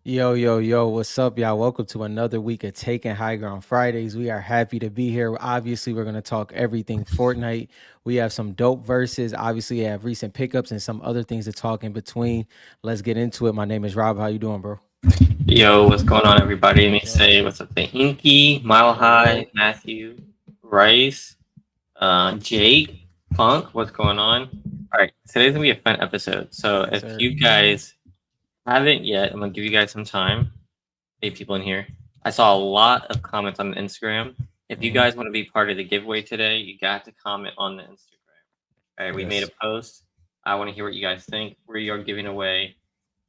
Yo, yo, yo, what's up, y'all? Welcome to another week of Taking High Ground Fridays. We are happy to be here. Obviously, we're going to talk everything Fortnite. We have some dope verses. Obviously, we have recent pickups and some other things to talk in between. Let's get into it. My name is Rob. How you doing, bro? Yo, what's going on, everybody? Let me Yo, say what's up to Inky, Mile yo, High, yo. Matthew, Rice, Jake, Funk. What's going on? All right, today's gonna be a fun episode. So Yes, if sir. you guys haven't yet, I'm gonna give you guys some time. Hey, people in here. I saw a lot of comments on Instagram. If you Hmm. guys want to be part of the giveaway today, you got to comment on the Instagram. All right, we made a Yes. post. I want to hear what you guys think. We are giving away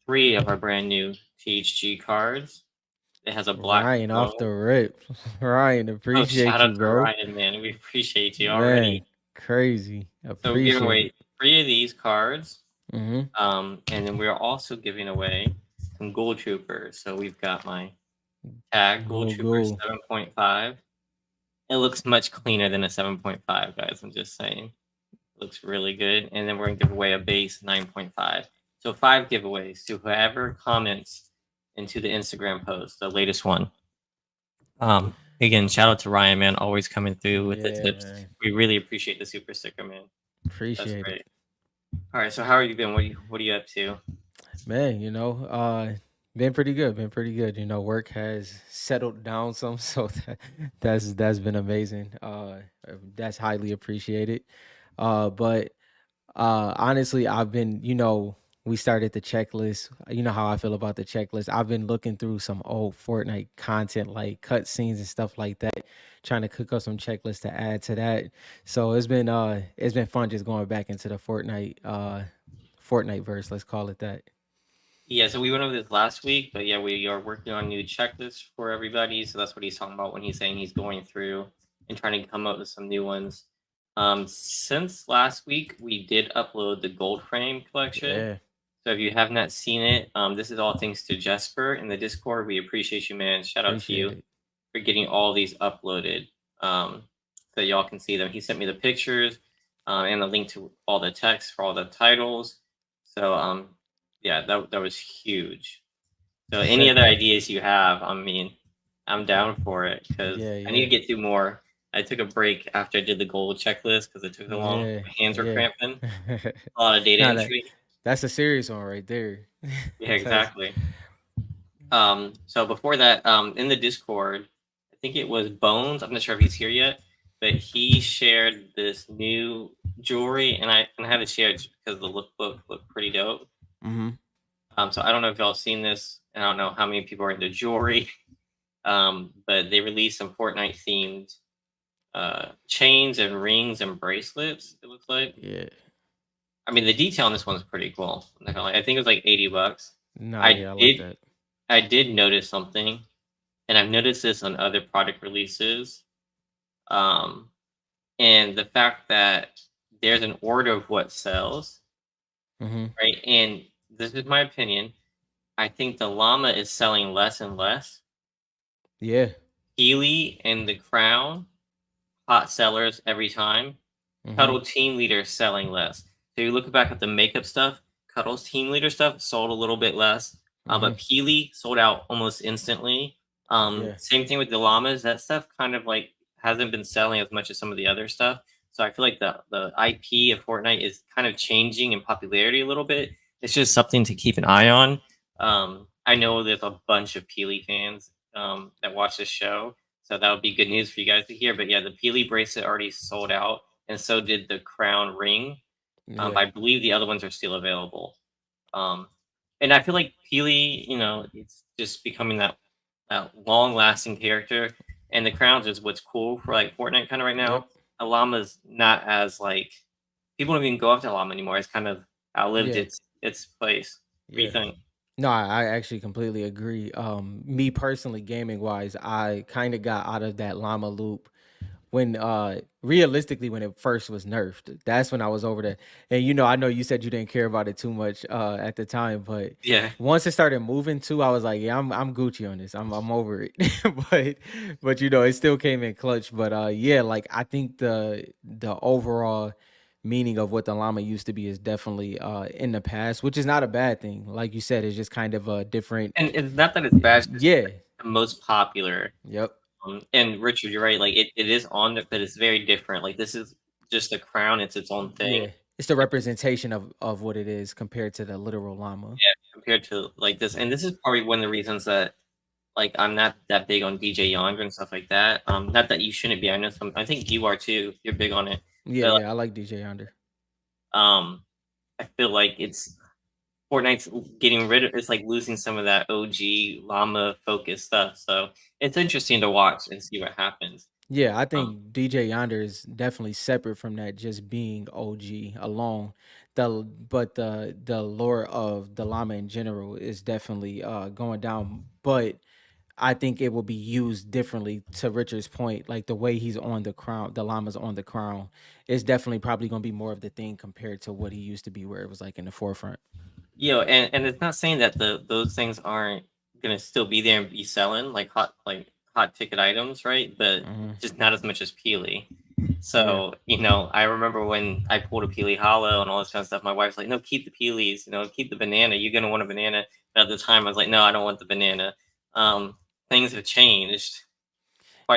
3 of our brand new THG cards. It has a black Ryan off the throne. rip. Ryan, Oh, shout appreciate out you, to bro. Ryan, man. We appreciate you already. Man, crazy. So we're giving Appreciate away it. 3 of these cards. Hmm. And then we're also giving away some Gold Troopers. So we've got my tag Gold Go, Trooper go. 7.5. It looks much cleaner than a 7.5, guys. I'm just saying. It looks really good. And then we're going to give away a base 9.5. So 5 giveaways to whoever comments into the Instagram post, the latest one. Again, shout out to Ryan, man, always coming through with the Yeah, tips. man. We really appreciate the super sticker, man. That's Appreciate it. great. All right, so how are you been? What are you up to? Man, been pretty good. Been pretty good. Work has settled down some, so that's been amazing. That's highly appreciated. But honestly, I've been, we started the checklist. You know how I feel about the checklist. I've been looking through some old Fortnite content, like cutscenes and stuff like that, trying to cook up some checklists to add to that. So it's been fun just going back into the Fortnite verse. Let's call it that. Yeah, so we went over this last week, but yeah, we are working on new checklists for everybody. So that's what he's talking about when he's saying he's going through and trying to come up with some new ones. Since last week, we did upload the Gold Frame collection. Yeah, So if you have not seen it, this is all thanks to Jesper in the Discord. We appreciate you, man. Shout out to appreciate you it. for getting all these uploaded, so y'all can see them. He sent me the pictures and the link to all the text for all the titles. So yeah, that was huge. So any other ideas you have, I mean, I'm down for it because Yeah, I need to yeah, get through more. I took a break after I did the gold checklist because it took so long. yeah, My hands were yeah. cramping. A lot of data Now that entry. that's a serious one right there. Yeah, That's exactly. So before that, in the Discord, I think it was Bones. I'm not sure if he's here yet, but he shared this new jewelry, and I had to share it because the lookbook looked pretty dope. hmm. So I don't know if y'all seen this, and I don't know how many people are into jewelry. But they released some Fortnite themed chains and rings and bracelets. It looks like. Yeah. I mean, the detail on this one's pretty cool. I think it was like $80. Nah, I yeah, I like did that. I did notice something, and I've noticed this on other product releases. Um, and the fact that there's an order of what sells, Hmm. right? And this is my opinion. I think the llama is selling less and less. Yeah. Healy and the crown, hot sellers every time. Hmm. Cuddle team leader selling less. So you look back at the makeup stuff, Cuddle's team leader stuff sold a little bit less, Hmm. but Peely sold out almost instantly. Yeah. Same thing with the llamas. That stuff kind of like hasn't been selling as much as some of the other stuff. So I feel like the IP of Fortnite is kind of changing in popularity a little bit. It's just something to keep an eye on. I know there's a bunch of Peely fans that watch this show, so that would be good news for you guys to hear. But yeah, the Peely bracelet already sold out, and so did the crown ring. Yeah. I believe the other ones are still available. Um, and I feel like Peely, it's just becoming that long lasting character. And the crowns is what's cool for like Fortnite kind of right Yep. now. A llama's not as like people don't even go after llama anymore. It's kind of outlived Yeah. its place. What do you Yeah. think? No, I actually completely agree. Me personally, gaming wise, I kind of got out of that llama loop when realistically when it first was nerfed. That's when I was over there. And I know you said you didn't care about it too much at the time, but Yeah, once it started moving too, I was like, yeah, I'm Gucci on this. I'm over it. but but it still came in clutch. But yeah, like I think the overall meaning of what the llama used to be is definitely in the past, which is not a bad thing. Like you said, it's just kind of a different. And it's not that it's bad, it's just Yeah. like the most popular. Yep. And Richard, you're right. Like it is on it, but it's very different. Like this is just the crown; it's its own thing. Yeah. It's the representation of what it is compared to the literal llama. Yeah, compared to like this, and this is probably one of the reasons that like I'm not that big on DJ Yonder and stuff like that. Not that you shouldn't be. I know some. I think you are too. You're big on it, Yeah, but yeah, I like DJ Yonder. I feel like it's Fortnite's getting rid of. It's like losing some of that OG llama focused stuff. So it's interesting to watch and see what happens. Yeah, I Um, think DJ Yonder is definitely separate from that just being OG alone. But the lore of the llama in general is definitely going down. But I think it will be used differently to Richard's point. Like the way he's on the crown, the llama's on the crown, is definitely probably gonna be more of the thing compared to what he used to be where it was like in the forefront. and it's not saying that those things aren't gonna still be there and be selling like hot ticket items, right? But Hmm. just not as much as Peely. Yeah. So, I remember when I pulled a Peely Hollow and all this kind of stuff, my wife's like, no, keep the Peelies, keep the banana. You're going to want a banana. And at the time, I was like, no, I don't want the banana. Um, Things have changed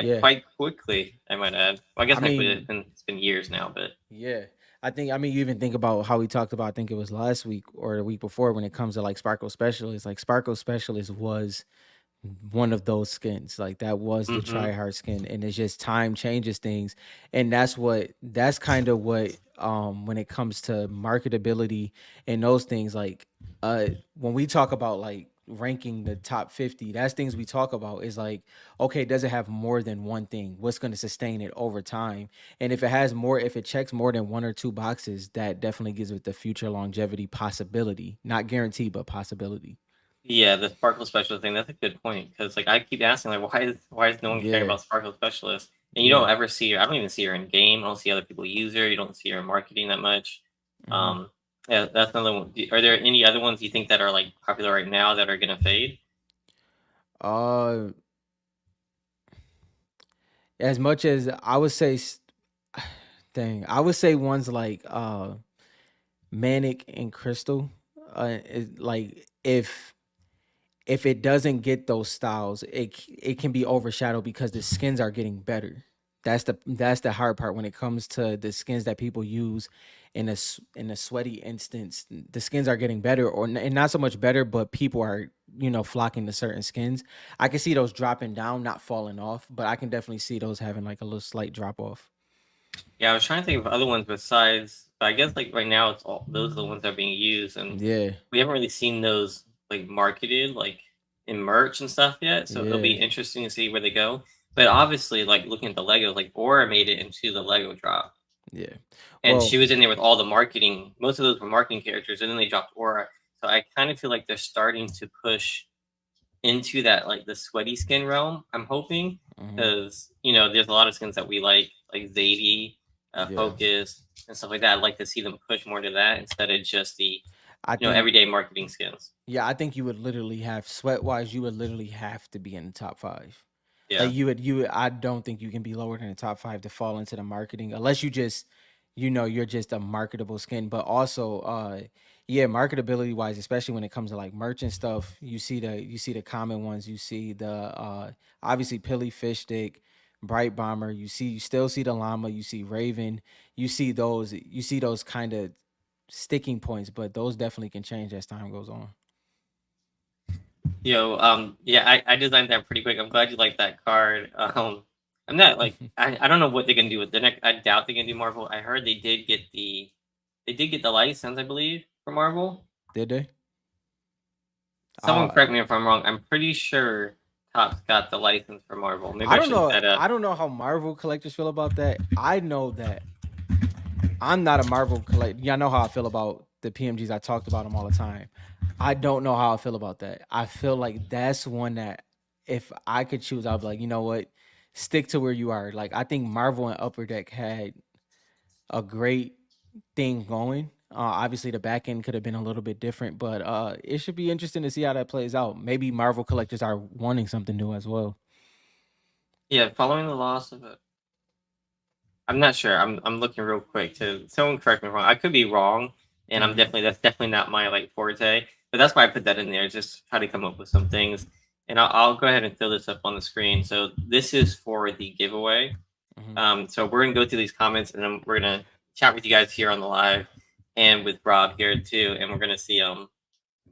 Yeah. quite quickly, I might add. Well, I I guess not quickly. mean, It's been years now, but yeah. I mean, you even think about how we talked about, I think it was last week or the week before when it comes to like Sparkle Specialist. Like Sparkle Specialist was one of those skins. Like that was the hmm try hard skin. And it's just time changes things. And that's kind of what when it comes to marketability and those things, like when we talk about like ranking the top 50, that's things we talk about is like, okay, does it have more than one thing? What's going to sustain it over time? And if it has more, if it checks more than one or two boxes, that definitely gives it the future longevity possibility. Not guarantee, but possibility. yeah, the Sparkle Specialist thing, that's a good point. Because, like, I keep asking, like, why is no one caring Yeah. about Sparkle Specialist? And you Yeah. don't ever see her. I don't even see her in game. I don't see other people use her. You don't see her in marketing that much. Hmm. Um, yeah, that's another one. Are there any other ones you think that are like popular right now that are gonna fade? Uh, as much as I would say, dang, I would say ones like Manic and Crystal. Like if it doesn't get those styles, it can be overshadowed because the skins are getting better. That's the hard part when it comes to the skins that people use in a sweaty instance. The skins are getting better, and not so much better, but people are flocking to certain skins. I can see those dropping down, not falling off, but I can definitely see those having like a little slight drop off. Yeah, I was trying to think of other ones besides, but I guess like right now it's all those are the ones that are being used, and Yeah, we haven't really seen those like marketed like in merch and stuff yet. So it'll be yeah, interesting to see where they go. But obviously, like looking at the Legos, like Aura made it into the Lego drop, yeah. and she Well, was in there with all the marketing. Most of those were marketing characters, and then they dropped Aura. So I kind of feel like they're starting to push into that like the sweaty skin realm. I'm hoping mhm, because there's a lot of skins that we like Zadie, yeah. Focus, and stuff like that. I'd like to see them push more to that instead of just the I think everyday marketing skins. Yeah, I think you would literally have sweat wise, you would literally have to be in the top five. Like Yeah, I don't think you can be lower than the top five to fall into the marketing unless you just, you're just a marketable skin. But also, yeah, marketability wise, especially when it comes to like merchant stuff, you see the common ones, you see the obviously Pilly Fish Stick, Bright Bomber, you still see the llama, you see Raven, you see those kind of sticking points, but those definitely can change as time goes on. yeah. I designed that pretty quick. I'm glad you like that card. I'm not like I don't know what they're gonna do with the next. I doubt they're gonna do Marvel. I heard they did get the license, I believe, for Marvel. Did they? Someone Uh, correct me if I'm wrong. I'm pretty sure Topps got the license for Marvel. Maybe I I don't should look know. that up. I don't know how Marvel collectors feel about that. I know that I'm not a Marvel collector. Y'all know how I feel about the PMGs. I talked about them all the time. I don't know how I feel about that. I feel like that's one that if I could choose, I'd be like, you know what, stick to where you are. Like I think Marvel and Upper Deck had a great thing going. Obviously, the back end could have been a little bit different, but it should be interesting to see how that plays out. Maybe Marvel collectors are wanting something new as well. Yeah, following the loss of I'm not sure. I'm looking real quick to someone correct me if I'm wrong. I could be wrong, and I'm Mhm. definitely that's definitely not my like forte. But that's why I put that in there. Just try to come up with some things, and I'll go ahead and throw this up on the screen. So this is for the giveaway. Mhm. So we're gonna go through these comments, and then we're gonna chat with you guys here on the live, and with Rob here too, and we're gonna see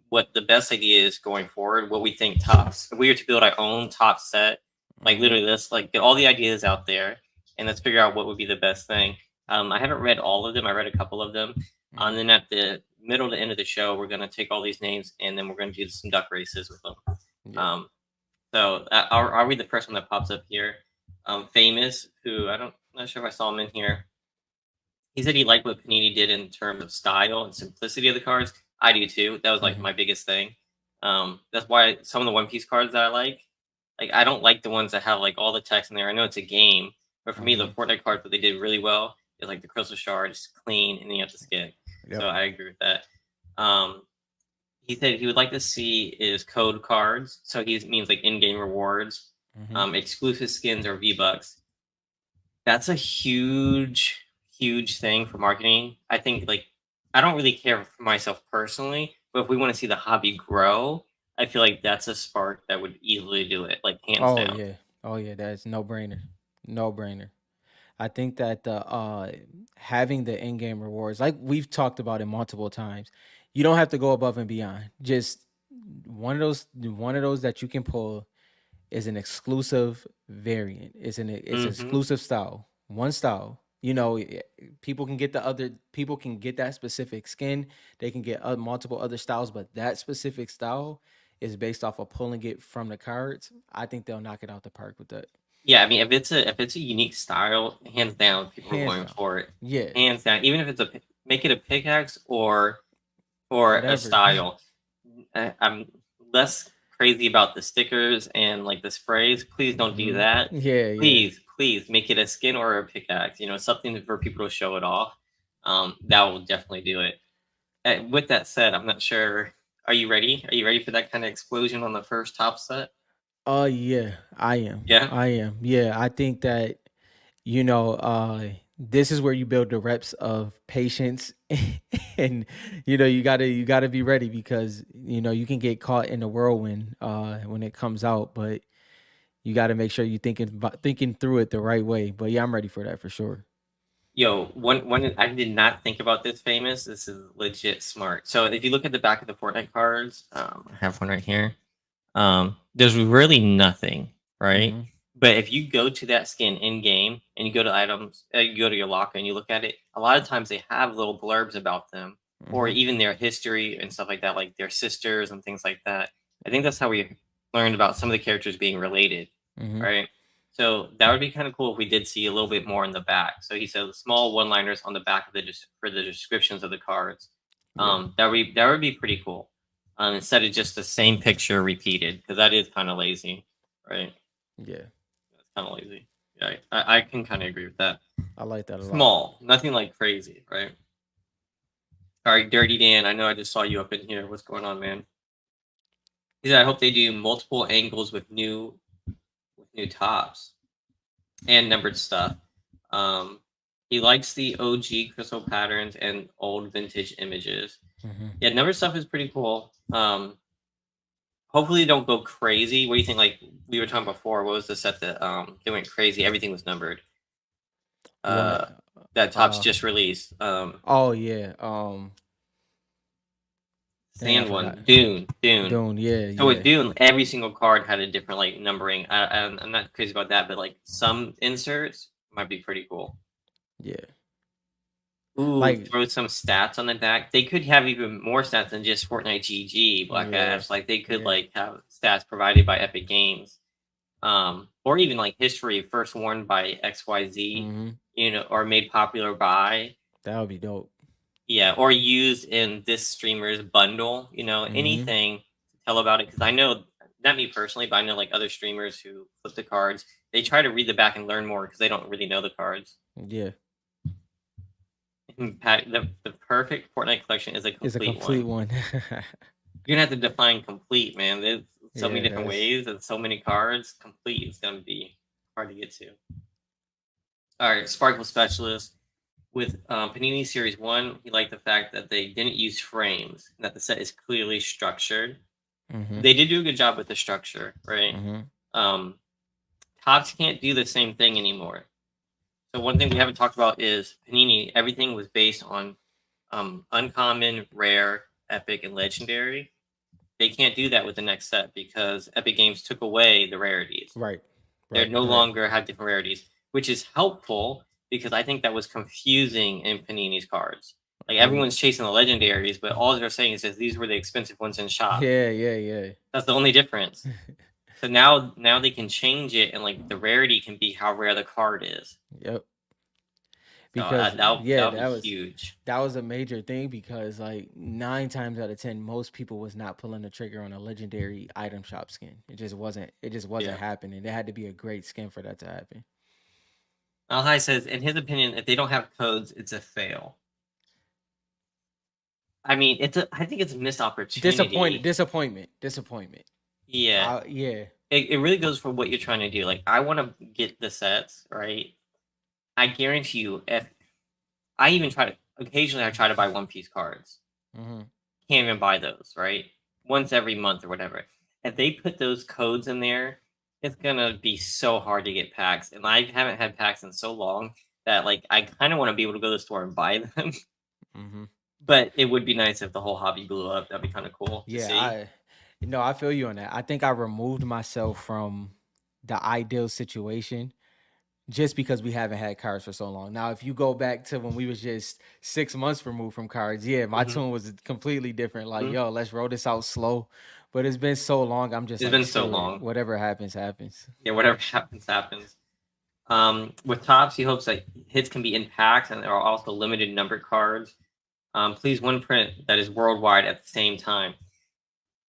what the best idea is going forward, what we think tops. If we were to build our own top set, like Mhm. literally, let's like get all the ideas out there and let's figure out what would be the best thing. I haven't read all of them. I read a couple of them. And Mhm. then at the middle to end of the show, we're gonna take all these names and then we're gonna do some duck races with them. Yeah. Um, so I'll read the first one that pops up here. Famous, who I don't, not sure if I saw him in here. He said he liked what Panini did in terms of style and simplicity of the cards. I do too. That was like Mhm. my biggest thing. That's why some of the One Piece cards that I like I don't like the ones that have like all the text in there. I know it's a game, but for me, the Mhm. Fortnite cards that they did really well is like the Crystal Shard, just clean, and then you have the skin. So Yep. I agree with that. Um, he said he would like to see is code cards. So he means like in-game rewards, Mhm. exclusive skins or V-Bucks. That's a huge, huge thing for marketing. I think like I don't really care for myself personally, but if we want to see the hobby grow, I feel like that's a spark that would easily do it, like hands Oh down. yeah. Oh yeah. That's no brainer. No brainer. I think that the having the in-game rewards, like we've talked about it multiple times, you don't have to go above and beyond. Just one of those that you can pull is an exclusive variant. It's an Hmm. exclusive style. One style. You know, people can get the other. People can get that specific skin. They can get multiple other styles, but that specific style is based off of pulling it from the cards. I think they'll knock it out the park with that. Yeah, I mean, if it's a unique style, hands down, people are Hands going down. for it. Yeah. Hands down, even if it's make it a pickaxe or a Whatever. style. I'm less crazy about the stickers and like the sprays. Please don't do Hmm. that. Yeah. Yeah. Please make it a skin or a pickaxe. You know, something for people to show it off. That will definitely do it. With that said, I'm not sure. Are you ready? Are you ready for that kind of explosion on the first top set? Yeah, I am. Yeah. I am. Yeah, I think that this is where you build the reps of patience and you gotta be ready because you can get caught in the whirlwind when it comes out, but you gotta make sure you're thinking through it the right way. But yeah, I'm ready for that for sure. Yo, one I did not think about this famous. This is legit smart. So if you look at the back of the Fortnite cards, I have one right here. There's really nothing, right? Hmm. But if you go to that skin in game and you go to items, you go to your locker and you look at it, a lot of times they have little blurbs about them or Hmm. even their history and stuff like that, like their sisters and things like that. I think that's how we learned about some of the characters being related, Hmm. right? So that would be kind of cool if we did see a little bit more in the back. So he said small one-liners on the back of for the descriptions of the cards. Yeah. That would be pretty cool. Instead of just the same picture repeated, because that is kind of lazy, right? Yeah. That's kind of lazy. Yeah, I can kind of agree with that. I like that a lot. Small, nothing like crazy, right? All right, Dirty Dan, I know I just saw you up in here. What's going on, man? He said, I hope they do multiple angles with new tops and numbered stuff. Um, he likes the OG crystal patterns and old vintage images. Hmm. Yeah, numbered stuff is pretty cool. Hopefully, they don't go crazy. What do you think? Like we were talking before, what was the set that they went crazy? Everything was numbered. What? Uh, that Topps Uh. just released. Oh yeah. Dang, I Sand forgot. one, Dune. Dune. Yeah. So with Yeah. Dune, every single card had a different like numbering. I'm not crazy about that, but like some inserts might be pretty cool. Yeah. Ooh, Like. throw some stats on the back. They could have even more stats than just Fortnite GG Black Yeah. Ash. Like they could Yeah. like have stats provided by Epic Games, or even like history first worn by XYZ, Hmm. or made popular by, That would be dope. yeah, or used in this streamer's bundle, Hmm. anything to tell about it. Because I know, not me personally, but I know like other streamers who flip the cards, they try to read the back and learn more because they don't really know the cards. Yeah. Pat, the perfect Fortnite collection is a It's a complete complete one. one. You're gonna have to define complete, man. There's so many Yeah. different That's. ways and so many cards. Complete is gonna be hard to get to. All right, Sparkle Specialist. With Panini Series 1, he liked the fact that they didn't use frames, that the set is clearly structured. Mhm. They did do a good job with the structure, right? Mhm. Um, Tops can't do the same thing anymore. So one thing we haven't talked about is Panini. Everything was based on uncommon, rare, epic, and legendary. They can't do that with the next set because Epic Games took away the rarities. Right. They Right. no Correct. longer have different rarities, which is helpful because I think that was confusing in Panini's cards. Like Um. everyone's chasing the legendaries, but all they're saying is that these were the expensive ones in shop. Yeah. Yeah. Yeah. That's the only difference. So now they can change it, and like the rarity can be how rare the card is. Yep. So Because yeah, that'll be huge. that was a major thing because like 9 times out of 10, most people was not pulling the trigger on a legendary item shop skin. It just wasn't Yeah. happening. There had to be a great skin for that to happen. Alhai says, in his opinion, if they don't have codes, it's a fail. I mean, I think it's a missed Disappointment, opportunity. disappointment, disappointment. Yeah, Yeah. it really goes for what you're trying to do. Like, I want to get the sets right. I guarantee you, if I even try to occasionally, I try to buy One Piece cards. Mhm. Can't even buy those, right? Once every month or whatever. If they put those codes in there, it's gonna be so hard to get packs. And I haven't had packs in so long that like I kind of want to be able to go to the store and buy them. Mhm. But it would be nice if the whole hobby blew up. That'd be kind of cool to Yeah, see. I feel you on that. I think I removed myself from the ideal situation just because we haven't had cards for so long. Now, if you go back to when we was just 6 months removed from cards, yeah, my Hmm. tune was completely different. Like, Hmm. yo, let's roll this out slow. But it's been so long, I'm just It's like, been so screw it. long. Whatever happens, happens. Yeah, whatever happens, happens. With tops, he hopes that hits can be in packs and there are also limited number cards. Please one print that is worldwide at the same time.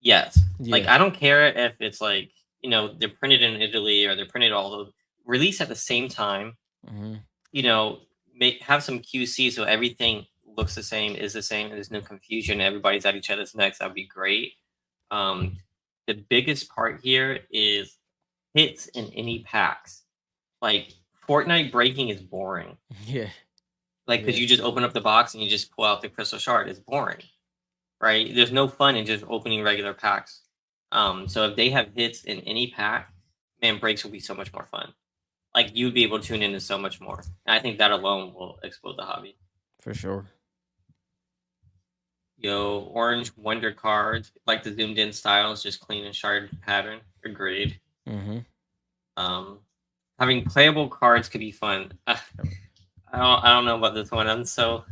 Yes. Like Yeah. I don't care if it's like, they're printed in Italy or they're printed all over release at the same time, Hmm. you know, make have some QC so everything looks the same, is the same, and there's no confusion, everybody's at each other's necks. That'd be great. Um the biggest part here is hits in any packs. Like Fortnite breaking is boring. Yeah. Like because Yeah. you just open up the box and you just pull out the crystal shard. It's boring, right? There's no fun in just opening regular packs. So if they have hits in any pack, man, breaks will be so much more fun. Like you'd be able to tune into so much more. And I think that alone will explode the hobby. For sure. Yo, orange wonder cards, like the zoomed in styles, just clean and shard pattern. Agreed. Hmm. Um, Having playable cards could be fun. I don't know about this one. I'm so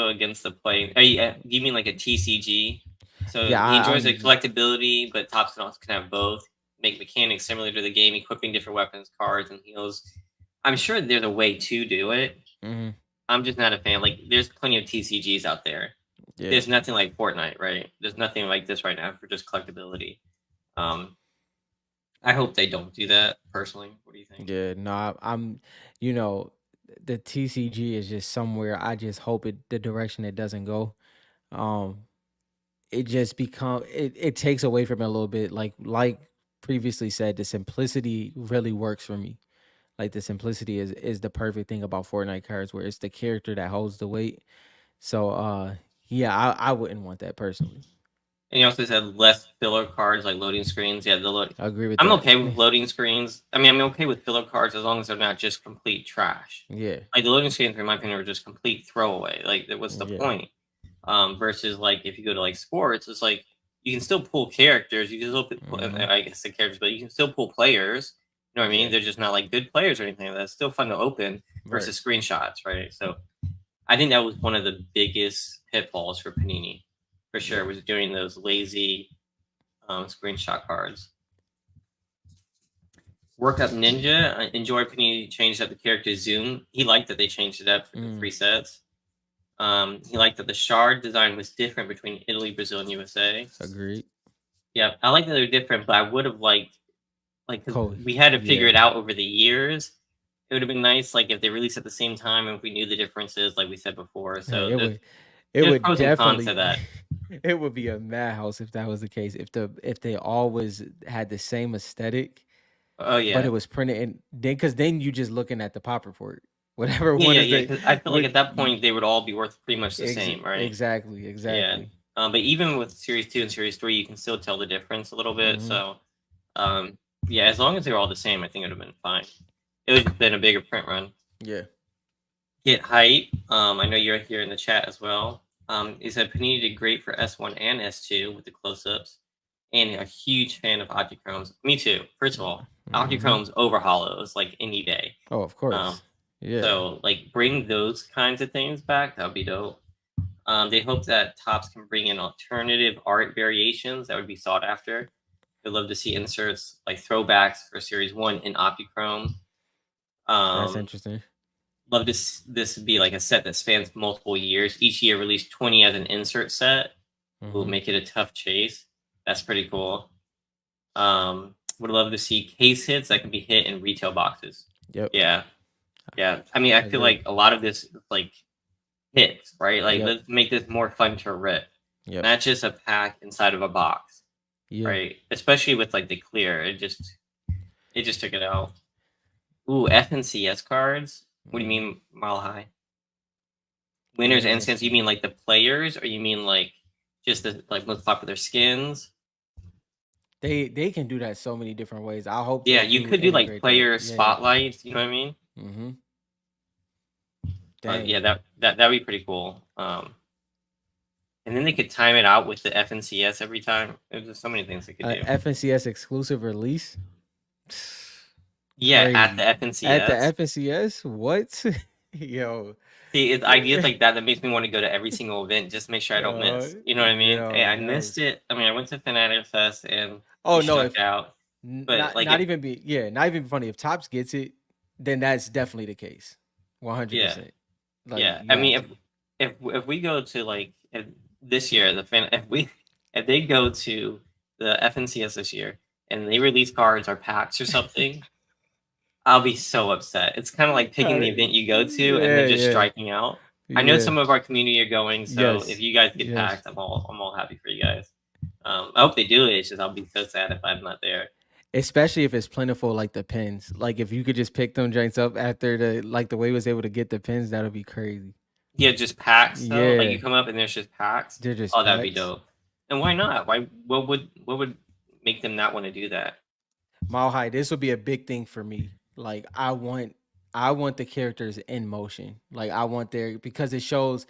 against the play. Do you mean like a TCG? So Yeah, he enjoys the I'm. collectability, but Tops can have both. Make mechanics similar to the game, equipping different weapons, cards, and heals. I'm sure there's a way to do it. Mhm. I'm just not a fan. Like, there's plenty of TCGs out there. Yeah. There's nothing like Fortnite, right? There's nothing like this right now for just collectability. Um, I hope they don't do that. Personally, what do you think? Yeah, no, I'm, you know, the TCG is just somewhere. I just hope the direction it doesn't go. Um, it just it takes away from it a little bit. Like previously said, the simplicity really works for me. Like the simplicity is the perfect thing about Fortnite cards, where it's the character that holds the weight. So, yeah, I wouldn't want that personally. And you also said less filler cards like loading screens. Yeah, the load. I agree with I'm that. okay with loading screens. I mean, I'm okay with filler cards as long as they're not just complete trash. Yeah, Like the loading screens, in my opinion, are just complete throwaway. Like, what's the yeah, point? Versus like if you go to like sports, it's like you can still pull characters. You can still pull, hmm, I guess the characters, but you can still pull players. You know what I mean? yeah, They're just not like good players or anything. That's still fun to open right. versus screenshots, right? So I think that was one of the biggest pitfalls for Panini, for sure, Yeah. was doing those lazy screenshot cards. Workup Ninja, I enjoy Panini changed up the character zoom. He liked that they changed it up for the Mm, three sets. He liked that the shard design was different between Italy, Brazil, and USA. agreed. Yeah, I like that they're different, but I would have liked because Cool. we had to figure Yeah. it out over the years. It would have been nice, like if they released at the same time and if we knew the differences, like we said before. Hey, So it there's would pros and cons to definitely that. it would be a madhouse if that was the case. If they always had the same aesthetic, Oh but yeah, it was printed, and then you just looking at the pop report. Whatever yeah, one yeah, is yeah. the Because I feel like what at that point they would all be worth pretty much the same, right? exactly, Yeah. exactly. But even with Series 2 and Series 3, you can still tell the difference a little bit. Hmm. So, yeah, as long as they're all the same, I think it would have been fine. It would have been a bigger print run. Yeah, Get hype. I know you're here in the chat as well. He said Panini did great for S1 and S2 with the close-ups, and a huge fan of Optichromes. Me too. First of all, hmm. Optichromes over hollows like any day. Oh, of Um, course. Yeah, so like bring those kinds of things back. That would be dope. They hope that Topps can bring in alternative art variations that would be sought after. They'd love to see inserts like throwbacks for Series 1 in Optichrome. that's Um, interesting. love this to be like a set that spans multiple years. Each year, release 20 as an insert set. Will Hmm. make it a tough chase. That's pretty cool. Would love to see case hits that can be hit in retail boxes. Yep, Yeah, yeah. I mean, I I feel agree. like a lot of this is like hits, right? Like Yep, let's make this more fun to rip, yep, not just a pack inside of a box, yeah. right? Especially with like the clear, it just took it out. Ooh, F and CS cards. What do you Hmm. mean mile high? Winners Winners and and skins. You mean like the players, or you mean like just the like most popular skins? they can do that so many different ways. I hope Yeah, they you do could do like integrate that. player Yeah. spotlights. You know what I mean? Hmm. Yeah, Dang. that'd be pretty cool. And then they could time it out with the FNCS every time. There's just so many things they could do. FNCS exclusive release. Yeah, at the Crazy. At the FNCS. FNCS? What? Yo. See, it's ideas like that that makes me want to go to every single event. Just make sure I don't miss. You know what I mean? Hey, Yo, I that missed was. it. I mean, I went to Fanatic Fest and we Oh no, struck if out. But like, not if even be yeah, not even funny. If Tops gets it, then that's definitely the case. yeah, 100%. Like yeah. you I have mean, to. if we go to like this year, the fan, if they go to the FNCS this year and they release cards or packs or something, I'll be so upset. It's kind of like picking the event you go to and Yeah, then just yeah. striking out. I know Yeah. some of our community are going, so if Yes. you guys get Yes. packed, I'm all happy for you guys. I hope they do it. It's just I'll be so sad if I'm not there. Especially if it's plentiful like the pins. Like if you could just pick them joints up after the way he was able to get the pins, that would be crazy. Yeah, just packs though. Like Yeah. you come up and there's just packs. They're just Oh, that'd be packs. dope. And why not? Why? What would make them not want to do that? Mile High, this would be a big thing for me. Like I want the characters in motion. Like I want their because it shows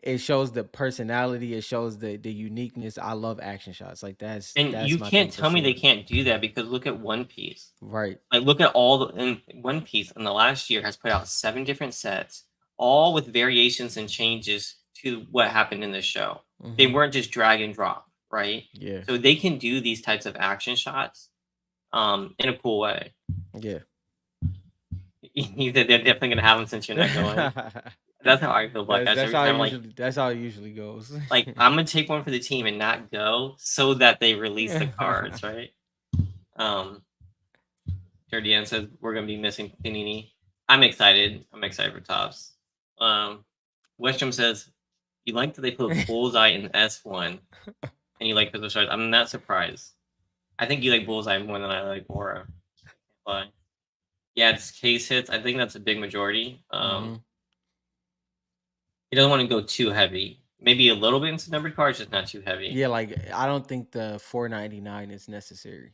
the personality, it shows the uniqueness. I love action shots. Like And that's you my can't thing for tell me they sure. can't do that because look at One Piece. Right. Like look at all the in One Piece in the last year has put out 7 different sets, all with variations and changes to what happened in the show. They Hmm. weren't just drag and drop, right? Yeah. So they can do these types of action shots in a cool way. Yeah. They're definitely gonna have them since you're not going. That's how I feel about that. So That's every how it time like usually that's how it usually goes. I'm gonna take one for the team and not go so that they release the cards, right? Um Dirty Ann says we're gonna be missing Panini. I'm excited. I'm excited for Tops. Westrom says you like that they put Bullseye in S1 and you like Crystal Stars. I'm not surprised. I think you like Bullseye more than I like Aura. But yeah, it's case hits. I think that's a big majority. Hmm. He doesn't want to go too heavy. Maybe a little bit into numbered cards, just not too heavy. Yeah, like I don't think the 499 is necessary.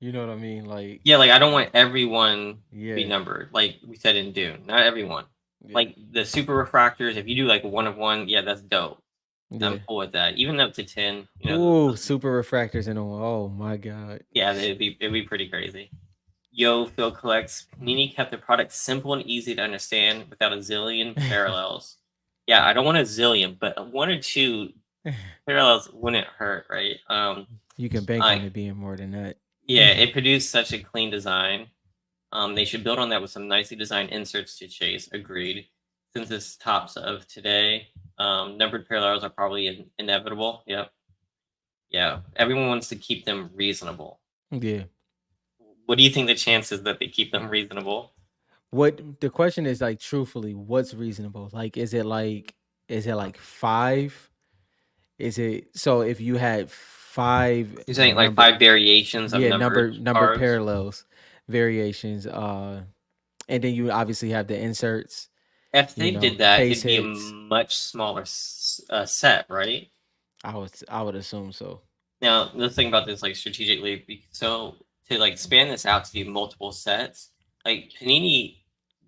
You know what I mean? Like, Yeah, like I don't want everyone to be yeah, numbered, like we said in Dune. Not everyone. yeah, Like the super refractors, if you do like one of one, yeah, that's dope. yeah. I'm cool with that. Even up to 10, Ooh, those, super refractors in a oh my god. yeah, it'd be pretty crazy. Yo, Phil collects. Panini kept the product simple and easy to understand without a zillion parallels. Yeah, I don't want a zillion, but one or two parallels wouldn't hurt, right? You can bank on I it being more than that. Yeah, it produced such a clean design. They should build on that with some nicely designed inserts to chase. Agreed. Since it's tops of today, numbered parallels are probably inevitable. Yep. Yeah. Everyone wants to keep them reasonable. Yeah. What do you think the chances that they keep them reasonable? What the question is like truthfully, what's reasonable? Like is it like 5? Is it so if you had 5 You're saying like number 5 variations of yeah, numbered number cards? parallels. variations. And then you obviously have the inserts, If they did that, case it'd be a hits. much smaller set, right? I would assume so. Now, the thing about this, like strategically, so to like span this out to do multiple sets, like Panini,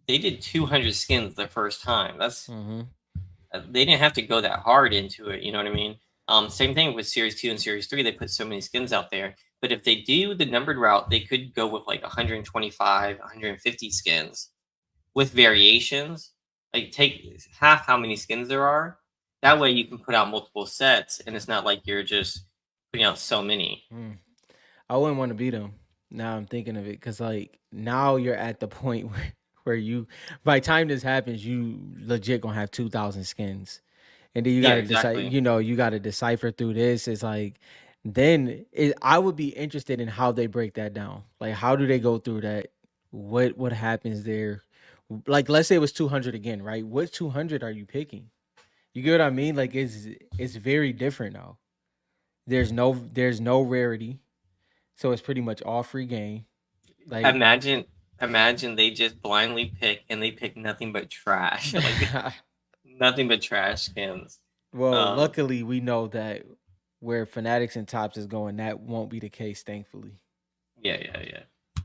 they did 200 skins the first time. That's Hmm. they didn't have to go that hard into it. You know what I mean? Same thing with Series 2 and Series 3. They put so many skins out there. But if they do the numbered route, they could go with like 125, 150 skins with variations. Like take half how many skins there are. That way you can put out multiple sets and it's not like you're just putting out so many. Mm. I wouldn't want to beat them. Now I'm thinking of it because like now you're at the point where you by the time this happens, you legit gonna have 2,000 skins, and then you Yeah, gotta decide. exactly. You gotta decipher through this. It's like I would be interested in how they break that down. Like how do they go through that? What happens there? Like let's say it was 200 again, right? What 200 are you picking? You get what I mean? Like it's very different now. There's no rarity, so it's pretty much all free game. Like, Imagine imagine they just blindly pick and they pick nothing but trash. Like nothing but trash skins. well, Um luckily we know that where Fanatics and Tops is going, that won't be the case, thankfully. yeah, yeah, yeah.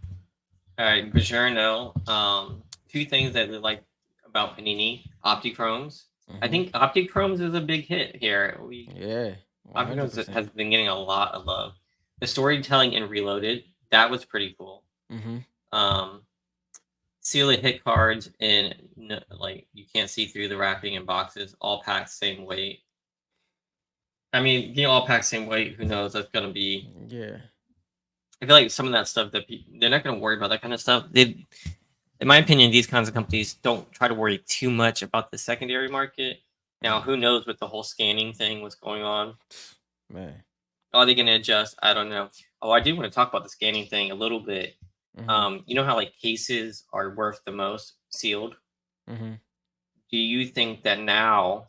All right, Buongiorno. Two things that I like about Panini: Optichromes. I Hmm. think Optichromes is a big hit here. Yeah, one hundred Optichromes percent. has been getting a lot of love. The storytelling in Reloaded, that was pretty cool. Hmm. Um, Sealed hit cards and like you can't see through the wrapping in boxes. All packed same weight. I mean, all packed same weight. Who knows? That's gonna be. Yeah. I feel like some of that stuff that they're not gonna worry about that kind of stuff. They, in my opinion, these kinds of companies don't try to worry too much about the secondary market. Now, who knows with the whole scanning thing, what's going on? Man. Are they going to adjust? I don't know. Oh, I do want to talk about the scanning thing a little bit. Hmm. You know how like cases are worth the most sealed? Hmm. Do you think that now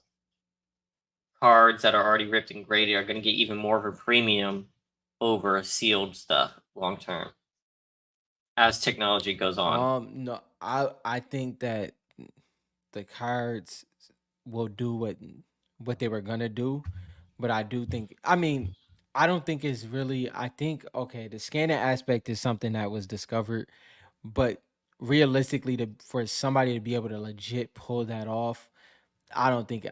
cards that are already ripped and graded are going to get even more of a premium over sealed stuff long term as technology goes on? No, I think that the cards will do what they were gonna do, but I do think. I mean, I don't think it's really. I think okay, the scanning aspect is something that was discovered, but realistically, for somebody to be able to legit pull that off, I don't think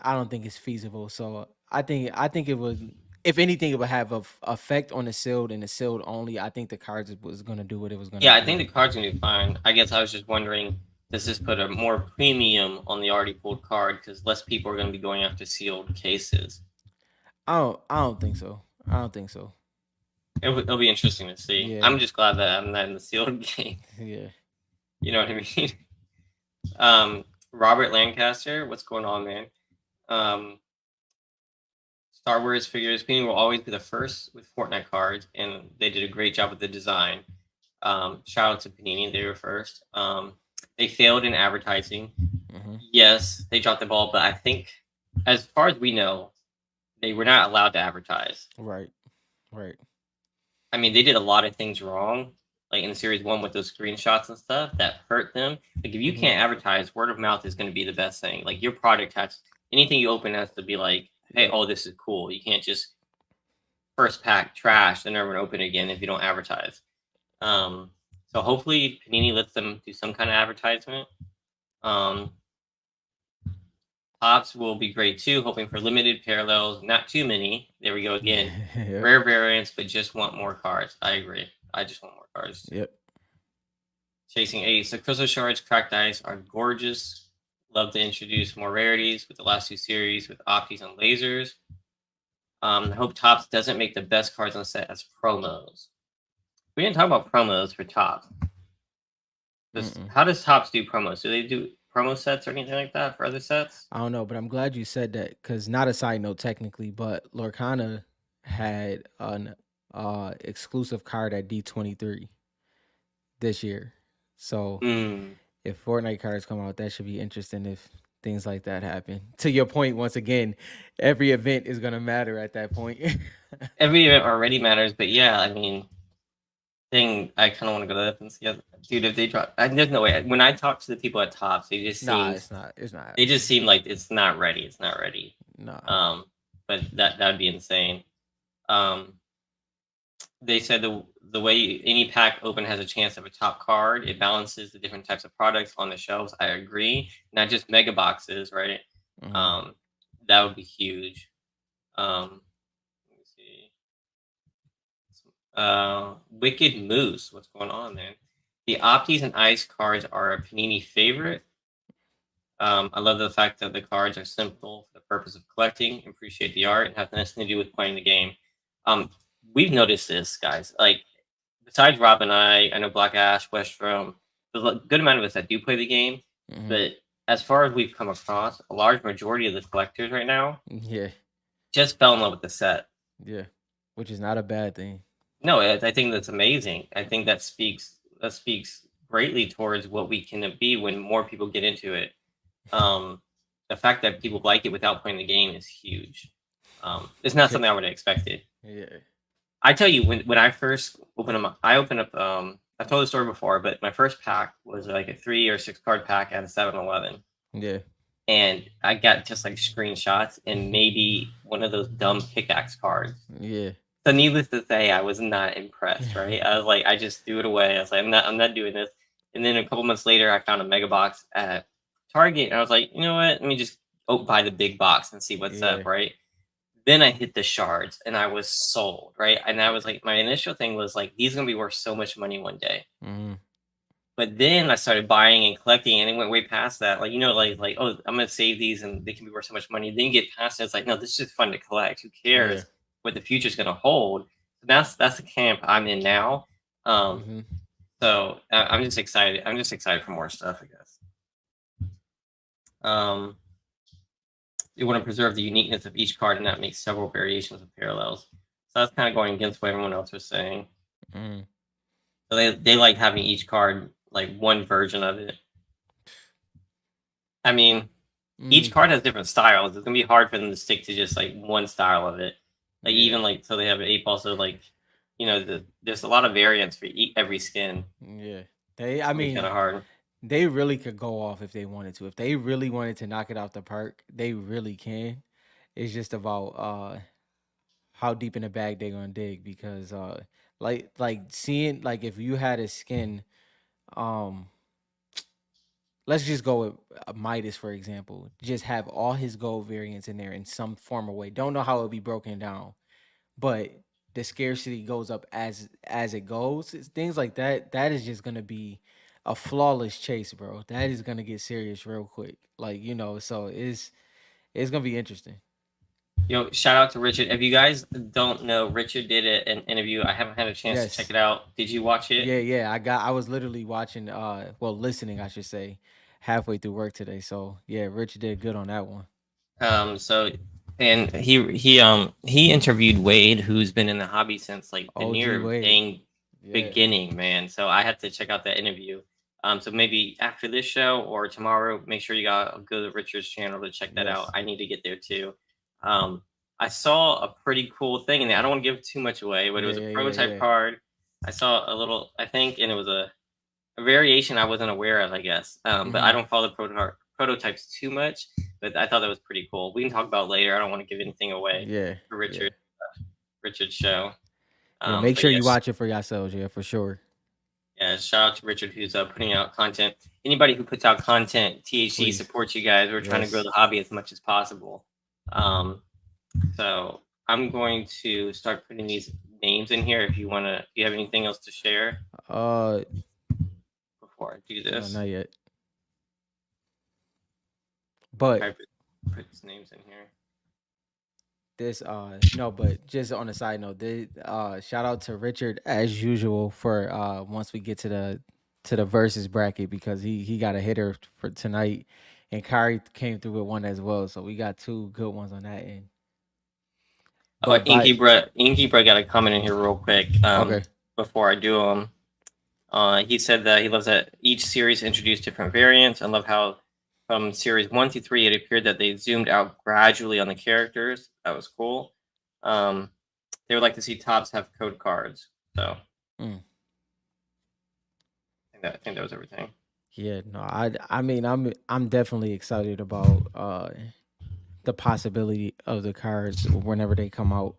it's feasible. So I think it would. If anything, it would have a effect on the sealed and the sealed only. I think the cards was gonna do what it was gonna Yeah, I think do. the card's gonna be fine. I guess I was just wondering, does this put a more premium on the already pulled card because less people are going to be going after sealed cases? I don't think so. I don't think so. It'll be interesting to see. Yeah. I'm just glad that I'm not in the sealed game. Yeah. You know what I mean? Um, Robert Lancaster, what's going on, man? Um, Star Wars figures, Panini will always be the first with Fortnite cards, and they did a great job with the design. Shout out to Panini, they were first. They failed in advertising. Hmm. Yes, they dropped the ball, but I think, as far as we know, they were not allowed to advertise. Right. Right. I mean, they did a lot of things wrong, like in Series 1 with those screenshots and stuff that hurt them. Like, if you Hmm. can't advertise, word of mouth is going to be the best thing. Like, your product has anything you open has to be like, hey, Yep. oh, this is cool. You can't just first pack trash and never open it again if you don't advertise. Um, so hopefully Panini lets them do some kind of advertisement. Um, Pops will be great too, hoping for limited parallels, not too many. There we go again. Yep. Rare variants, but just want more cards. I agree. I just want more cards. Yep. Chasing Ace. The Crystal Shards cracked ice are gorgeous. Love to introduce more rarities with the last two series with opties and lasers. I hope Tops doesn't make the best cards on the set as promos. We didn't talk about promos for Tops. Mm-mm. How does Tops do promos? Do they do promo sets or anything like that for other sets? I don't know, but I'm glad you said that because not a side note technically, but Lorcana had an exclusive card at D23 this year. So Mm. if Fortnite cards come out, that should be interesting if things like that happen. To your point, once again, every event is gonna matter at that point. Every event already matters, but yeah, I mean, thing I kind of want to go to that and see. Dude, if they drop, there's no way. When I talk to the people at Tops, Nah, it's not. It's not they happening. just seem like it's not ready. It's not ready. Nah. Um, but that'd be insane. Um, they said the way any pack open has a chance of a top card. It balances the different types of products on the shelves. I agree. Not just mega boxes, right? Hmm. Um, that would be huge. Let me see. Wicked Moose. What's going on, man? The Optis and Ice cards are a Panini favorite. I love the fact that the cards are simple for the purpose of collecting. Appreciate the art and have nothing to do with playing the game. Um, we've noticed this, guys. Like besides Rob and I know Black Ash, Westrom, there's a good amount of us that do play the game. Hmm. But as far as we've come across, a large majority of the collectors right now Yeah. just fell in love with the set. Yeah. Which is not a bad thing. No, I think that's amazing. I think that speaks greatly towards what we can be when more people get into it. Um, the fact that people like it without playing the game is huge. It's not J- something I would have expected. Yeah. I tell you, when I first opened them, I opened up. I've told the story before, but my first pack was like a 3 or 6 card pack at a 7-Eleven, Yeah. and I got just like screenshots and maybe one of those dumb pickaxe cards. Yeah. So needless to say, I was not impressed. Right? I was like, I just threw it away. I was like, I'm not doing this. And then a couple months later, I found a mega box at Target, and I was like, you know what? Let me just buy the big box and see what's Yeah. up. Right? Then I hit the shards, and I was sold. Right? And I was like, my initial thing was like, these are gonna be worth so much money one day. Hmm. But then I started buying and collecting, and it went way past that. Like oh, I'm gonna save these, and they can be worth so much money. Then you get past it, it's like, no, this is just fun to collect. Who Yeah. cares what the future's gonna hold? So that's the camp I'm in now. Um, Hmm. so I'm just excited. I'm just excited for more stuff, I guess. Um, you want to preserve the uniqueness of each card and not make several variations of parallels. So that's kind of going against what everyone else was saying. Hmm. So they like having each card like one version of it. I mean, each Hmm. card has different styles. It's gonna be hard for them to stick to just like one style of it. Like Yeah. even like so they have ape also like there's a lot of variants for every skin. Yeah. They. It's I gonna be kind mean, of hard. they really could go off if they wanted to. If they really wanted to knock it out the park, they really can. It's just about how deep in the bag they're gonna dig because like seeing like if you had a skin, um let's just go with Midas for example. Just have all his gold variants in there in some form or way. Don't know how it'll be broken down, but the scarcity goes up as it goes. Things like that. That is just gonna be a flawless chase, bro. That is gonna get serious real quick. Like so it's gonna be interesting. Shout out to Richard. If you guys don't know, Richard did an interview. I haven't had a chance to check Yes. it out. Did you watch it? Yeah. I was literally watching listening, I should say, halfway through work today. So yeah, Rich did good on that one. So and he interviewed Wade, who's been in the hobby since like the OG near Wade. dang Yeah. beginning, man. So I had to check out that interview. So maybe after this show or tomorrow, make sure you go to Richard's channel to check that out. Yes. I need to get there too. Um, I saw a pretty cool thing, and I don't want to give too much away, but it Yeah, was a yeah, yeah, prototype yeah. card. I saw a little, I think, and it was a variation I wasn't aware of, I guess. But I Mhm. don't follow prototypes too much. But I thought that was pretty cool. We can talk about it later. I don't want to give anything away Yeah. for Yeah. Richard's show. Yeah, make But sure you yes, watch it for yourselves, yeah, for sure. yeah. Shout out to Richard who's putting out content. Anybody who puts out content, THC Please. supports you guys. We're trying to grow Yes. the hobby as much as possible. Um, so I'm going to start putting these names in here. If you have anything else to share Uh before I do no, this. not yet. Okay, But put these names in here. this no, but just on a side note, shout out to Richard as usual for once we get to the versus bracket because he got a hitter for tonight and Kyrie came through with one as well. So we got two good ones on that end. Oh, But by Inky Bro got a comment in here real quick. okay. Before I do them, he said that he loves that each series introduced different variants. I love how from series 1 through 3, it appeared that they zoomed out gradually on the characters. That was cool. Um, they would like to see tops have code cards. So Mm. I think that was everything. Yeah, no, I mean, I'm definitely excited about the possibility of the cards whenever they come out.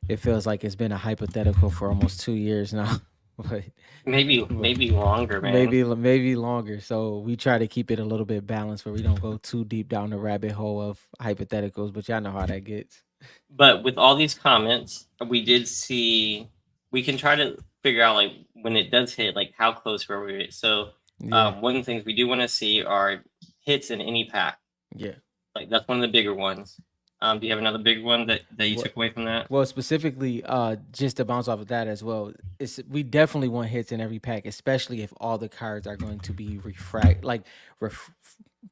It feels like it's been a hypothetical for almost 2 years now, but Maybe but maybe longer, man. maybe longer. So we try to keep it a little bit balanced where we don't go too deep down the rabbit hole of hypotheticals. But y'all know how that gets. But with all these comments, we did see we can try to figure out like when it does hit, like how close were we? So Yeah, one of the things we do want to see are hits in any pack. yeah. Like that's one of the bigger ones. Do you have another big one that you What took away from that? Well, specifically, just to bounce off of that as well, it's we definitely want hits in every pack, especially if all the cards are going to be ref,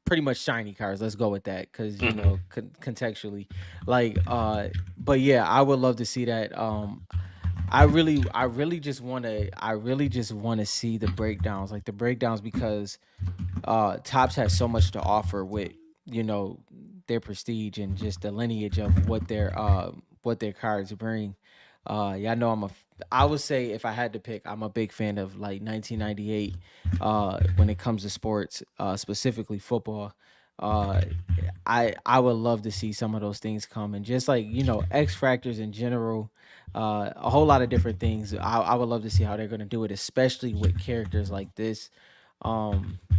pretty much shiny cards. Let's go with that because Hmm. contextually, like, but yeah, I would love to see that. I really just want to see the breakdowns, like the breakdowns, because Tops has so much to offer with you know their prestige and just the lineage of what their cards bring. Yeah, I know I would say if I had to pick, I'm a big fan of like 1998 when it comes to sports, specifically football. Uh I would love to see some of those things come, and just like X factors in general, a whole lot of different things. I would love to see how they're going to do it, especially with characters like this.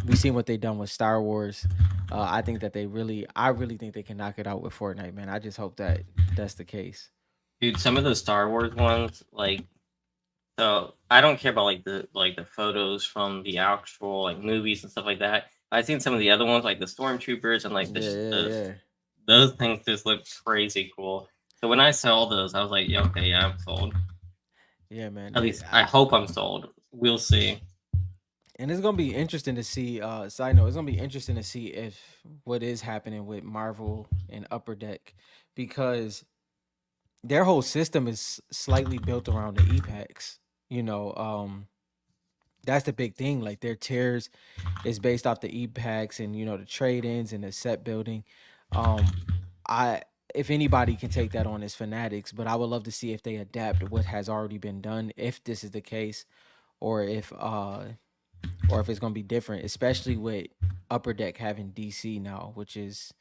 We seen what they done with Star Wars. I really think they can knock it out with Fortnite, man. I just hope that that's the case. Dude, some of those Star Wars ones, like so I don't care about like the photos from the actual like movies and stuff like that. I've seen some of the other ones like the stormtroopers and like Yeah, yeah, the yeah, those things just look crazy cool. So when I saw those, I was like, yeah, okay, yeah, I'm sold. yeah, man. At least I hope I'm sold. We'll see. And it's gonna be interesting to see. Side note, it's gonna be interesting to see if what is happening with Marvel and Upper Deck, because their whole system is slightly built around the e-packs. You know, that's the big thing. Like their tiers is based off the e-packs and the trade-ins and the set building. Um, I if anybody can take that on is Fanatics, but I would love to see if they adapt what has already been done, if this is the case, or if it's gonna be different, especially with Upper Deck having DC now, which is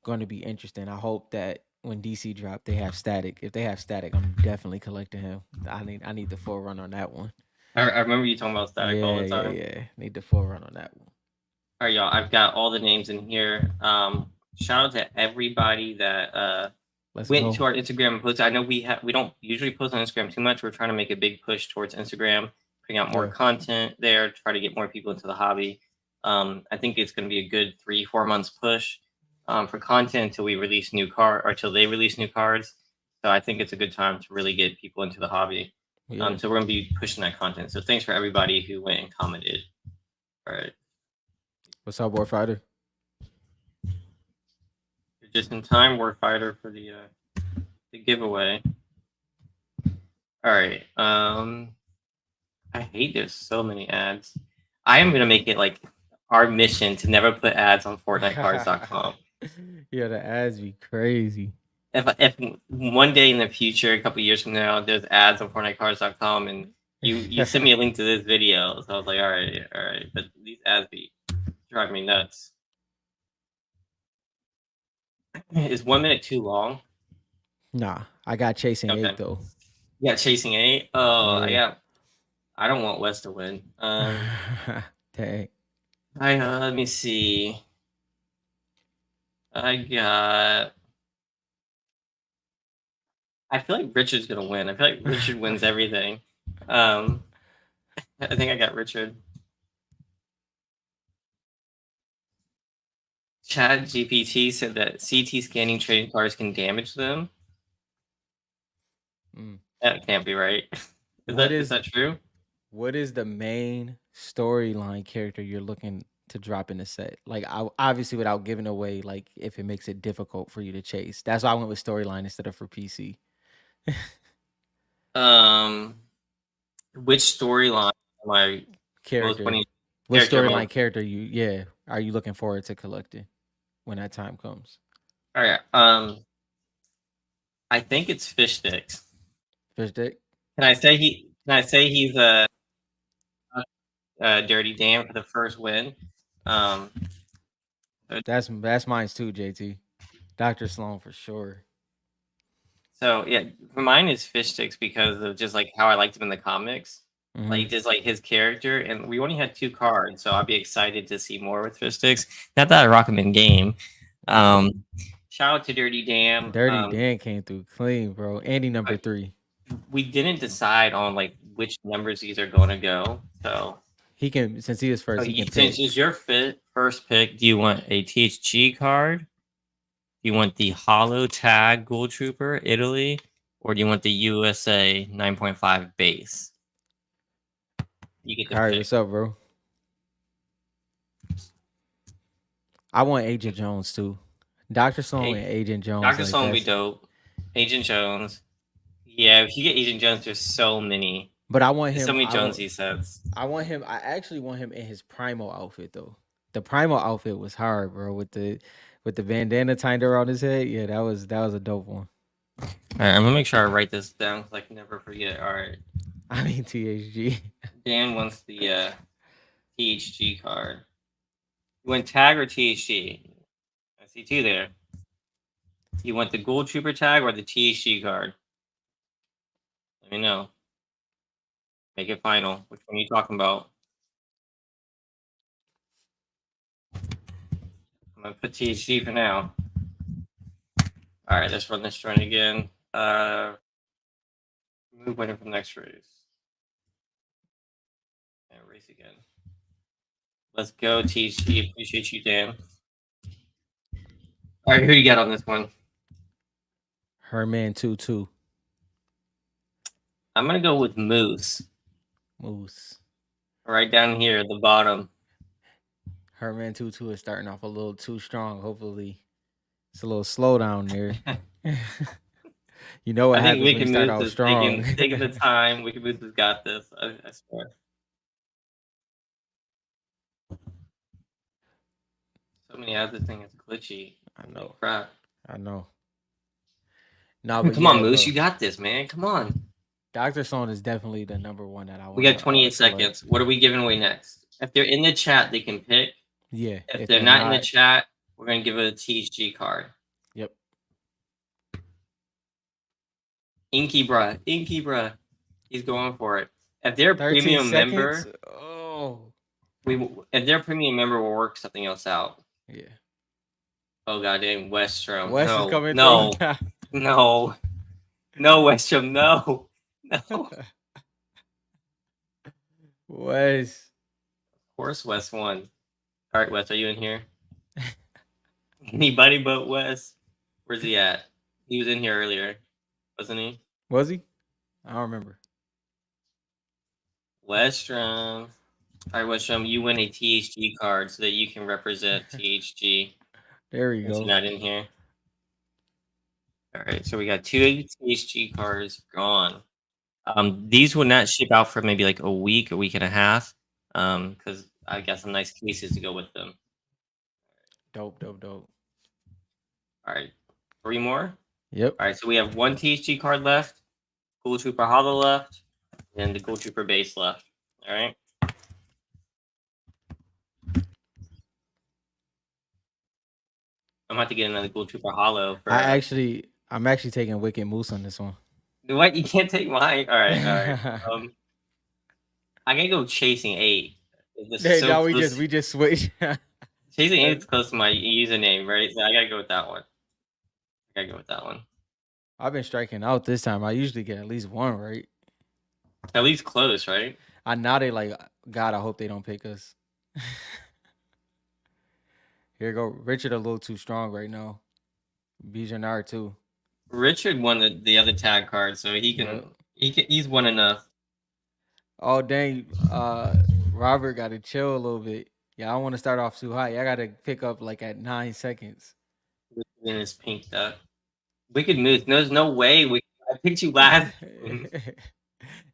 going to be interesting. I hope that when DC drop, they have Static. If they have Static, I'm definitely collecting him. I need the full run on that one. I remember you talking about static all Yeah, the yeah, time. yeah. Need the full run on that one. All right, y'all. I've got all the names in here. Shout out to everybody that Let's went to go. our Instagram and posted. I know we don't usually post on Instagram too much. We're trying to make a big push towards Instagram, putting out more Yeah, content there, try to get more people into the hobby. I think it's going to be a good 3-4 months push for content until we release new card or until they release new cards. So I think it's a good time to really get people into the hobby. yeah. So we're going to be pushing that content. So thanks for everybody who went and commented. All right, What's up, Warfighter? you're just in time, Warfighter, for the giveaway. All right. I hate there's so many ads. I am gonna make it like our mission to never put ads on FortniteCards.com. Yeah, the ads be crazy. If one day in the future, a couple years from now, there's ads on FortniteCards.com and you send me a link to this video, so I was like, all right, but these ads be driving me nuts. Is 1 minute too long? Nah, I got chasing Okay. eight though. Yeah, chasing eight. Oh, Yeah. I don't want West to win. Dang. I let me see. I got. I feel like Richard's gonna win. I feel like Richard wins everything. Um, I think I got Richard. Chat GPT said that CT scanning trading cards can damage them. Mm. That can't be right. Is What that is is that true? what is the main storyline character you're looking to drop in the set? Like, obviously, without giving away, like, if it makes it difficult for you to chase. That's why I went with storyline instead of for PC. Um, which storyline am I most Character. funny What character am I? storyline character are you looking forward to collecting when that time comes? All right. I think it's fish sticks. Fish dick? Can I say he? Can I say he's a? Dirty Dan for the first win. Um, That's mine too, JT. Dr. Sloan for sure. so yeah, mine is fish sticks because of just like how I liked him in the comics. Hmm. Like just like his character, and we only had 2 cards, so I'd be excited to see more with fish sticks. Not that I rock him in game. Yeah. Shout out to Dirty Dan. Dirty Dan came through clean, bro. Andy number But 3. we didn't decide on like which numbers these are going to go. So, He can, since he was first, he can since pick. it's your first pick, do you want a THG card? Do you want the Hollow Tag Gold Trooper Italy, or do you want the USA 9.5 base? You get to All right, pick. what's up, bro? I want Agent Jones too. Dr. Sloan and Agent Jones. Dr. Like Sloan would be that's. dope. Agent Jones. Yeah, if you get Agent Jones, there's so many. But I want There's so him. many Jonesy sets. I want him. I actually want him in his primal outfit though. The primal outfit was hard, bro. With the bandana tied around his head. Yeah, that was a dope one. All right, I'm gonna make sure I write this down so I can never forget. All right. I mean THG. Dan wants the THG card. You want tag or THG? I see 2 there. You want the Gold Trooper tag or the THG card? Let me know. Make it final. Which one are you talking about? I'm gonna put THG for now. All right, let's run this run again. Move winner from next race. And race again. Let's go, THG. Appreciate you, Dan. All right, who you got on this one? Herman 2-2. I'm gonna go with Moose. Moose. Right down here at the bottom. Herman 2-2 is starting off a little too strong. Hopefully, it's a little slow down there. You know what I think happens when you Wicked start Moose out is strong. taking the time. Wicked Moose has got this. I swear. So many other things glitchy. I know. Crap. I know. No, but Come on, Moose, you got this, man. Come on. Dr. Sloan is definitely the number one that I want. We got 28 seconds. What are we giving away next? If they're in the chat, they can pick. Yeah. If they're not in the chat, we're gonna give it a THG card. Yep. Inky bruh. He's going for it. If they're a premium member, if they're a premium member, we'll work something else out. Yeah. Oh goddamn, Westrom. West is coming no, through. no, Westrom, no. West. Of course, West won. All right, West, are you in here? Anybody but West? Where's he at? He was in here earlier, wasn't he? Was he? I don't remember. Westrom. All right, Westrom, you win a THG card so that you can represent THG. There we go. You're not in here. All right, so we got 2 THG cards gone. These will not ship out for maybe like a week and a half. Because I got some nice cases to go with them. Dope. All right, 3 more. Yep. All right, so we have 1 THG card left, Gold Trooper Hollow left, and the Gold Trooper base left. All right. I'm about to get another Gold Trooper Hollow. I'm actually taking Wicked Moose on this one. What? You can't take mine. All right. I gotta go chasing 8. Now we just switch. Chasing 8 is close to my username, right? So I gotta go with that one. I've been striking out this time. I usually get at least 1, right? At least close, right? Now they like, God, I hope they don't pick us. Here go Richard, a little too strong right now. Bijanar too. Richard won the other tag card, so he's won enough. Oh dang, Robert got to chill a little bit. Yeah, I don't want to start off too high. I got to pick up like at 9 seconds. In his pink duck. Wicked Moose. There's no way I picked you last.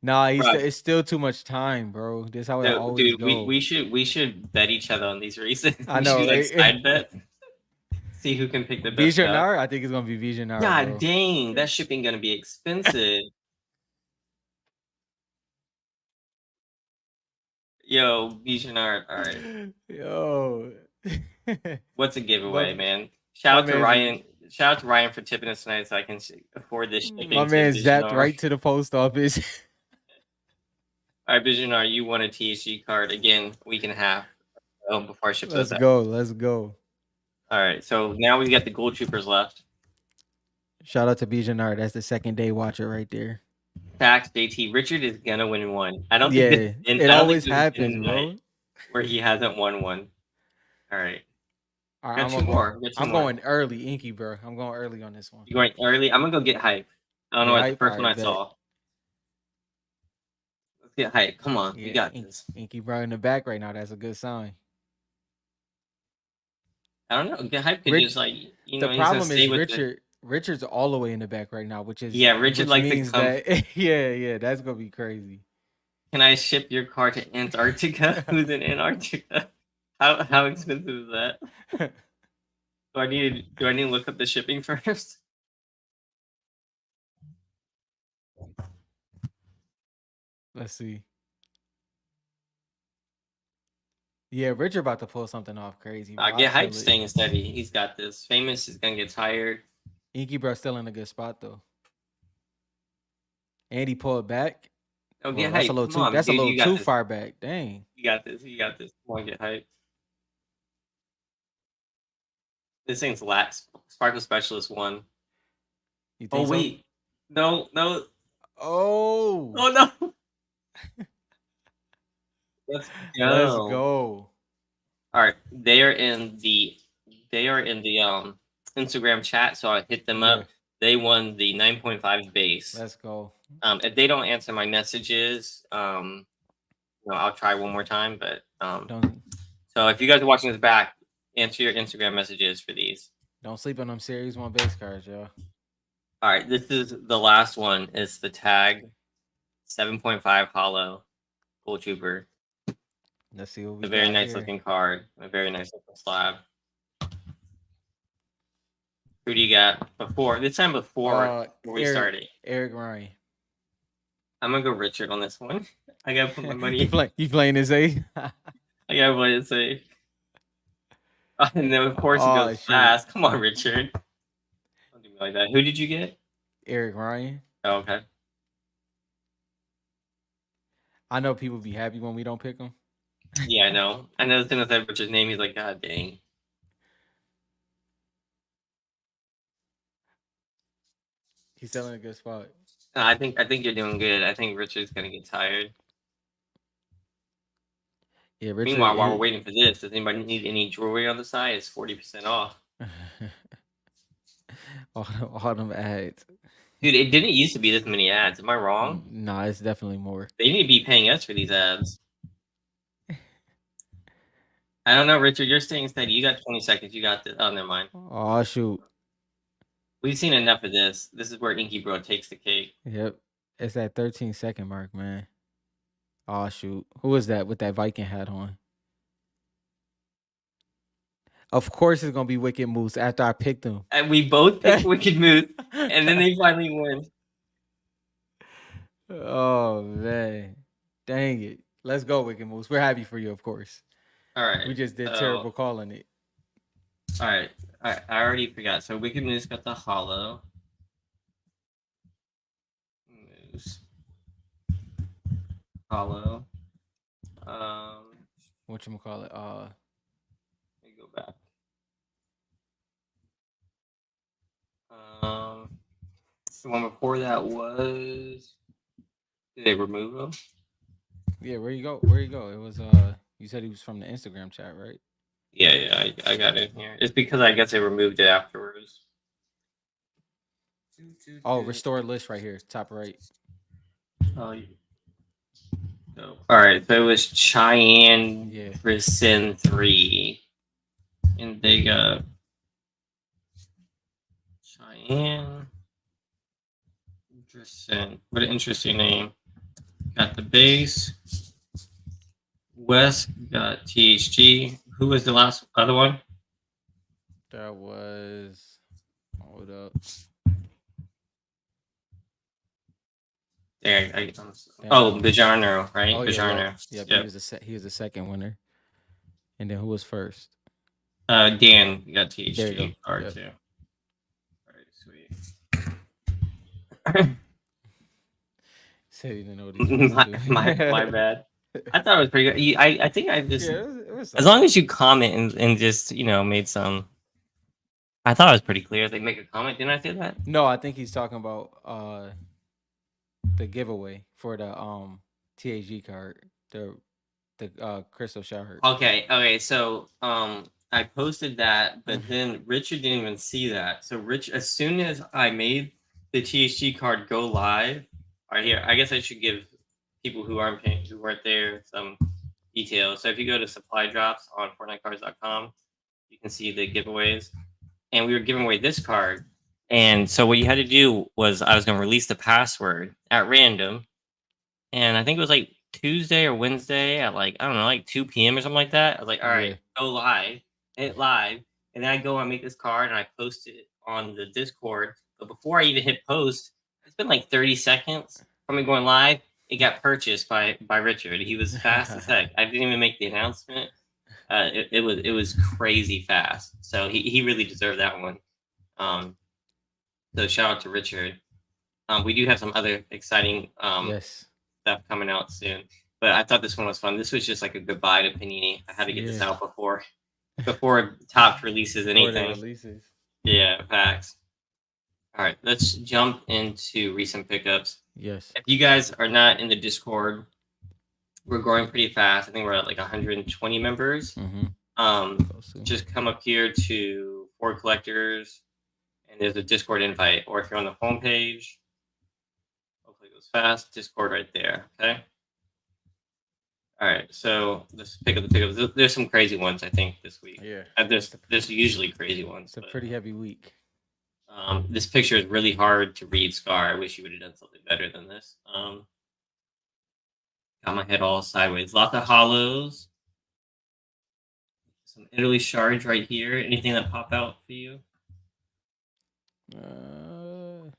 Nah, it's still too much time, bro. This is how it always goes. We should bet each other on these races. I know, we right? Side bet. See who can pick the best. Bijanar, I think it's gonna be Bijanar. God dang, that shipping gonna be expensive. Yo, Bijanard. All right. Yo. What's a my giveaway, man? my Shout out to man's Ryan. Shout out to Ryan for tipping us tonight, so I can afford this my shipping to man zapped Bijanard. right to the post office. All right, Bijanard, you won a THG card again. Week and a half before I ship those Let's out. go. Let's go. All right, so now we got the gold troopers left. Shout out to Bijanard. That's the second day watcher right there. Facts, JT. Richard is gonna win one. I don't think Yeah, it I don't think always there's been happens, a night bro. where he hasn't won one. All right, All right, got two more. Got two I'm more. going early, Inky, bro. I'm going early on this one. You going early? I'm gonna go get hype. I don't know Get what the hype. All first one right, I bet. saw. Let's get hype. Come on, we Yeah, got this. Inky, bro, in the back right now. That's a good sign. I don't know. Get hype could Rich. just he's The gonna problem stay is with it. Richard's all the way in the back right now, Yeah, Richard which likes to means come. that yeah, that's gonna be crazy. Can I ship your car to Antarctica? Who's in Antarctica? How expensive is that? Do I need to look up the shipping first? Let's see. Yeah, Richard about to pull something off crazy, bro. I Get hype feel it. staying steady. He's got this. Famous is gonna get tired. Inky, bro, still in a good spot though. And he pulled back. Oh, Well, get that's a hype. little Come too. on, That's a dude. little You got too this. far back. Dang. You got this. You got this. Come on, get hype. This thing's last. Sparkle Specialist 1. You Oh think so? wait. No. Oh. Oh no. Let's go. Let's go. All right. They are in the Instagram chat, so I hit them up. They won the 9.5 base. Let's go. If they don't answer my messages, I'll try one more time. But so if you guys are watching this back, answer your Instagram messages for these. Don't sleep on them Series 1 base cards, y'all. All right, this is the last one. It's the tag 7.5 hollow Gold Trooper. Let's see what we A very got nice here. looking card. A very nice looking slab. Who do you got before? This time before we started. Eric Ryan. I'm gonna go Richard on this one. I gotta put my money. You playing his A? I gotta play it safe. And then of course he goes fast. Come on, Richard. Don't do me like that. Who did you get? Eric Ryan. Oh, okay. I know people be happy when we don't pick him. Yeah, I know. I know as soon as I Richard's name, he's like, God dang. He's still in a good spot. I think you're doing good. I think Richard's gonna get tired. Yeah, Richard. Meanwhile, while we're waiting for this, does anybody need any jewelry on the side? It's 40% off. all them ads. Dude, it didn't used to be this many ads. Am I wrong? No, it's definitely more. They need to be paying us for these ads. I don't know, Richard. You're staying steady. You got 20 seconds. You got this. Oh, never mind. Oh, shoot. We've seen enough of this. This is where Inky Bro takes the cake. Yep. It's that 13-second mark, man. Oh, shoot. Who is that with that Viking hat on? Of course it's going to be Wicked Moose after I picked them. And we both picked Wicked Moose, and then they finally win. Oh, man. Dang it. Let's go, Wicked Moose. We're happy for you, of course. All right. We just did terrible calling it. All right. I already forgot. So Wicked Moose got the hollow. Moose. Hollow. Whatchamacallit? Let me go back. The one before that was. Did they remove him? Yeah, where you go? It was you said he was from the Instagram chat, right? Yeah, I got it here. It's because I guess they removed it afterwards. Oh, restore list right here, top right. Oh, yeah. So, all right, so it was Cheyenne Ricin 3. And they got Cheyenne Ricin. What an interesting name. Got the base. Wes got THG. Who was the last other one? That was. Hold up. There, oh, Damn. Bijarno, right? Oh yeah, yep, Bijarno. yep. Yep. He was the second winner, and then who was first? Dan got There you go. THG card Yep. too. All right, sweet. Said he didn't know what he's supposed to my, do. my bad. I thought it was pretty good. I think I Yeah, just, it was as long solid. as you comment and just made some. I thought it was pretty clear. They make a comment. Didn't I say that? No, I think he's talking about the giveaway for the THG card, the crystal shard. Okay, okay. So I posted that, but Mhm. then Richard didn't even see that. So Rich, as soon as I made the THG card go live, all right, here. I guess I should give people who aren't paying, who weren't there, some details. So if you go to supply drops on FortniteCards.com, you can see the giveaways, and we were giving away this card. And so what you had to do was I was going to release the password at random, and I think it was like Tuesday or Wednesday at like, I don't know, like 2 p.m. or something like that. I was like, all right, Yeah. go live, hit live, and then I go and make this card and I post it on the Discord. But before I even hit post, it's been like 30 seconds from me going live. It got purchased by Richard. He was fast as heck. I didn't even make the announcement. It was crazy fast. So he really deserved that one. Um, so shout out to Richard. We do have some other exciting Yes. stuff coming out soon. But I thought this one was fun. This was just like a goodbye to Panini. I had to get this Yeah. out before Top releases Before the anything. releases. Yeah, facts. All right, let's jump into recent pickups. Yes. If you guys are not in the Discord, we're growing pretty fast. I think we're at like 120 members. Mm-hmm. Just come up here to Ford Collectors, and there's a Discord invite. Or if you're on the homepage, hopefully it goes fast. Discord right there. Okay. All right, so let's pick up the pickups. There's some crazy ones I think this week. Yeah. There's usually crazy ones. It's a But, pretty heavy week. this picture is really hard to read. Scar, I wish you would have done something better than this. Got my head all sideways. Lots of hollows. Some Italy shards right here. Anything that pop out for you? No.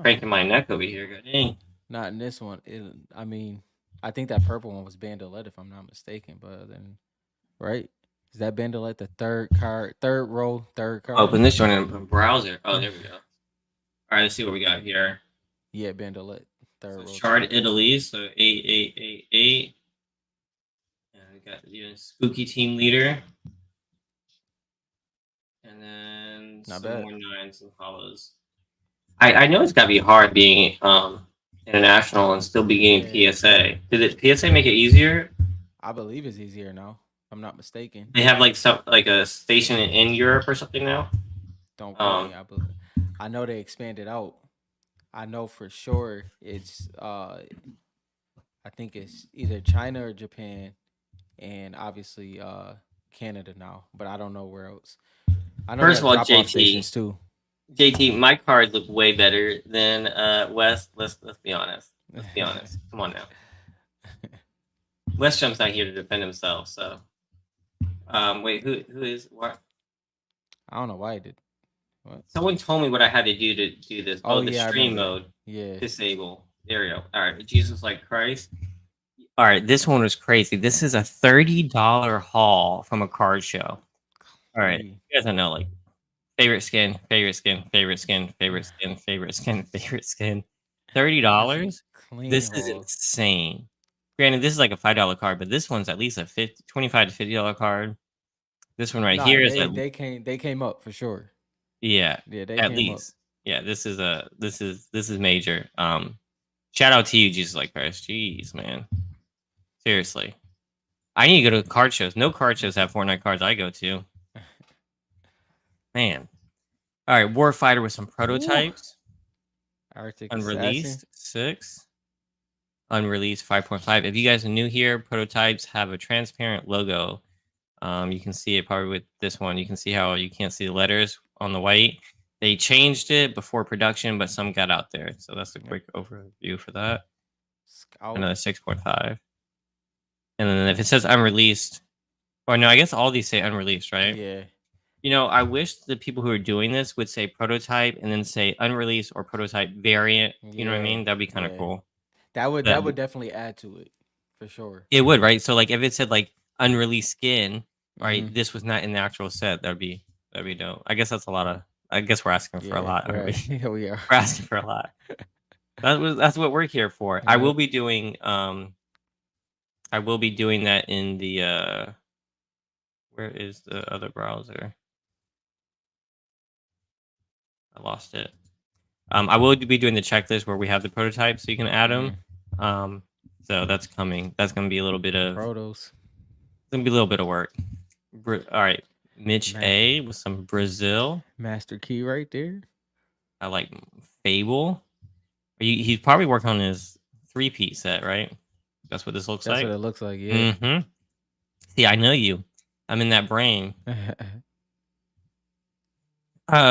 Cranking my neck over here. God dang. Not in this one. I mean, I think that purple one was Bandolette, if I'm not mistaken. But then, right? Is that Bandolette the third card, third row, third card? Open this one in a browser. Oh, there we go. All right, let's see what we got here. Yeah, Bandolette, third row. Shard Italy, so 8888. And we got the spooky team leader. And then Not some bad. more nines and hollows. I know it's got to be hard being international and still be getting PSA. Did it PSA make it easier? I believe it's easier now. If I'm not mistaken. They have like a station in Europe or something now. Don't quote me. I know they expanded out. I know for sure it's I think it's either China or Japan, and obviously Canada now. But I don't know where else. I know First of all, drop-off stations too. JT, my cards look way better than West. Let's be honest. Let's be honest. Come on now. West Jump's not here to defend himself, so wait, who is what? I don't know why I did. What? Someone told me what I had to do to do this. Oh, the stream mode. Yeah. Disable. There we go. All right. Jesus like Christ. All right. This one was crazy. This is a $30 haul from a card show. All right. You guys don't know, like, favorite skin, favorite skin, favorite skin, favorite skin, favorite skin, favorite skin. $30? This is insane. Granted, this is like a $5 card, but this one's at least a $25 to $50 card. This one right here is they came up for sure. Yeah, they at least. Up. Yeah, this is major. Shout out to you, Jesus like Christ. Jeez, man. Seriously. I need to go to card shows. No card shows have Fortnite cards I go to. Man. All right, Warfighter with some prototypes. Arctic Unreleased, 6. Unreleased, 5.5. If you guys are new here, prototypes have a transparent logo. You can see it probably with this one. You can see how you can't see the letters on the white. They changed it before production, but some got out there. So that's a quick overview for that. Another 6.5. And then if it says unreleased, or no, I guess all these say unreleased, right? Yeah. You know, I wish the people who are doing this would say prototype and then say unreleased or prototype variant. You know what I mean? That'd be kind of cool. that would definitely add to it for sure. It would, right? So like if it said like unreleased skin, right? Hmm. This was not in the actual set. That'd be dope. I guess that's a lot of. I guess we're asking for a Yeah, lot, aren't we? right. Here we are. We're asking for a lot. That's what we're here for. Yep. I will be doing that in the where is the other browser? I lost it. I will be doing the checklist where we have the prototypes so you can add them. Hmm. So that's coming. That's gonna be a little bit of Protos. work. All right, Mitch Ma- A with some Brazil. Master key right there. I like Fable. He's probably working on his 3-piece set, right? That's what this looks That's what like. it looks like. Yeah. Mm-hmm. See, I know you. I'm in that brain.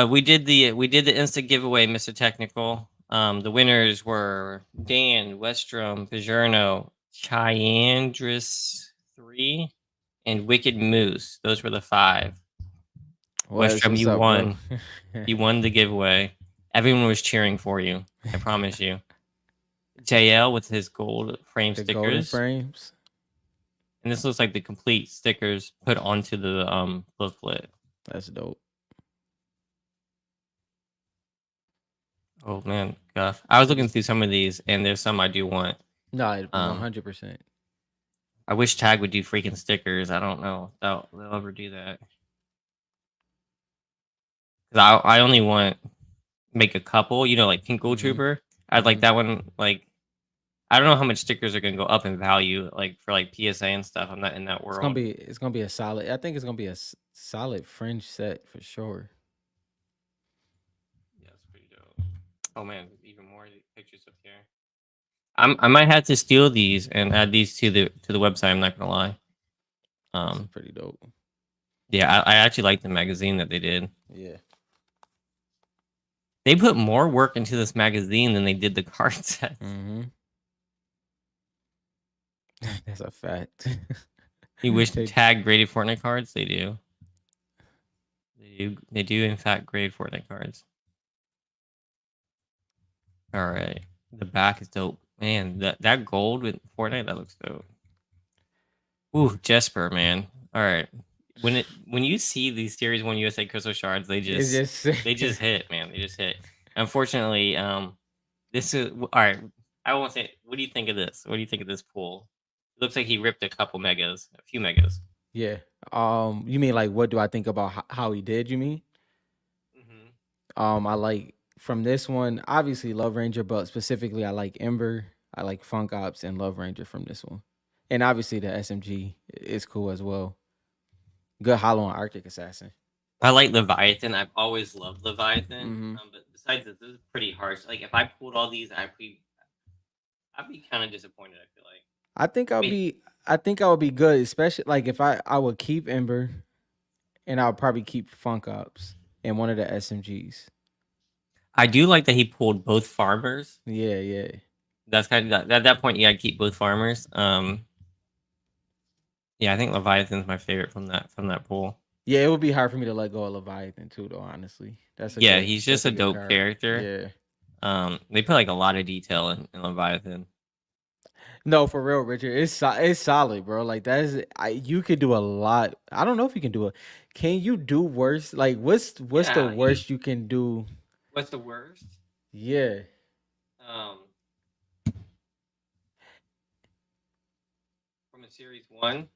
We did the instant giveaway, Mr. Technical. The winners were Dan, Westrom, Pijerno, Chyandris 3, and Wicked Moose. Those were the 5. Westrom, What's you up, bro? won. You won the giveaway. Everyone was cheering for you. I promise you. JL with his gold frame The golden stickers. frames. And this looks like the complete stickers put onto the booklet. That's dope. Oh man, gosh. I was looking through some of these and there's some I do want. No, Um 100%. I wish Tag would do freaking stickers. I don't know if they'll ever do that. 'Cause I only want make a couple, like Pink Gold Mhm. Trooper. I'd like Mhm. that one. Like I don't know how much stickers are gonna go up in value, like for like PSA and stuff. I'm not in that world. It's gonna be a solid. I think it's gonna be a solid fringe set for sure. Yeah, it's pretty dope. Oh man, even more pictures up here. I might have to steal these and add these to the website. I'm not gonna lie. This is Um, pretty dope. yeah, I actually like the magazine that they did. Yeah. They put more work into this magazine than they did the card sets. Mm-hmm. That's a fact. You wish They- Tag graded Fortnite cards? They do. They do in fact grade Fortnite cards. All right, the back is dope, man. That gold with Fortnite, that looks dope. Ooh, Jesper, man. All right, when you see these Series 1 USA Crystal Shards, it's just they just hit, man. They just hit. Unfortunately, this is all right. I won't say. What do you think of this? What do you think of this pool? It looks like he ripped a few megas. yeah. You mean like what do I think about how he did? You mean? Mm-hmm. I like from this one, obviously Love Ranger, but specifically I like Ember, I like Funk Ops and Love Ranger from this one. And obviously the SMG is cool as well. Good Hollow and Arctic Assassin. I like Leviathan. I've always loved Leviathan. Hmm. But besides this is pretty harsh. Like if I pulled all these, I'd be kind of disappointed. I feel like. I think I I'll mean, be I think I would be good, especially like if I would keep Ember and I'll probably keep Funk Ops and one of the SMGs. I do like that he pulled both farmers. Yeah, yeah. That's kind of at that point you gotta keep both farmers. Yeah, I think Leviathan's my favorite from that pool. Yeah, it would be hard for me to let go of Leviathan too, though. Honestly, Yeah, he's just that's a a good dope card. character. Yeah. They put like a lot of detail in Leviathan. No, for real, Richard. It's solid, bro. Like you could do a lot. I don't know if you can do it. Can you do worse? Like what's the Yeah, worst you can do? what's the worst? Yeah. Um, from a series 1.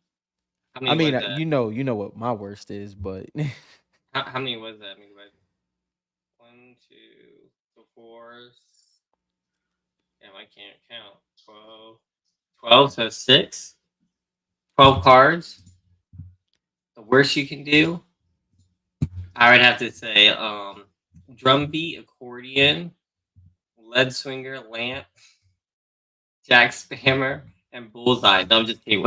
How I many mean, was that? you know what my worst is, but How many was that? I mean, like 1, 2, so 4. Damn, I can't count. 12. 12, so 6. 12 cards. The worst you can do, I would have to say drum beat, accordion, lead swinger, lamp, jack spammer, and bullseye. No, I'm just kidding.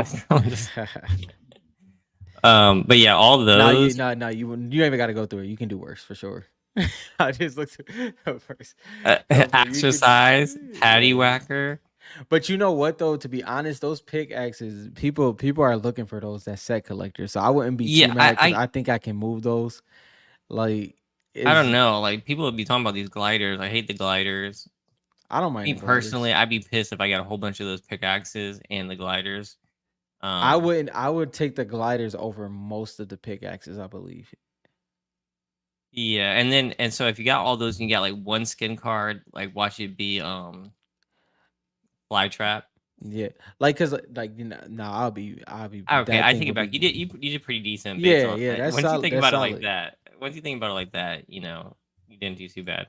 But yeah, all those. you ain't even got to go through it. You can do worse for sure. I just looked at first. Exercise, patty Yeah. whacker. But you know what though? To be honest, those pickaxes, people are looking for those that set collectors. So I wouldn't be too Yeah, mad because I think I can move those. Like I don't is know. Like people would be talking about these gliders. I hate the gliders. I don't mind Me the gliders. personally, I'd be pissed if I got a whole bunch of those pickaxes and the gliders. I Um, wouldn't. I would take the gliders over most of the pickaxes. I believe. yeah, and so if you got all those and you got like one skin card, like watch it be fly trap. Yeah, like cause like no, I'll be Okay, that I thing take will it back. be. You did pretty decent based Yeah, on yeah, that's once you solid. think That's about it like solid. that. Once you think about it like that, you didn't do too bad.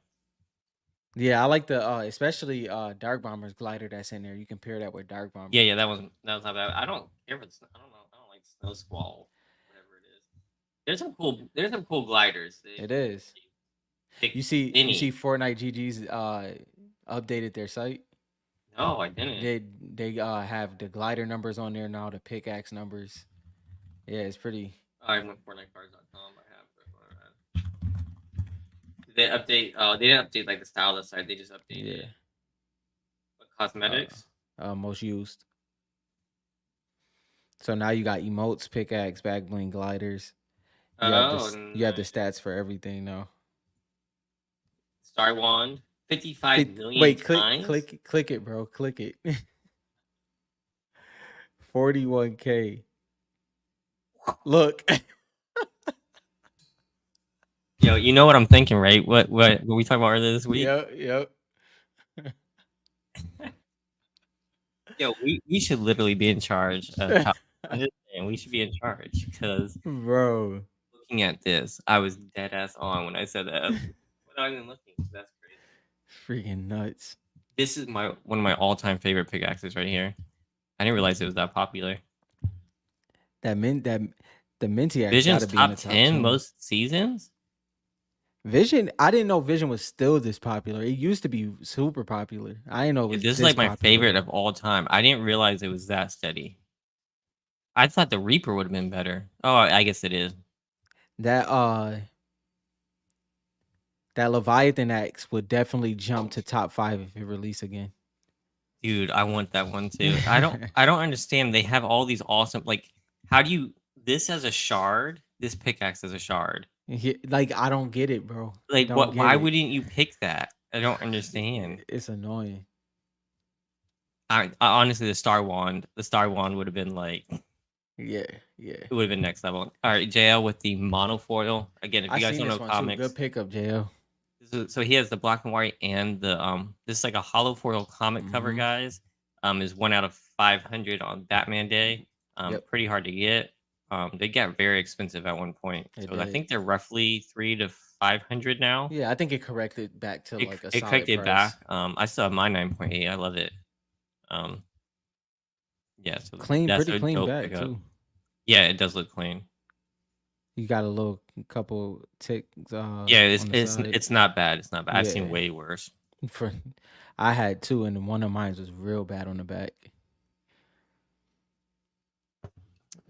Yeah, I like the especially Dark Bomber's glider that's in there. You compare that with Dark Yeah, Bomber. yeah, that was not bad. I don't care for I don't know. I don't like snow squall, whatever it is. There's some cool gliders. It is. Pick You see any. Fortnite GG's updated their site. No, I didn't. They have the glider numbers on there now, the pickaxe numbers. Yeah, it's pretty. I have no FortniteCards.com. I have they update. They didn't update like the style of the site. They just Yeah. updated Uh, cosmetics. Most used. So now you got emotes, pickaxe, back bling, gliders. Oh, You have the nice. stats for everything now. Star Wand 55 million Wait, times. click it, bro. Click it. 41K. Look. Yo, you know what I'm thinking, right? What we talked about earlier this week? Yep, yep. Yo, we should literally be in charge of top 100, and we should be in charge because Bro, looking at this, I was dead ass on when I said that. Without even looking, that's crazy. freaking nuts. This is my one of my all time favorite pickaxes right here. I didn't realize it was that popular. That the Minty Axe got Vision's to be in top the top 10 20. most seasons. Vision, I didn't know Vision was still this popular. It used to be super popular. I didn't know it Dude, was this is this like my popular. favorite of all time. I didn't realize it was that steady. I thought the Reaper would have been better. Oh, I guess it is. That that Leviathan Axe would definitely jump to top 5 if it release again. Dude, I want that one too. I don't understand. They have all these awesome like how do you this as a shard, this pickaxe as a shard. Like I don't get it, bro. Like Don't what get why it. wouldn't you pick that? I don't understand. It's annoying. I honestly the Star Wand would have been like Yeah, yeah. it would have been next level. All right, JL with the monofoil. Again, if I you guys seen don't know this one too. Good comics, pickup, JL. so he has the black and white and the this is like a hollow foil comic cover, Mm-hmm. guys. Is 1 out of 500 on Batman Day. Yep, Pretty hard to get. They got very expensive at one point. it So I did. think they're roughly 3 to 500 now. Yeah, I think it corrected back to It, like a it solid corrected price. back. I still have my 9.8. I love it. Um, yeah, so Clean, that's pretty a clean dope back pickup. too. Yeah, it does look clean. You got a little couple ticks Yeah, on the side. it's not bad. It's not bad. I've seen Yeah. way worse. For I had two and one of mine was real bad on the back.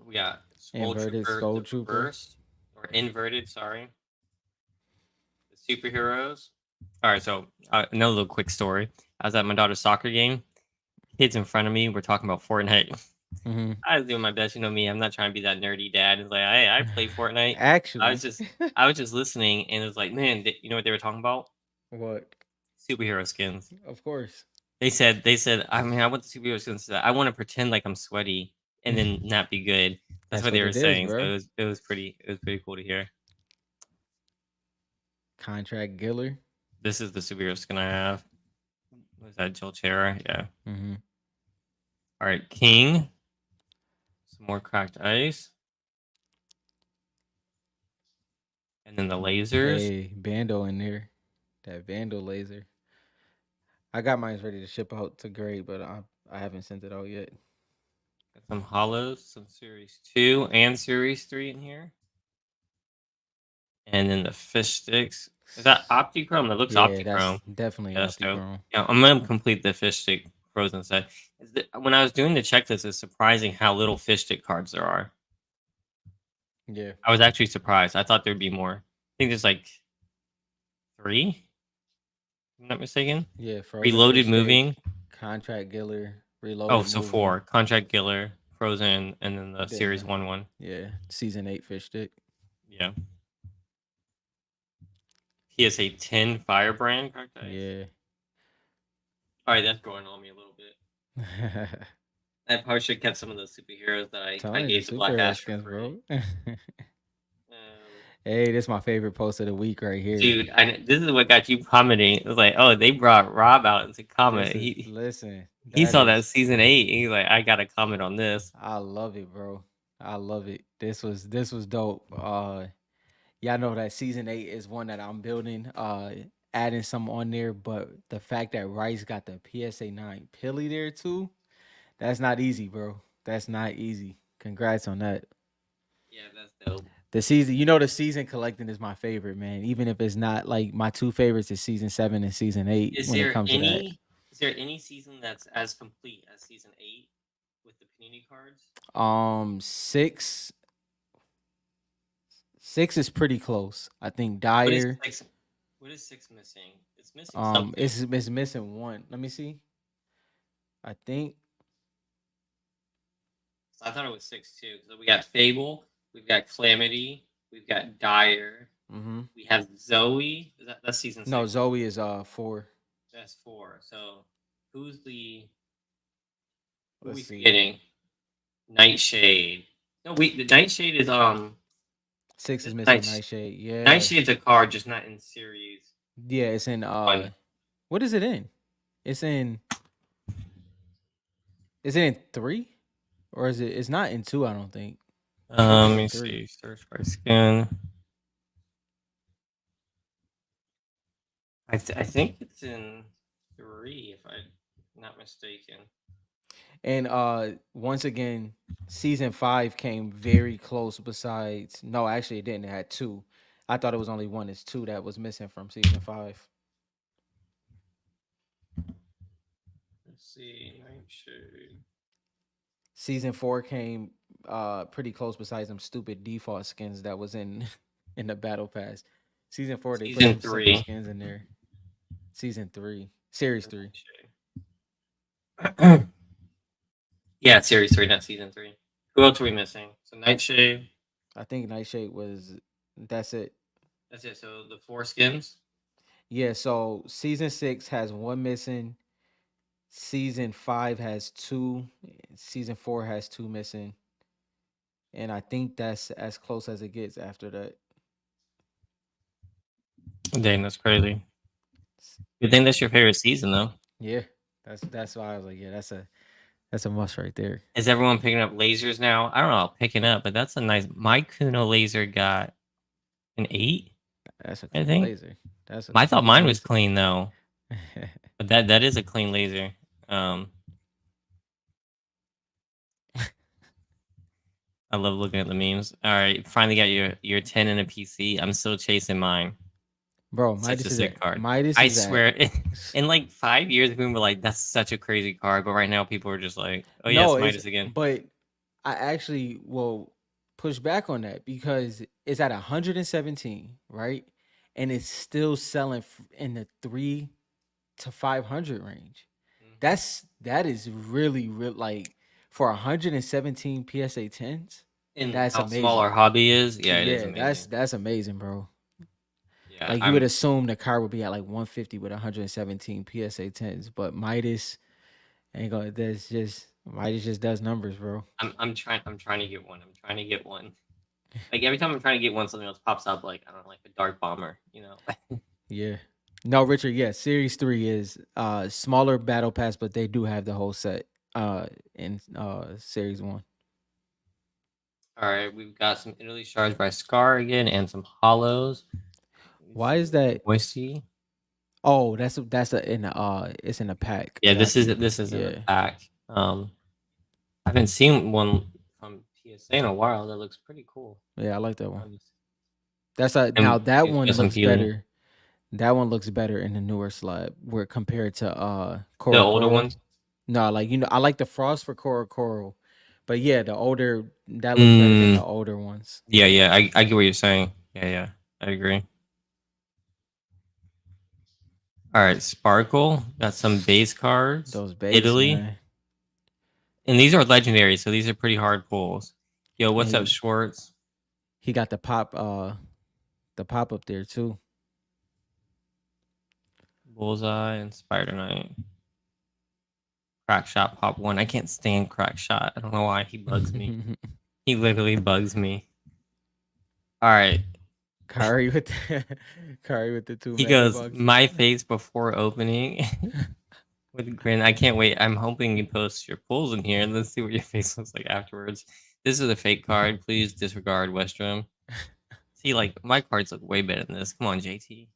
We got Skull Inverted Trooper, skull the trooper. reverse or inverted. Sorry, the superheroes. All right, so another little quick story. I was at my daughter's soccer game. Kids in front of me were talking about Fortnite. Mm-hmm. I was doing my best. You know me. I'm not trying to be that nerdy dad. It's like, hey, I play Fortnite. I was Actually, just, I was just listening, and it was like, man, you know what they were talking about? what? Superhero skins. Of course. They said, I mean, I want the superhero skins. I want to pretend like I'm sweaty and then not be good. That's That's what they what were it is, saying. So bro. it was pretty cool to hear. Contract Giller. This is the superhero skin I have. Was that Jill Chera? Yeah. Mm-hmm. All right, King. Some more cracked ice. And then the lasers. Hey, Bando in there. That Vandal laser. I got mine ready to ship out to grade, but I haven't sent it out yet. Got some hollows, some Series 2 and Series 3 in here. And then the fish sticks. Is that Optichrome? That looks Yeah, that's Optichrome. definitely Yeah, that's dope. Optichrome. Yeah, I'm gonna complete the fish stick frozen set. When I was doing the checklist, it's surprising how little fish stick cards there are. Yeah, I was actually surprised. I thought there'd be more. I think there's like 3, if I'm not mistaken. yeah. Frozen Reloaded fish stick, moving. contract Giller, Oh, reloaded so moving. 4. Contract Giller, Frozen, and then the Then Series 1 one. yeah, season 8 fish stick. Yeah. He has a 10 Firebrand cracked ice. Yeah, All right, that's growing on me a little bit. I probably should have kept some of those superheroes that I Tony, the gave to Black superhero Ash for skins, free. bro. Um, Hey, this is my favorite post of the week right here. Dude, this is what got you commenting. It was like, oh, they brought Rob out into comment. This is He listen. he That saw that is, season 8. And he's like, I gotta comment on this. I love it, bro. I love it. This was dope. Y'all know that season 8 is one that I'm building. Adding some on there, but the fact that Rice got the PSA 9 Pilly there too, that's not easy, bro. That's not easy. Congrats on that. Yeah, that's dope. The season collecting is my favorite, man. Even if it's not like my two favorites is season 7 and season 8 Is when it there comes to that. any is there any season that's as complete as season 8 with the panini cards? 6 is pretty close. I think What is Dyer. 6? What is 6 missing? It's missing something. It's missing one. Let me see. I think. So I thought it was 6 too. So we got Fable, we've got Calamity, we've got Dyer, Mm-hmm. we have Zoe. That's season No, 6? Zoe is 4. That's 4. So who's the who are Let's we see. forgetting? Nightshade. No, wait. The Nightshade is 6 is It's missing Nightshade. Yeah. Nightshade's a card, just not in series Yeah, it's in 1. what is it in? It's in is it in 3? Or is it's not in 2, I don't think. I think Let it's in me 3. see. Search by skin. I think it's in 3, if I'm not mistaken. And once again, season 5 came very close besides no, actually it didn't. It had 2. I thought it was only 1. It's 2 that was missing from season 5. Let's see. Nightshade. Season 4 came pretty close besides them stupid default skins that was in in the battle pass. Season 4 they put Season some simple 3. skins in there. Season 3. Series 3. Nightshade. Yeah, series 3, not season 3. Who else are we missing? So Nightshade. I think Nightshade was that's it. That's it. So the 4 skins. Yeah, so season 6 has 1 missing. Season 5 has 2. Season 4 has 2 missing. And I think that's as close as it gets after that. Dang, that's crazy. You think that's your favorite season, though? Yeah. That's why I was like, yeah, that's a must right there. Is everyone picking up lasers now? I don't know, picking up, but that's a nice. My Kuno laser got an 8. That's a I clean think. laser. That's a I thought clean mine was laser. clean though, but that is a clean laser. Um, I love looking at the memes. All right, finally got your 10 in a PC. I'm still chasing mine. Bro, Such a sick card. Midas I is at swear, in like 5 years, people were like, "That's such a crazy card," but right now, people are just like, "Oh no, yes, it's Midas again." but I actually will push back on that because it's at 117, right? And it's still selling in the 3 to 500 range. Mhm. That is really like for 117 PSA 10s. And That's how small our amazing. hobby is, yeah, it is Yeah, amazing. that's amazing, bro. Yeah, Like you would assume the car would be at like 150 with 117 PSA 10s, but Midas ain't gonna. That's just Midas just does numbers, bro. I'm trying to get one. I'm trying to get one. Like every time I'm trying to get one, something else pops up. Like I don't know, like a dark bomber. You know. Yeah. No, Richard. Yeah, Series 3 is smaller battle pass, but they do have the whole set in Series 1. All right, we've got some Italy shards by Scar again, and some hollows. Let me Why see is what that? Boise. Oh, that's in the it's in a pack. Yeah, Got you. this is in a Yeah. pack. I haven't seen one from PSA in a while. That looks pretty cool. Yeah, I like that one. Um, That's a and now that we one got some looks Peely. better. That one looks better in the newer slab where compared to The Coral older Coral. ones. No, like I like the frost for Coral Coral. But yeah, the older that looks better than the Mm, older ones. yeah, yeah. I get what you're saying. Yeah, yeah. I agree. All right, Sparkle. Got some base cards. Those base, Italy. man. And these are legendary, so these are pretty hard pulls. Yo, And what's up, Schwartz? he got the pop up there too. Bullseye and Spider Knight. Crack Shot Pop 1. I can't stand Crack Shot. I don't know why. He bugs me. He literally bugs me. All right. Curry with the Curry with the two He mega goes, boxes. my face before opening with a grin. I can't wait. I'm hoping you post your pulls in here and let's see what your face looks like afterwards. This is a fake card. Please disregard Westrom. See, like, my cards look way better than this. Come on, JT.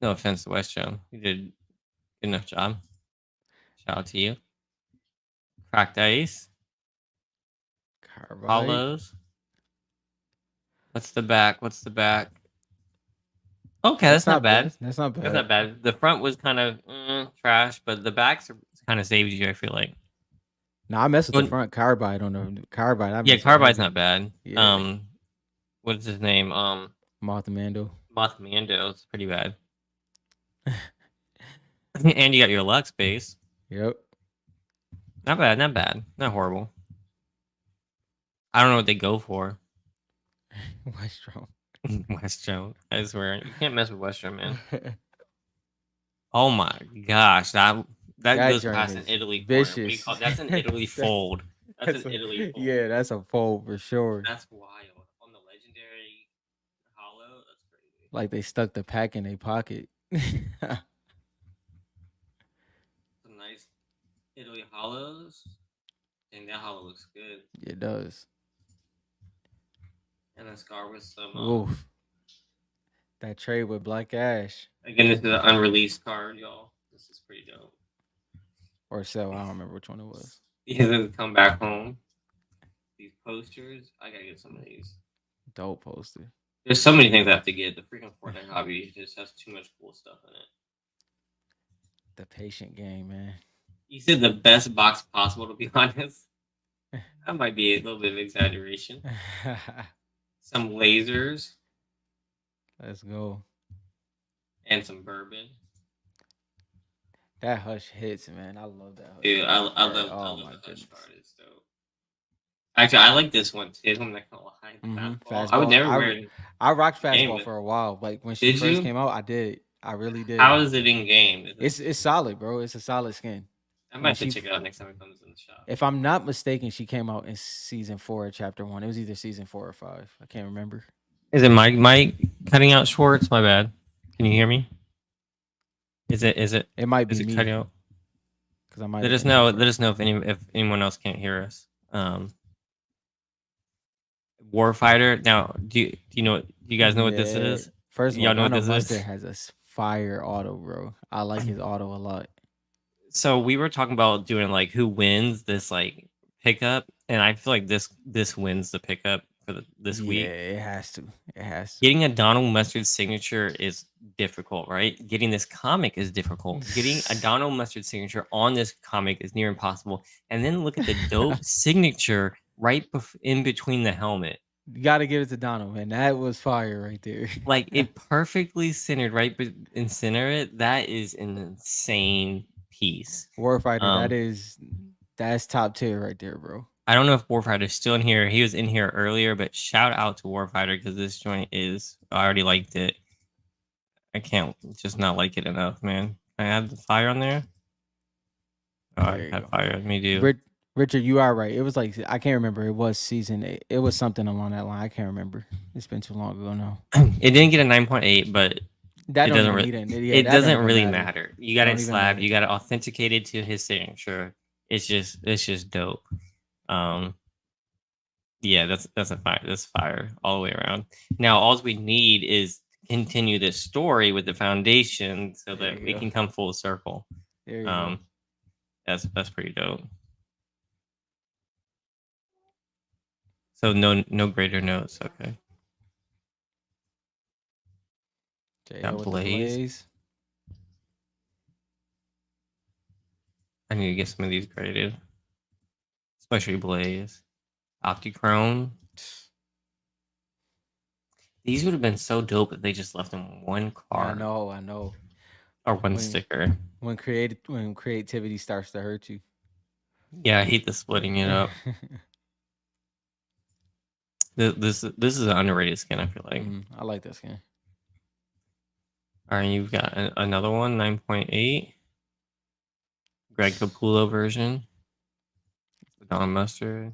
No offense to Westrom. You did a good enough job. Shout out to you. Cracked Ice. Carbide. Hollows. What's the back? What's the back? Okay, That's that's not not bad. bad. That's not That's bad. not bad. The front was kind of trash, but the backs kind of saved you, I feel like. No, I mess with the When, front carbide on the carbide. I yeah, mess with Carbide's heavy. not bad. Yeah. What's his name? Mothmando. Mothmando is pretty bad. And you got your Lux base. Yep. Not bad, not bad. Not horrible. I don't know what they go for. Westrom. Westro. I swear. You can't mess with Westro, man. Oh my gosh. That That goes joint past an is Italy corner. What do you vicious. call it? That's an Italy That- fold. That's an Italy fold. Yeah, that's a fold for sure. That's wild. On the legendary hollow, that's crazy. Like they stuck the pack in their pocket. Some nice Italy hollows. Dang, that hollow looks good. It does. And then Scar with some. Oof. That trade with Black Ash. Again, this is an unreleased card, y'all. This is pretty dope. Or so, I don't remember which one it was. He doesn't come back home. These posters, I gotta get some of these. Dope poster. There's so many things I have to get. The freaking Fortnite hobby just has too much cool stuff in it. The patient game, man. You said the best box possible, to be honest. That might be a little bit of exaggeration. Some lasers. Let's go. And some bourbon. That Hush hits, man. I love that Hush. Dude, I love Oh, the my Hush goodness. card. It's dope. Actually, I like this one too. I'm not gonna lie. Fastball. I would never wear it. I rocked fastball for a while. Like when she first came out, I did. I really did. How is it in game? It's solid, bro. It's a solid skin. I might have to check it out next time it comes in the shop. If I'm not mistaken, she came out in season 4, chapter 1. It was either season 4 or 5. I can't remember. Is it Mike cutting out Schwartz? My bad. Can you hear me? Is it? It might be is it me. cutting out? Because I might. Let us know. Let us know if anyone else can't hear us. Warfighter. Now, do you know? Do you guys know what this is? First of all, y'all know what Mono this Mustard is? has a fire auto, bro. I like his auto a lot. So we were talking about doing like who wins this like pickup, and I feel like this wins the pickup for this week. Yeah, it has to. It has to. Getting a Donald Mustard signature is difficult, right? Getting this comic is difficult. Getting a Donald Mustard signature on this comic is near impossible. And then look at the dope signature right in between the helmet. You got to give it to Donald, man. That was fire right there. Like it perfectly centered right in center it. That is an insane piece. Warfighter, that's top tier right there, bro. I don't know if Warfighter's still in here. He was in here earlier, but shout out to Warfighter because this joint is. I already liked it. I can't just not like it enough, man. Can I add the fire on there? Oh, I had fire. Let me do. Richard, you are right. It was like I can't remember. It was season 8. It was something along that line. I can't remember. It's been too long ago now. It didn't get a 9.8, but that it doesn't really matter. You got it slabbed. You got it authenticated to his signature. It's just dope. Yeah, that's a fire. That's fire all the way around. Now, all we need is continue this story with the foundation so that we can come full circle. There you go. That's pretty dope. So no greater notes. Okay. That Blaze. I need to get some of these graded, especially Blaze. Optichrome. These would have been so dope if they just left them one card. I know. Or one sticker. When creativity starts to hurt you. Yeah, I hate the splitting it up. This is an underrated skin, I feel like. I like that skin. All right, you've got another one, 9.8. Greg Capullo version, the Don Mustard, and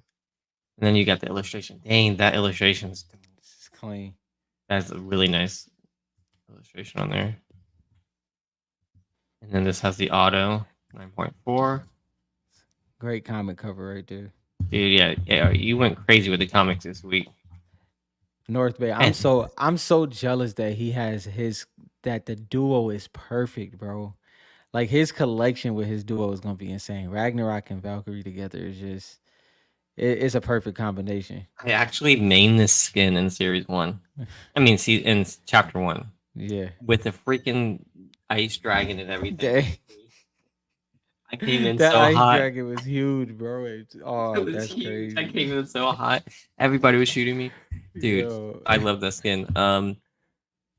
then you got the illustration. Dang, that illustration's It's clean. that's a really nice illustration on there. And then this has the auto 9.4. Great comic cover right there. Dude, yeah, you went crazy with the comics this week. North Bay. I'm And so jealous that he has that the duo is perfect, bro. Like his collection with his duo is gonna be insane. Ragnarok and Valkyrie together is just it's a perfect combination. I actually named this skin in series 1. I mean, see, in chapter 1 Yeah. with the freaking ice dragon and everything. Dang. I came in That so ice hot. dragon was huge, bro. It Oh, was that's huge. I came crazy. in so hot. Everybody was shooting me. Dude, Yo. I love that skin.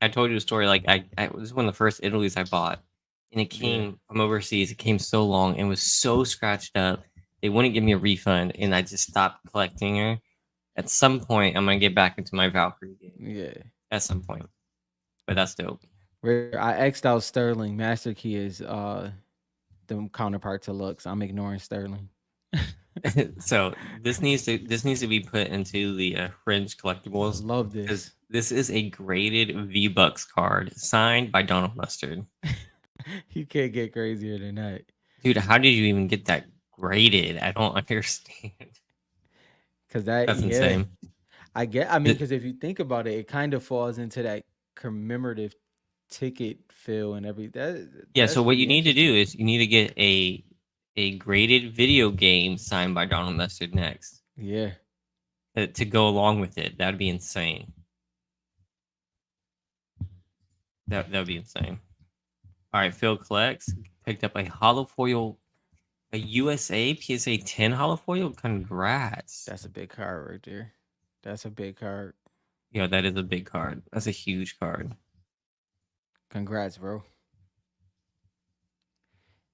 I told you a story. Like I this is one of the first Italy's I bought, and it Yeah. came from overseas. It came so long and was so scratched up. They wouldn't give me a refund, and I just stopped collecting her. At some point, I'm gonna get back into my Valkyrie game. Yeah. At some point, but that's dope. Where I X'd out Sterling. Master Key is the counterpart to Lux. I'm ignoring Sterling. So this needs to be put into the fringe collectibles Love because this. this is a graded V-Bucks card signed by Donald Mustard. You can't get crazier than that. Dude, how did you even get that graded? I don't understand. Cause that, That's yeah, insane. I mean, The- because if you think about it, it kind of falls into that commemorative ticket feel and yeah, so that's what you really need to do interesting. is you need to get a graded video game signed by Donald Mustard next Yeah. to go along with it. That'd be insane. That'd be insane. All right, Phil collects picked up a hollow foil, a USA PSA 10 hollow foil. Congrats. That's a big card right there. That's a big card. Yeah, that is a big card. That's a huge card. Congrats, bro.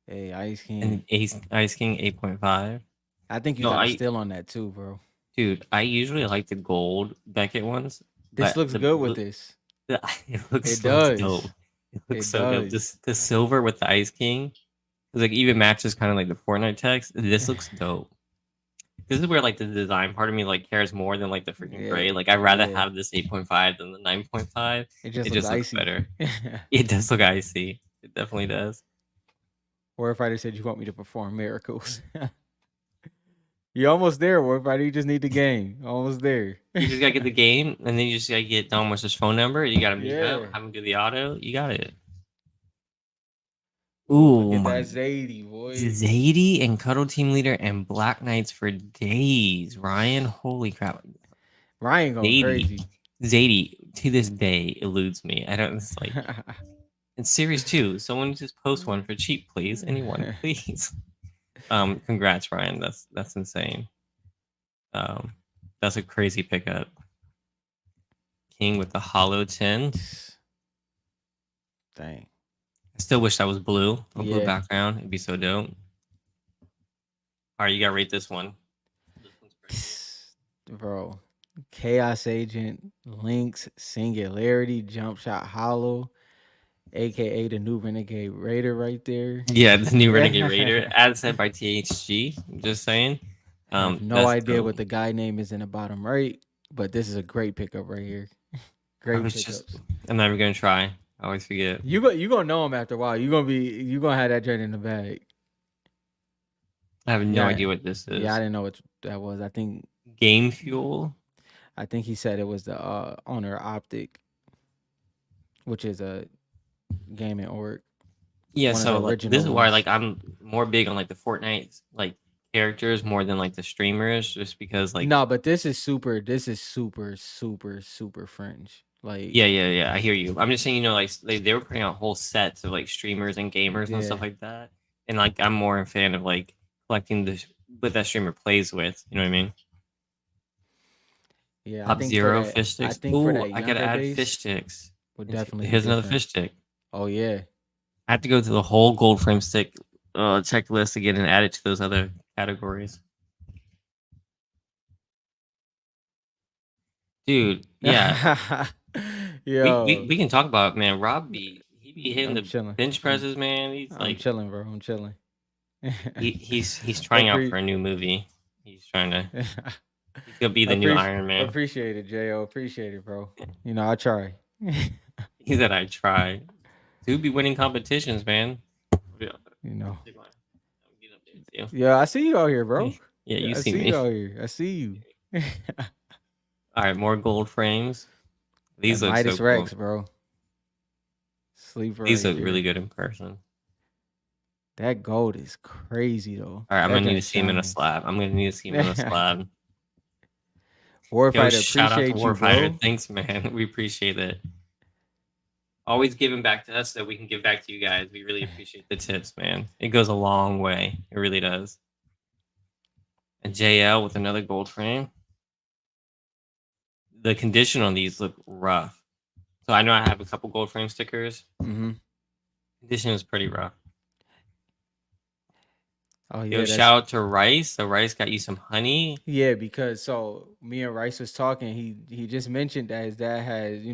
Hey, Ice And King. Ice King 8.5. I think you No, got a I steal on that too, bro. dude, I usually like the gold Beckett ones, This but looks good with this. it It looks dope. does. It looks It so dope. does. This the silver with the Ice King, like even matches kind of like the Fortnite text. This looks dope. This is where like the design part of me like cares more than like the freaking Yeah. gray. Like I'd rather Yeah. have this 8.5 than the 9.5. It just It looks just looks icy. better. It does look icy. It definitely does. Warfighter said you want me to perform miracles. You almost there, Warfighter. You just need the game. Almost there. You just gotta get the game, and then you just gotta get Don West's phone number. You gotta meet up, Yeah. have him do the auto. You got it. Ooh, look Ooh at my that Zadie, boy. Zadie and Cuddle Team Leader and Black Knights for days. Ryan, holy crap. Ryan going Zadie. crazy. Zadie to this day eludes me. I don't. It's like in series 2, someone just post one for cheap, please. Anyone, please. Congrats, Ryan. That's insane. That's a crazy pickup. King with the hollow 10. Dang. I still wish that was blue. A blue Yeah. background. It'd be so dope. All right, you gotta rate this one. This one's crazy. Bro. Chaos Agent, Lynx, Singularity, Jump Shot Hollow, aka the new Renegade Raider right there. Yeah, the new Renegade Raider, as said by THG. I'm just saying. I have no That's idea dope. what the guy name is in the bottom right, but this is a great pickup right here. Great pickups. I'm not even gonna try. I always forget. You gonna know him after a while. You gonna have that joint in the bag. I have no Yeah. idea what this is. Yeah, I didn't know what that was. I think Game Fuel. he said it was the owner Optic, which is a gaming org. Yeah, One of so the like this original is why ones. like I'm more big on like the Fortnite like characters more than like the streamers, just because like No, but this is super fringe. Like yeah, I hear you. I'm just saying, you know, like they were putting out whole sets of like streamers and gamers and stuff Yeah. like that, and like I'm more a fan of like collecting the what that streamer plays with. You know what I mean? Yeah, I Top think for Zero that fish I sticks. think for Ooh, that I gotta younger add base fish sticks. would definitely be Here's another different. fish stick. Oh yeah. I have to go to the whole gold frame stick checklist again and add it to those other categories. Dude, yeah. Yo, We can talk about it, man. Rob he be hitting I'm the chilling. bench presses, man. He's I'm like chilling, bro. I'm chilling. He's trying out for Appre- a new movie. He's trying to. He's gonna be the new appreciate Iron Man. appreciate it, Jo. Appreciate it, bro. You know, I try. He said, "I try to be winning competitions, man." Yeah, You know. take mine. I'm getting up there too. Yeah, I see you out here, bro. Yeah, Yeah, you I see see you me. out here. I see you. All right, more gold frames. That These look so Midas cool. Rex, bro. Sleeper These right look really here. good in person. That gold is crazy though. All right, I'm That gonna need to joint see him in a shines. slab. I'm gonna need to see him in a slab. Yo, Warfighter, shout out to appreciate you, Warfighter. bro. Thanks, man. We appreciate it. Always giving back to us so we can give back to you guys. We really appreciate the tips, man. It goes a long way. It really does. And JL with another gold frame. The condition on these look rough. So I know I have a couple gold frame stickers. Mm-hmm. Condition is pretty rough. Oh Yo, yeah, that's shout out to Rice. So Rice got you some honey. yeah, because so me and Rice was talking. He just mentioned that his dad has,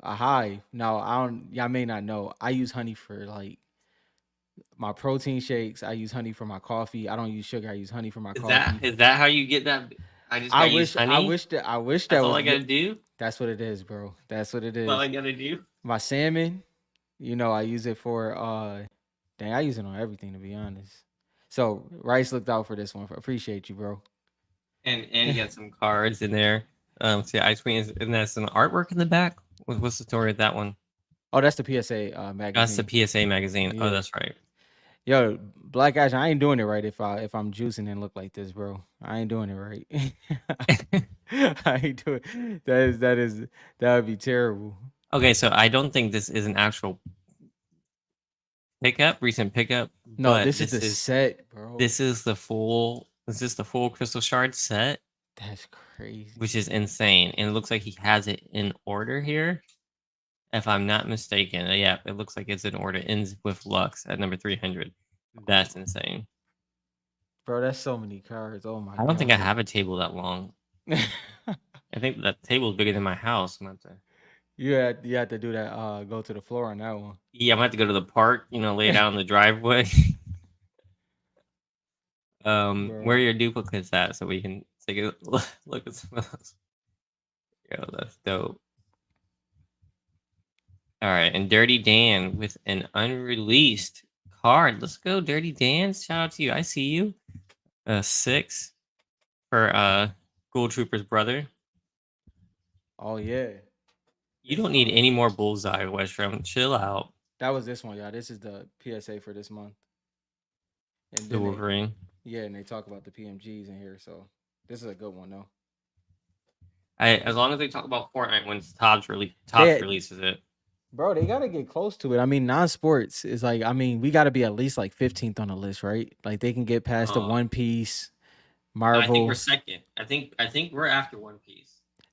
a hive. Now I don't y'all may not know. I use honey for like my protein shakes. I use honey for my coffee. I don't use sugar. I use honey for my Is that coffee. is that how you get that? I just got to use honey. I wish that That's all was I gotta do. that's what it is, bro. That's what it That's all I is. gotta do. My salmon, I use it for dang, I use it on everything to be honest. So Rice looked out for this one. Appreciate you, bro. And you got some cards in there. See, ice cream is, and that's some artwork in the back. What's the story of that one? Oh, that's the PSA That's the magazine. PSA magazine. Oh, Yeah. that's right. Yo, Black Ash, I ain't doing it right if I'm juicing and look like this, bro. I ain't doing it right. I ain't doing that would be terrible. Okay, so I don't think this is an actual pickup, recent pickup, No, but this is the set, bro. this is the full. Is this the full Crystal Shard set? That's crazy. Which is insane, and it looks like he has it in order here. If I'm not mistaken, yeah, it looks like it's in order. Ends with Lux at number 300. That's insane. Bro, that's so many cards. Oh my I don't think I god. have a table that long. I think that table is bigger than my house. I'm gonna have to, You had to do that. Go to the floor on that one. yeah, I'm gonna have to go to the park. Lay it out in the driveway. Where are Bro. your duplicates at so we can take a look at some of those? Yo, that's dope. All right, and Dirty Dan with an unreleased card. Let's go, Dirty Dan. Shout out to you. I see you. 6 for Gold Trooper's brother. Oh yeah. You This don't need any more bullseye, Westrom. Chill out. that was this one, y'all. This is the PSA for this month. And The then they Wolverine. yeah, and they talk about the PMGs in here. So this is a good one though. As long as they talk about Fortnite when Tops They releases it. bro, they gotta get close to it. I mean, non-sports is like, we gotta be at least like 15th on the list, right? Like they can get past the Uh, One Piece, I think we're Marvel. second. I think we're after One Piece.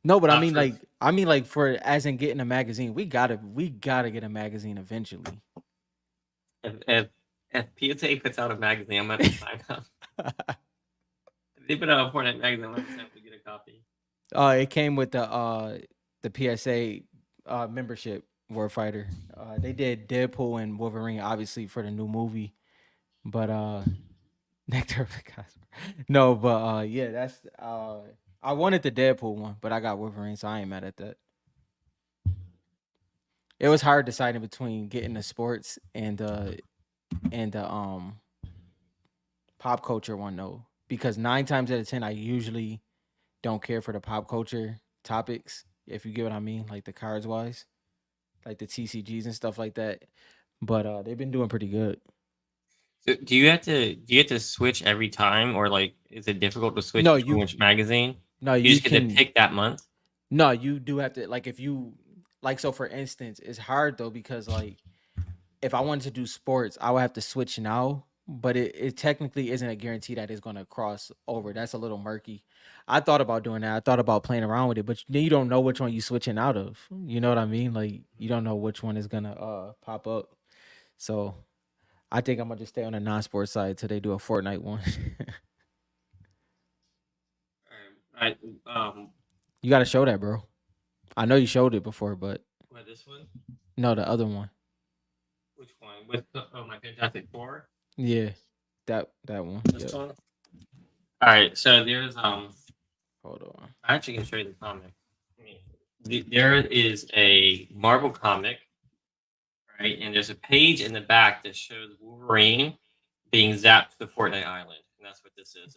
No, but Top first. I mean like for as in getting a magazine, we gotta get a magazine eventually. If PSA puts out a magazine, I'm gonna sign up. If they put out a Fortnite magazine, I'm gonna have to get a copy. It came with the PSA membership Warfighter. They did Deadpool and Wolverine obviously for the new movie, but Nectar of the Cosmos. No, but yeah, that's I wanted the Deadpool one, but I got Wolverine, so I ain't mad at that. It was hard deciding between getting the sports and the pop culture one though, because 9 times out of 10 I usually don't care for the pop culture topics, if you get what I mean, like the cards wise, like the TCGs and stuff like that. But they've been doing pretty good. So do you have to switch every time, or like is it difficult to switch No, between which magazine? no, You you just get to can pick that month. no, you do have to, like, if you like, so for instance, it's hard though because like if I wanted to do sports, I would have to switch now, but it technically isn't a guarantee that it's gonna cross over. That's a little murky. I thought about doing that. I thought about playing around with it, but then you don't know which one you switching out of. You know what I mean? Like you don't know which one is gonna pop up. So I think I'm gonna just stay on the non-sports side till they do a Fortnite one. I um You gotta show that, bro. I know you showed it before, but what this one? no, the other one. Which one? With my Fantastic Four? Yeah. That one. This Yep. one. All right. So there's Hold on. I actually can show you the comic. There is a Marvel comic, right? And there's a page in the back that shows Wolverine being zapped to the Fortnite Island, and that's what this is.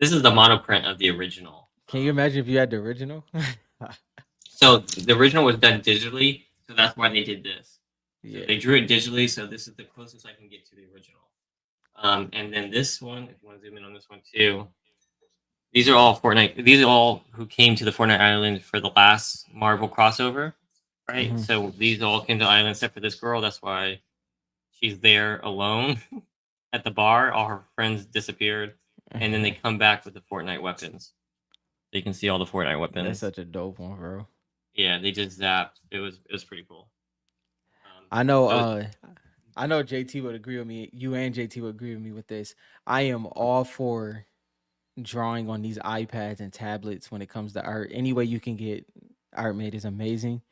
This is the monoprint of the original. Can you imagine if you had the original? So the original was done digitally, so that's why they did this. So Yeah. they drew it digitally, so this is the closest I can get to the original. And then this one, if you want to zoom in on this one too, these are all Fortnite. These are all who came to the Fortnite Island for the last Marvel crossover, right? Hmm. So these all came to the island except for this girl. That's why she's there alone at the bar. All her friends disappeared, and then they come back with the Fortnite weapons. So you can see all the Fortnite That's weapons. such a dope one, bro. Yeah, they just zapped. It was pretty cool. I know So I know JT would agree with me. You and JT would agree with me with this. I am all for drawing on these iPads and tablets when it comes to art. Any way you can get art made is amazing.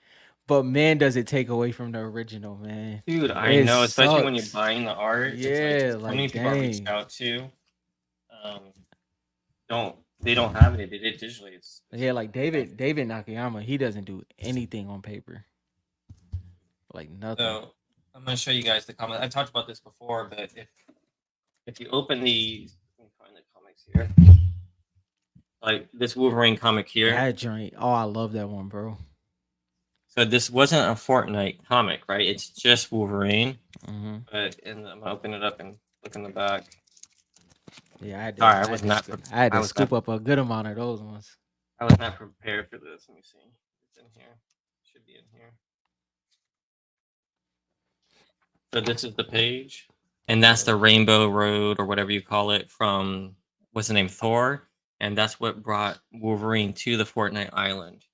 But man, does it take away from the original, man. dude, I It know, especially when you're sucks. buying the art, it's like Yeah, so many like people I reached dang. out to, um, don't have it. They did it digitally. It's Yeah, like David Nakayama, he doesn't do anything on paper. Like nothing. so I'm gonna show you guys the comment. I talked about this before, but if you open these, let me find the comics here. Like this Wolverine comic here. That joint. Oh, I love that one, bro. So this wasn't a Fortnite comic, right? It's just Wolverine. Hmm. And I'm gonna open it up and look in the back. Yeah, Sorry, I was not. I had I to was not. scoop up a good amount of those ones. I was not prepared for this. Let me see. It's in here. Should be in here. So this is the page, and that's the Rainbow Road or whatever you call it from what's the name Thor, and that's what brought Wolverine to the Fortnite Island.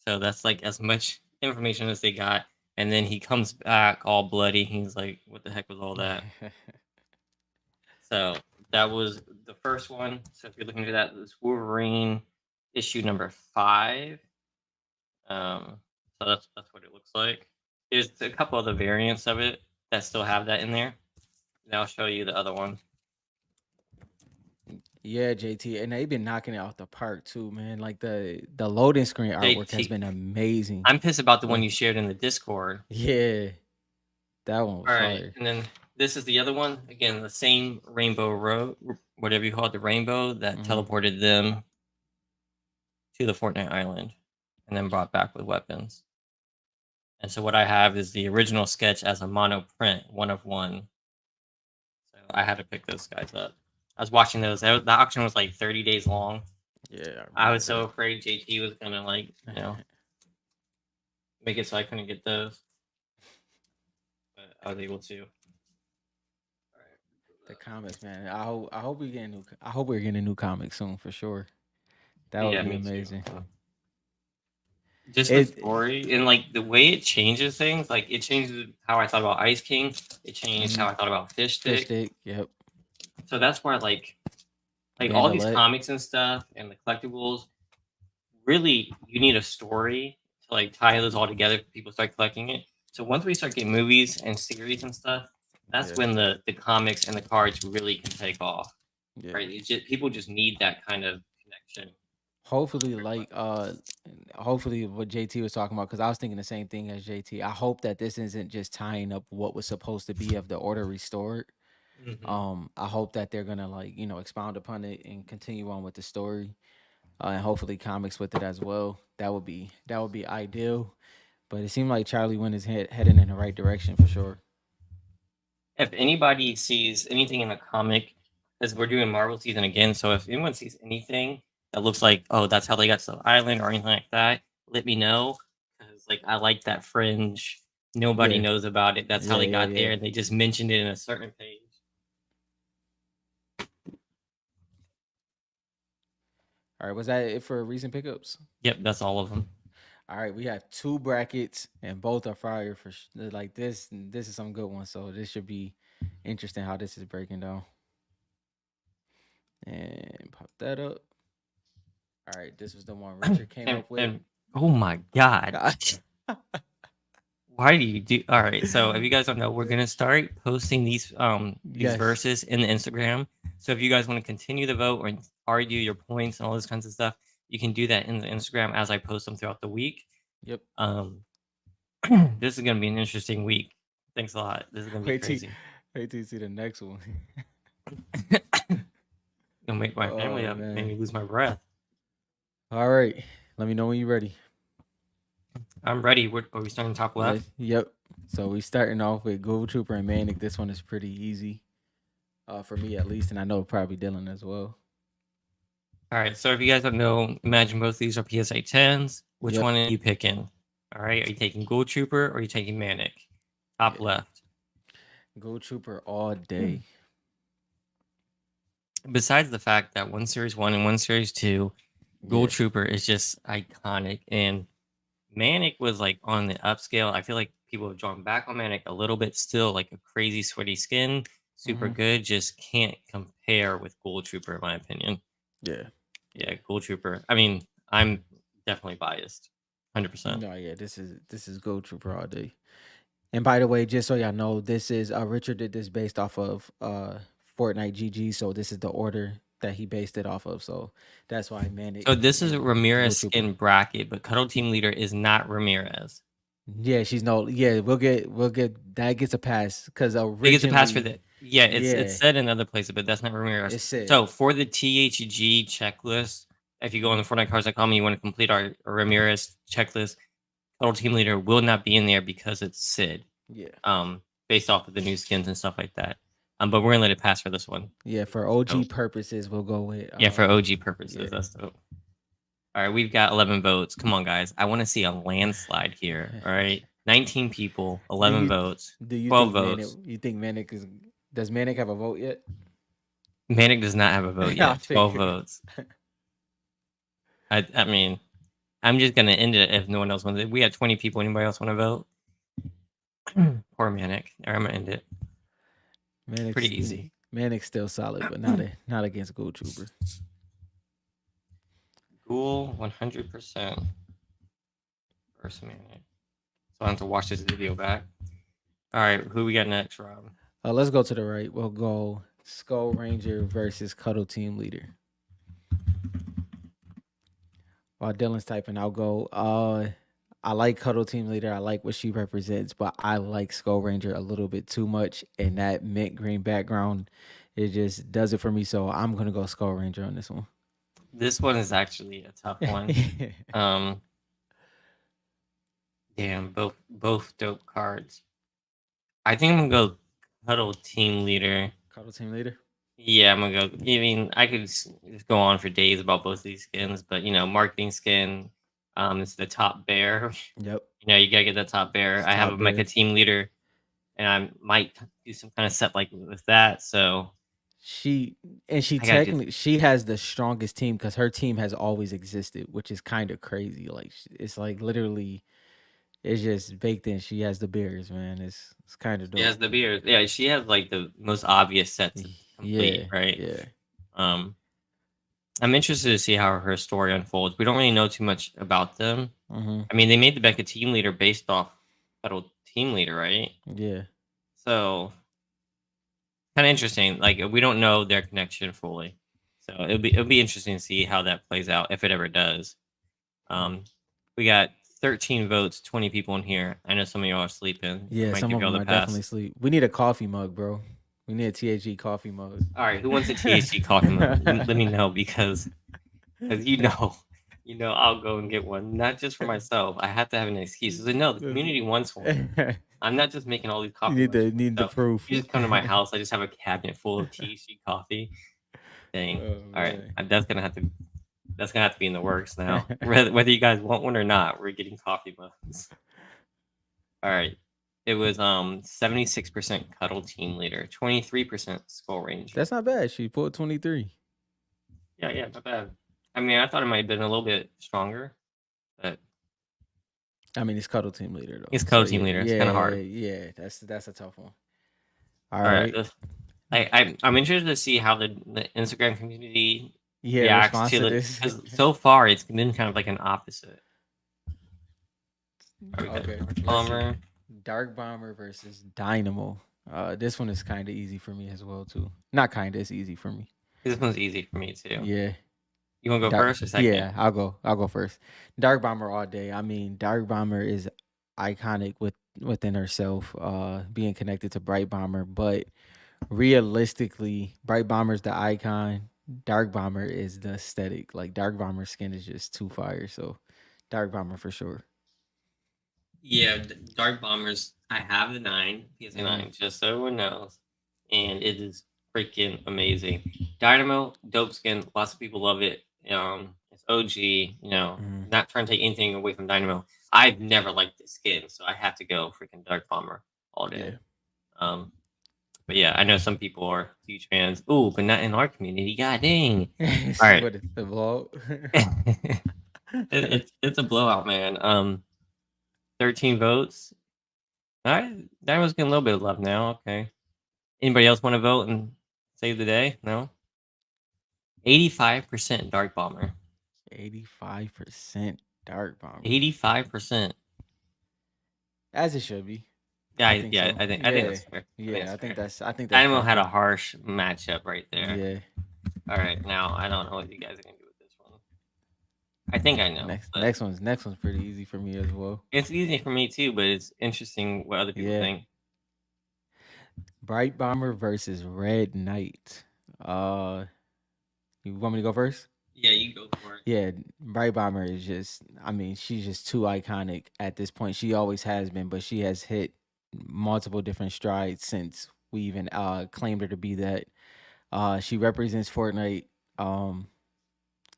So that's like as much information as they got, and then he comes back all bloody. He's like, "What the heck was all that?" So that was the first one. So if you're looking at that, this Wolverine issue number 5. So that's what it looks like. There's a couple other variants of it that still have that in there. And I'll show you the other one. Yeah, JT, and they've been knocking it out the park too, man. Like the loading screen artwork has JT, been amazing. I'm pissed about the one Like, you shared in the Discord. yeah, that one was All right, fire. and then this is the other one. Again, the same Rainbow Road, whatever you call it, the rainbow that Hmm. teleported them to the Fortnite Island, and then brought back with weapons. And so what I have is the original sketch as a mono print, one of one. So I had to pick those guys up. I was watching those. The auction was like 30 days long. Yeah, I I was remember so afraid JT was gonna that. make it so I couldn't get those, but I was able to. All The comics, man. I hope we're getting a new comic soon for sure. That would Yeah, be me too. amazing. Just the It story and like the way it changes things, like it changes how I thought about Ice King. It changed how I thought about Fish Fish Stick. stick, yep. So that's why like all these Bandolette. comics and stuff and the collectibles, really you need a story to like tie those all together for people start collecting it. So once we start getting movies and series and stuff, that's Yeah, when the comics and the cards really can take off. yeah. Right? People just need that kind of connection. Hopefully, hopefully what JT was talking about, because I was thinking the same thing as JT. I hope that this isn't just tying up what was supposed to be of the order restored. Mm-hmm. I hope that they're gonna expound upon it and continue on with the story, and hopefully comics with it as well. That would be ideal. But it seemed like Charlie Wynn is heading in the right direction for sure. If anybody sees anything in the comic, because we're doing Marvel season again, so if anyone sees anything that looks like, oh, that's how they got to the island or anything like that, let me know. Because like I like that fringe. Nobody Yeah, knows about it. That's how yeah, they yeah, got yeah. there. They just mentioned it in a certain page. All right, was that it for recent pickups? Yep, that's all of them. All right, we have two brackets and both are fire like this. This is some good ones, so this should be interesting how this is breaking down. And pop that up. All right, this was the one Richard came And up with. and oh my god, Why do you do? All right. So if you guys don't know, we're gonna start posting these Yes. verses in the Instagram. So if you guys want to continue the vote or argue your points and all this kinds of stuff, you can do that in the Instagram as I post them throughout the week. Yep. Um, this is gonna be an interesting week. Thanks a lot. This is gonna be Wait till crazy. wait till you see the next one. Gonna make my family Oh up. Made man. me lose my breath. All right. Let me know when you're ready. I'm ready. Are we starting top left? Yep. So we starting off with Gold Trooper and Manic. This one is pretty easy. For me at least, and I know probably Dylan as well. All right. So if you guys don't know, imagine both of these are PSA 10s. Which Yep. one are you picking? All right. Are you taking Gold Trooper or are you taking Manic? Top Yeah. left. Gold Trooper all day. Besides the fact that one Series 1 and one Series 2, Gold Yeah. Trooper is just iconic. And Manic was like on the upscale. I feel like people have drawn back on Manic a little bit still, like a crazy sweaty skin. Super Mm-hmm. good. Just can't compare with Gold Trooper, in my opinion. Yeah. Yeah, Gold Trooper. I mean, I'm definitely biased. 100%. No, yeah, this is Gold Trooper all day. And by the way, just so y'all know, this is Richard did this based off of Fortnite GG, so this is the order that he based it off of. So that's why Manic So this is a and Gold Ramirez Trooper. skin bracket, but Cuddle Team Leader is not Ramirez. Yeah, she's no. Yeah, we'll get that gets a pass because It gets a pass for originally, that. Yeah, it's yeah, said in other places, but that's not Ramirez. it said, So for the THG checklist, if you go on the FortniteCards.com and you want to complete our Ramirez checklist, Total Team Leader will not be in there because it's Sid. yeah, Based off of the new skins and stuff like that. But we're gonna let it pass for this one. yeah. For OG So, purposes, we'll go with yeah, for OG purposes, yeah. that's dope. All right, we've got 11 votes. Come on, guys. I want to see a landslide here. All right, 19 people, Do 11 you votes, do you 12 think Manic? votes. You think Manic is? Does Manic have a vote yet? Manic does not have a vote I yet. 12 figured. votes. I mean, I'm just gonna end it if no one else wants it. We had 20 people. Anybody else want to vote? Poor Manic. All right, I'm gonna end it. Pretty easy. Manic's still solid, but not against Gold Trooper. Ghoul 100% versus Manic. So I have to watch this video back. All right, who we got next, Rob? Let's go to the right. We'll go Skull Ranger versus Cuddle Team Leader. While Dylan's typing, I'll go. I like Cuddle Team Leader. I like what she represents, but I like Skull Ranger a little bit too much, and that mint green background, it just does it for me. So I'm gonna go Skull Ranger on this one. This one is actually a tough one. Damn, both dope cards. I think I'm gonna go Cuddle Team Leader. Cuddle Team Leader. Yeah, I'm gonna go. I mean, I could just go on for days about both of these skins, but marketing skin. It's the top bear. Yep. You gotta get that top bear. It's I have top a bear. Mecha Team Leader, and I might do some kind of set like with that. So She I she has the strongest team because her team has always existed, which is kind of crazy. Like it's like literally, it's just baked in. She has the bears, man. It's kind of she has dope. the beers. Yeah, she has like the most obvious set to complete, Yeah, right? yeah. I'm interested to see how her story unfolds. We don't really know too much about them. Mm-hmm. I mean, they made the Becca Team Leader based off Federal Team Leader, right? Yeah. So kind of interesting. Like we don't know their connection fully, so it'll be interesting to see how that plays out if it ever does. We got 13 votes, 20 people in here. I know some of y'all are sleeping. Yeah, Might some give of y'all them the are pass. definitely sleep. We need a coffee mug, bro. We need a THG coffee mug. All right, who wants a THG coffee mug? Let me know because I'll go and get one. Not just for myself. I have to have an excuse. I know the community wants one. I'm not just making all these coffee You mugs. need the proof. You just come to my house. I just have a cabinet full of THC coffee. Dang. Oh, All right, man. that's gonna have to be in the works now. Whether you guys want one or not, we're getting coffee mugs. All right. It was 76% Cuddle Team Leader, 23% Skull Ranger. That's not bad. She pulled 23. Yeah, not bad. I mean, I thought it might have been a little bit stronger, but I mean, it's Cuddle Team Leader though. it's Cuddle Team Leader. It's kind of hard. Yeah. That's a tough one. All All right. right. I'm interested to see how the Instagram community reacts response to to it this. because so far it's been kind of like an opposite. Okay. Palmer. Dark Bomber versus Dynamo. This one is kind of easy for me as well too. Not kind of, it's easy for me. This one's easy for me too. Yeah. You want to go Dark. first or second? Yeah, I'll go first. Dark Bomber all day. I mean, Dark Bomber is iconic within herself, being connected to Bright Bomber. But realistically, Bright Bomber's the icon. Dark Bomber is the aesthetic. Like Dark Bomber skin is just too fire. So, Dark Bomber for sure. Yeah, Dark Bombers. I have the 9, PSA Hmm. 9, just so everyone knows. And it is freaking amazing. Dynamo, dope skin. Lots of people love it. It's OG, Hmm. not trying to take anything away from Dynamo. I've never liked this skin, so I have to go freaking Dark Bomber all Yeah. day. Um, but yeah, I know some people are huge fans. Ooh, but not in our community. God dang. All right. What is the vlog? It's a blowout, man. 13 votes. All right, that was getting a little bit of love now. Okay. Anybody else want to vote and save the day? No. 85% Dark Bomber. 85% Dark Bomber. 85%. As it should be. I Yeah, think yeah. so. I think Yeah. that's fair. I think Yeah, that's fair. I think that's Dynamo had a comfortable. harsh matchup right there. Yeah. All right, now I don't know what you guys are gonna do with this one. I think I know, Next but next one's pretty easy for me as well. it's easy for me too. But it's interesting what other people Yeah. think. Bright Bomber versus Red Knight. Uh you want me to go first? Yeah, you go for it. Yeah, Bright Bomber is just I mean, she's just too iconic at this point. She always has been, but she has hit multiple different strides since we even claimed her to be that. She represents Fortnite.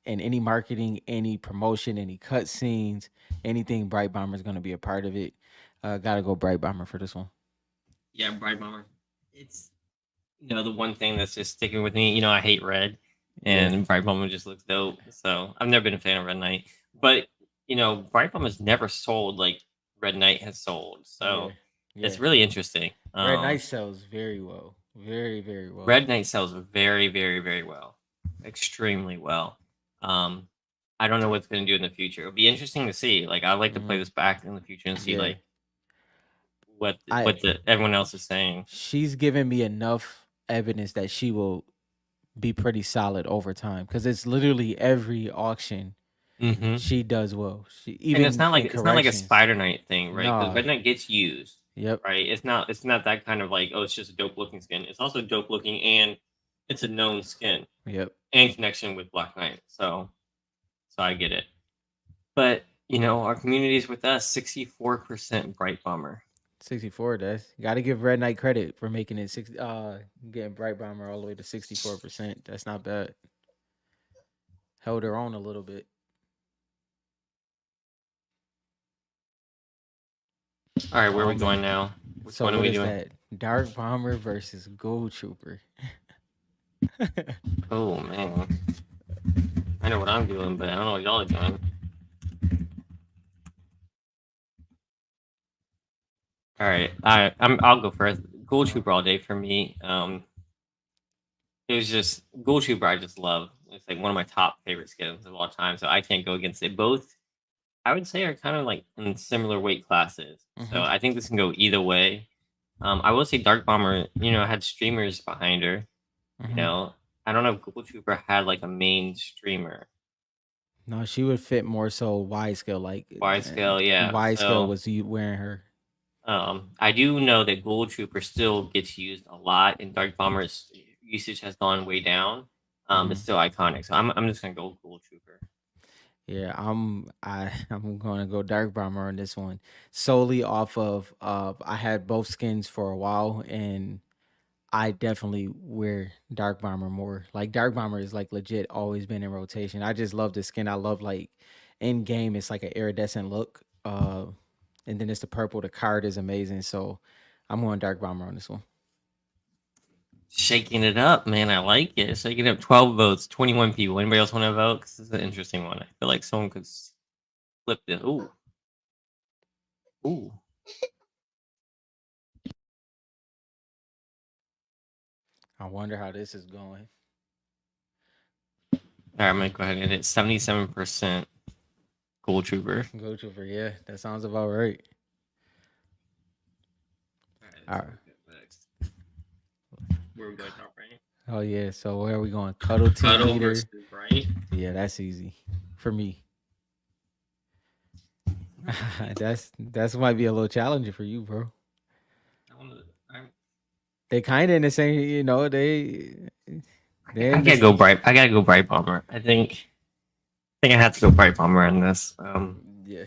And any marketing, any promotion, any cut scenes, anything Bright Bomber is going to be a part of it. Gotta go Bright Bomber for this one. Yeah, Bright Bomber. It's the one thing that's just sticking with me. I hate red, Yeah, and Bright Bomber just looks dope. So I've never been a fan of Red Knight, but Bright Bomber's never sold like Red Knight has sold. yeah, So yeah. it's really interesting. Red Knight sells very well, very well. Red Knight sells very, very, very well, extremely well. Um, I don't know what's going to do in the future. It'll be interesting to see. Like, I'd like to play Hmm. this back in the future and see Yeah, like what I. what the everyone else is saying. She's given me enough evidence that she will be pretty solid over time because it's literally every auction Mm-hmm. she does well. She And it's even not like in it's not like a corrections. Spider Knight thing, right? Because Nah. Red Knight gets used, Yep. right? It's not that kind of like, oh, it's just a dope looking skin. It's also dope looking, and it's a known skin Yep. and connection with Black Knight. So I get it. But our community is with us. 64% Bright Bomber. 64. That's got to give Red Knight credit for making it getting Bright Bomber all the way to 64%. That's not bad. Held her own a little bit. All right, where are Oh we going man. now? Which So one are what we is doing? that? Dark Bomber versus Gold Trooper. Oh man, I know what I'm doing, but I don't know what y'all are doing. All right, I'll go first. Ghoul Trooper all day for me. It was just Ghoul Trooper. I just love. It's like one of my top favorite skins of all time. So I can't go against it. Both, I would say, are kind of like in similar weight classes. So Hmm. I think this can go either way. I will say Dark Bomber, had streamers behind her. You Hmm. know, I don't know if Ghoul Trooper had like a main streamer. No, she would fit more so wide scale. Like Wide scale, yeah. wide scale So was you wearing her. I do know that Ghoul Trooper still gets used a lot, and Dark Bomber's usage has gone way down. But Hmm. still iconic. So I'm just gonna go Ghoul Trooper. Yeah, I'm gonna go Dark Bomber on this one solely off of I had both skins for a while and I definitely wear Dark Bomber more. Like Dark Bomber is like legit always been in rotation. I just love the skin. I love like in game it's like an iridescent look. And then it's the purple. The card is amazing. So I'm going Dark Bomber on this one. Shaking it up, man. I like it. Shaking it up. 12 votes, 21 people. Anybody else want to vote? Because this is an interesting one. I feel like someone could flip this. Ooh, ooh. I wonder how this is going. All right, I'm gonna go ahead and hit 77% Gold Trooper. Go to for yeah, that sounds about right. All so right. next. We're going top right. Oh yeah. So where are we going? Cuddle team Cuddle leader. versus Bright. Yeah, that's easy for me. All right. That's might be a little challenging for you, bro. I want to. They kind of in the same, they're I in gotta this. go bright. I gotta go bright bomber. I think I have to go bright bomber in this. Yeah.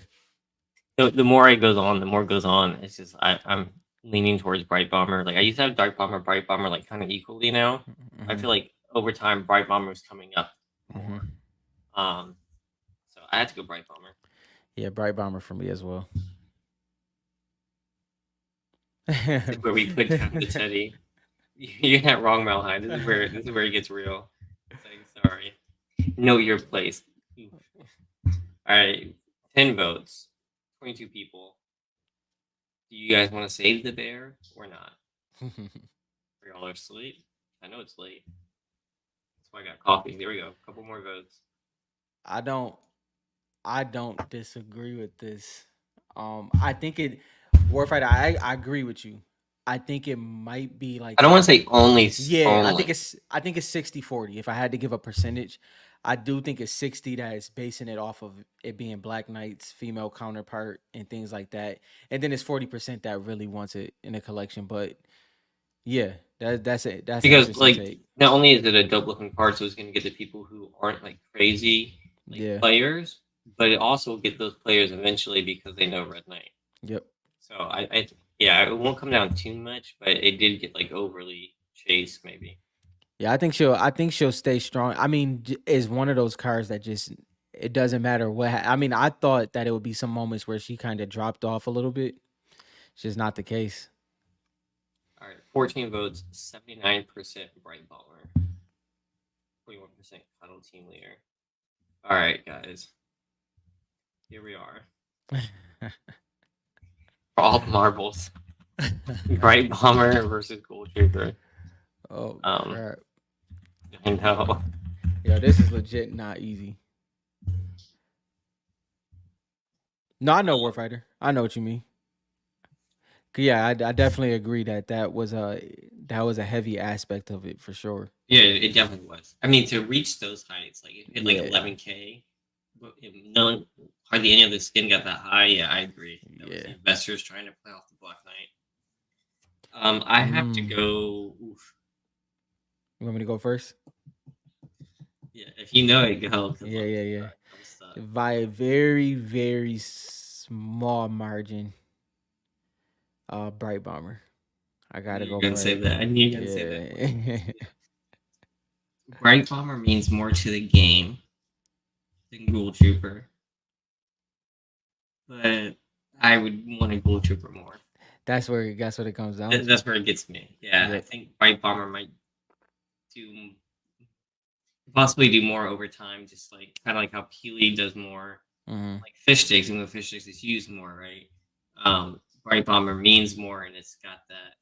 The more it goes on, the more it goes on. It's just I'm leaning towards bright bomber. Like I used to have dark bomber, bright bomber, like kind of equally now. I Hmm. feel like over time, bright bomber is coming up more. Hmm. Um, so I had to go bright bomber. Yeah, bright bomber for me as well. This is where we put down the Teddy. You're not wrong, Malhide. This is where it gets real. Saying sorry. Know your place. All right, 10 votes, 22 people. Do you guys want to save the bear or not? For y'all are asleep. I know it's late. That's why I got coffee. There we go. A couple more votes. I don't I don't disagree with this. I think it Warfighter, I agree with you. I think it might be I like don't want to say only. yeah, Only I think it's 60-40. If I had to give a percentage, I do think it's 60 that is basing it off of it being Black Knight's female counterpart and things like that. And then it's 40% that really wants it in a collection. But yeah, that's it. That's an because interesting like take. not only is it a dope looking card, so it's going to get the people who aren't like crazy like Yeah. players, but it also will get those players eventually because they know Red Knight. Yep. So I yeah, it won't come down too much, but it did get like overly chased maybe. Yeah, I think she'll stay strong. I mean, is one of those cards that just it doesn't matter what. I mean, I thought that it would be some moments where she kind of dropped off a little bit. It's just not the case. All right, 14 votes, 79% Bright Bomber, 41% Cuddle Team Leader. All right, guys, here we are. All marbles. Bright Bomber versus Gold Trooper. Oh Um, crap! I know. Yeah, this is legit not easy. No, I know Warfighter. I know what you mean. Yeah, I definitely agree that that was a heavy aspect of it for sure. Yeah, it definitely was. I mean, to reach those heights, like it hit like Yeah, 11K, but no, hardly any of the skin got that high. Yeah, I agree. That was the yeah. investors trying to play off the Black Knight. I have to Mm. go. Oof. You want me to go first? Yeah, if you know it, go. Because Yeah, yeah, yeah. I'm stuck. By a very, very small margin, Bright Bomber. I I gotta knew you were go gonna say Bright. that. I knew you were gonna say that one. Yeah. Bright Bomber means more to the game than Ghoul Trooper, but I would want a Ghoul Trooper more. That's what it comes down to. That's where it gets me. Yeah, I Yep. think Bright Bomber might do possibly do more over time, just like kind of like how Peely does more Hmm. like fish sticks, and the fish sticks is used more, right? Bright Bomber means more, and it's got that.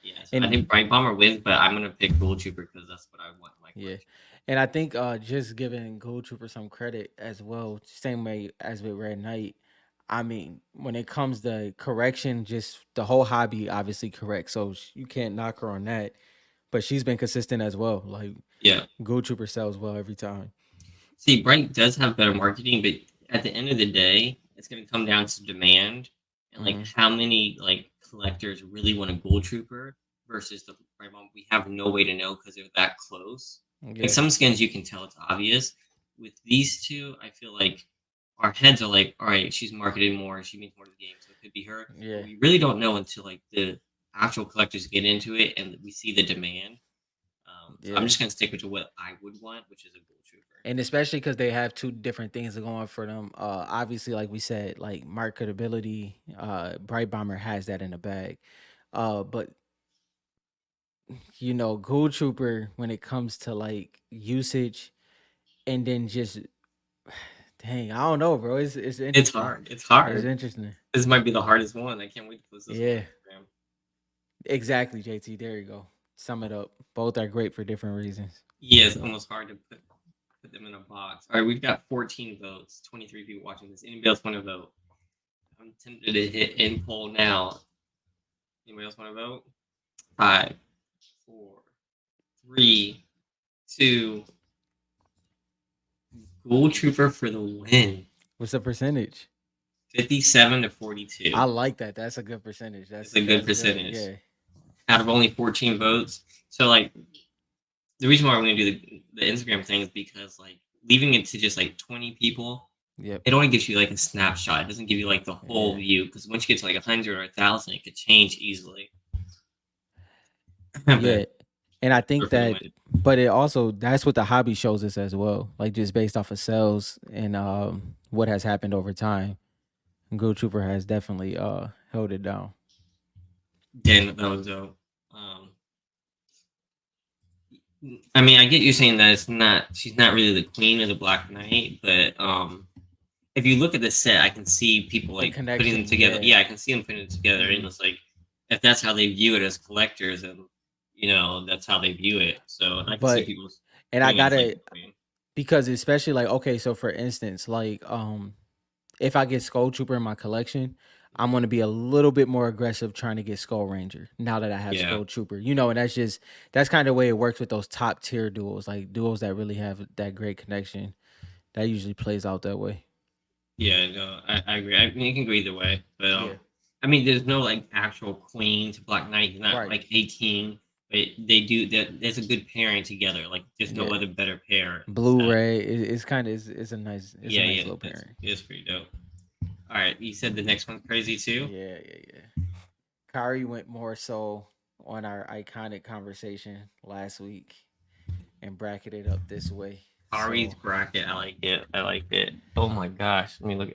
Yeah, so I And think Bright Bomber wins, but I'm gonna pick Ghoul Trooper because that's what I want in my yeah, collection. and I think just giving Gold Trooper some credit as well, same way as with Red Knight. I mean, when it comes to correction, just the whole hobby obviously correct, so you can't knock her on that. But she's been consistent as well. Like Yeah. Gold Trooper sells well every time. See, Bright does have better marketing, but at the end of the day, it's gonna come down to demand and like Hmm. how many like collectors really want a Gold Trooper versus the Bright Bomber. We have no way to know because they're that close. Like Yeah, some skins, you can tell it's obvious. With these two, I feel like our heads are like, all right, she's marketed more, she means more to the game, so it could be her. But yeah, we really don't know until like the actual collectors get into it and we see the demand. So I'm yeah. just gonna stick with what I would want, which is a Gold Trooper. And especially because they have two different things going for them. Obviously, like we said, like marketability. Bright Bomber has that in the bag. But Gold Trooper when it comes to like usage and then just dang, I don't know, bro. It's It's interesting. hard. It's It's hard. interesting. This might be the hardest one. I can't wait to post this one on Yeah, Instagram. exactly, JT. There you go. Sum it up. Both are great for different reasons. Yeah, it's almost hard to put them in a box. All right, we've got 14 votes, 23 people watching this. Anybody else want to vote? I'm tempted to hit in poll now. Anybody else want to vote? 5, 4, 3, 2. Gold Trooper for the win. What's the percentage? 57 to 42. I like that. That's a good percentage. It's a good That's good. percentage. Yeah. Out of only 14 votes. So like the reason why we're gonna do the Instagram thing is because like leaving it to just like 20 people, Yep. it only gives you like a snapshot. It doesn't give you like the whole Yeah. view because once you get to like 100 or 1,000, it could change easily. Yeah. But And I think for the that, win. but it also, that's what the hobby shows us as well. Like just based off of sales and what has happened over time. Gold Trooper has definitely held it down. Dan, that was dope. I mean, I get you saying that she's not really the queen of the Black Knight, but if you look at the set, I can see people The like putting them connection, together. yeah. Yeah, I can see them putting it together, and it's like if that's how they view it as collectors, and that's how they view it. So and I can see But people and I putting it as like gotta, the queen. because especially like, okay, so for instance, like if I get Skull Trooper in my collection, I'm gonna be a little bit more aggressive trying to get Skull Ranger now that I have Yeah, Skull Trooper. And that's kind of the way it works with those top tier duels, like duels that really have that great connection. That usually plays out that way. yeah, no, I agree. I mean, you can go either way, but Yeah. I mean, there's no like actual queen to Black Knight. He's not Right. like a king, but they do that. There's a good pairing together. Like there's no Yeah. other better pair in the set. Blu-ray it's kind of it's a nice Yeah, yeah, little that's pairing. it's pretty dope. All right, you said the next one's crazy too. Yeah, yeah, yeah. Kari went more so on our iconic conversation last week and bracketed up this way. Kari's So bracket, I like it. I like it. Oh my gosh, let me look.